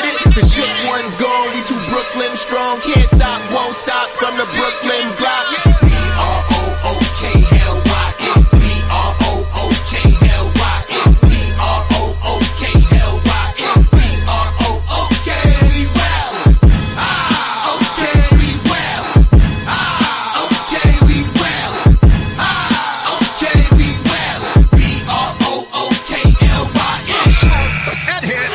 B: it. The shook one's gone, we too Brooklyn strong. Can't stop, won't stop from the Brooklyn block. B-R-O-O-K-L-Y-N. B-R-O-O-K-L-Y-N. B-R-O-O-K-L-Y-N. B-R-O-O-K. We well. Okay, we well. Okay, we well. Okay, we well. B-R-O-O-K-L-Y-N.
P: Head hit.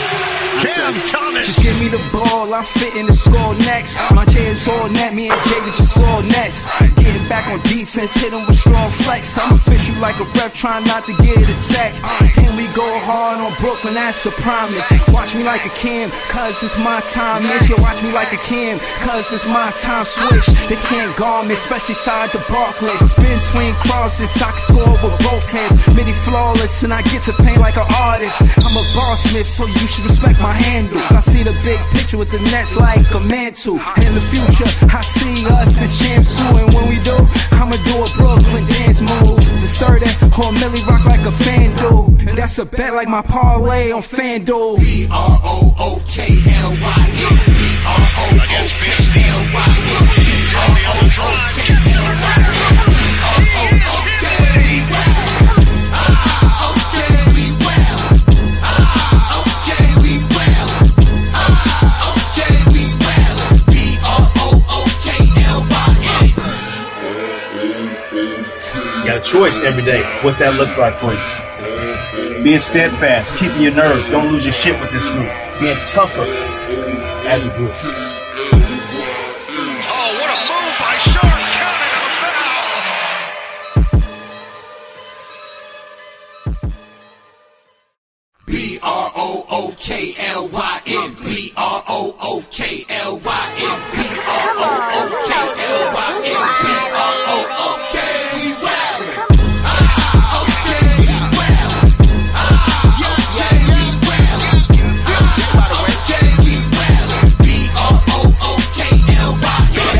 P: Cam Thomas.
A: Just give me the ball, I'm fitting to score next. My J is all net, me and David just all next. Getting back on defense, hit him with strong flex. I'm official like a ref, trying not to get attacked. And we go hard on Brooklyn, that's a promise. Watch me like a Cam, cause it's my time. Make you watch me like a Cam, cause it's my time. Switch, they can't guard me, especially side the Barclays. Spin between crosses, I can score with both hands. Midi flawless, and I get to paint like an artist. I'm a Smith, so you should respect my handle. I see the big picture with the Nets like a mantle. In the future, I see us as champs too. And when we do, I'ma do a Brooklyn dance move. The stir that or Millie rock like a fan do. That's a bet like my parlay on FanDuel.
B: B-R-O-O-K-L-Y-N. B-R-O-O-K-L-Y-N.
C: You got a choice every day what that looks like for you. Being steadfast, keeping your nerve, don't lose your shit with this group. Being tougher as a group.
P: Oh, what a move by Sharp. Counted a foul.
B: B-R-O-O-K-L-Y-N. B-R-O-O-K-L-Y-N. B-R-O-O-K-L-Y-N. B-R-O-O-K. We well. Okay, we well. Okay, we well. Okay, we well. B-R-O-O-K-L-Y-N.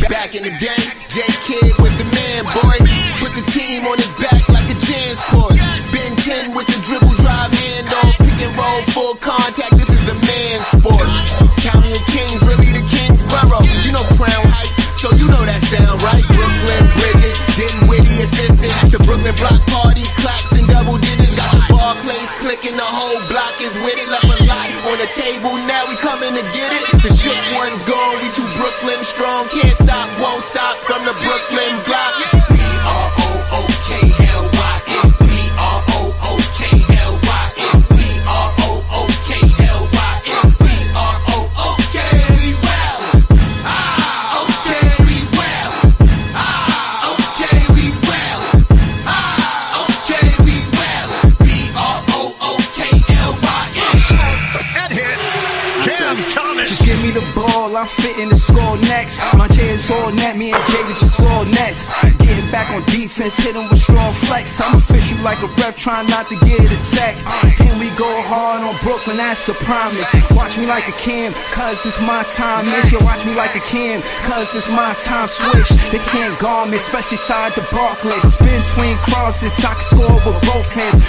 B: Back in the day, J Kid was the man, boy. Put the team on his back like a Jansport. Ben 10 with the dribble drive handoff. Pick and roll, full contact. This is the man sport. County of Kings, really the Kingsborough. You know Crown Heights, so you know that sound, right? Brooklyn Bridges, Dinwiddie assistant. The Brooklyn Block Party, clacks and double digits. Got the Barclays clicking, the whole block is with it. Left a lot on the table, now we coming to get it. The shook one's gone, we too Brooklyn strong. Can't stop, won't stop from the Brooklyn block. B-R-O-O-K-L-Y-N. B-R-O-O-K-L-Y-N. B-R-O-O-K-L-Y-N. B-R-O-O-K. We well. Okay, we well. Okay, we well. Okay, we well. B-R-O-O-K-L-Y-N.
P: Head hit. Cam Thomas.
A: Just give me the ball, I'm fitting to score next. My J is all net, me and David just all next. Getting back on defense, hit him with strong flex. I'm official like a ref, trying not to get attacked. And we go hard on Brooklyn, that's a promise. Watch me like a Cam, cause it's my time. Make you watch me like a Cam, cause it's my time. Switch, they can't guard me, especially side the Barclays. Spin between crosses, I can score with both hands.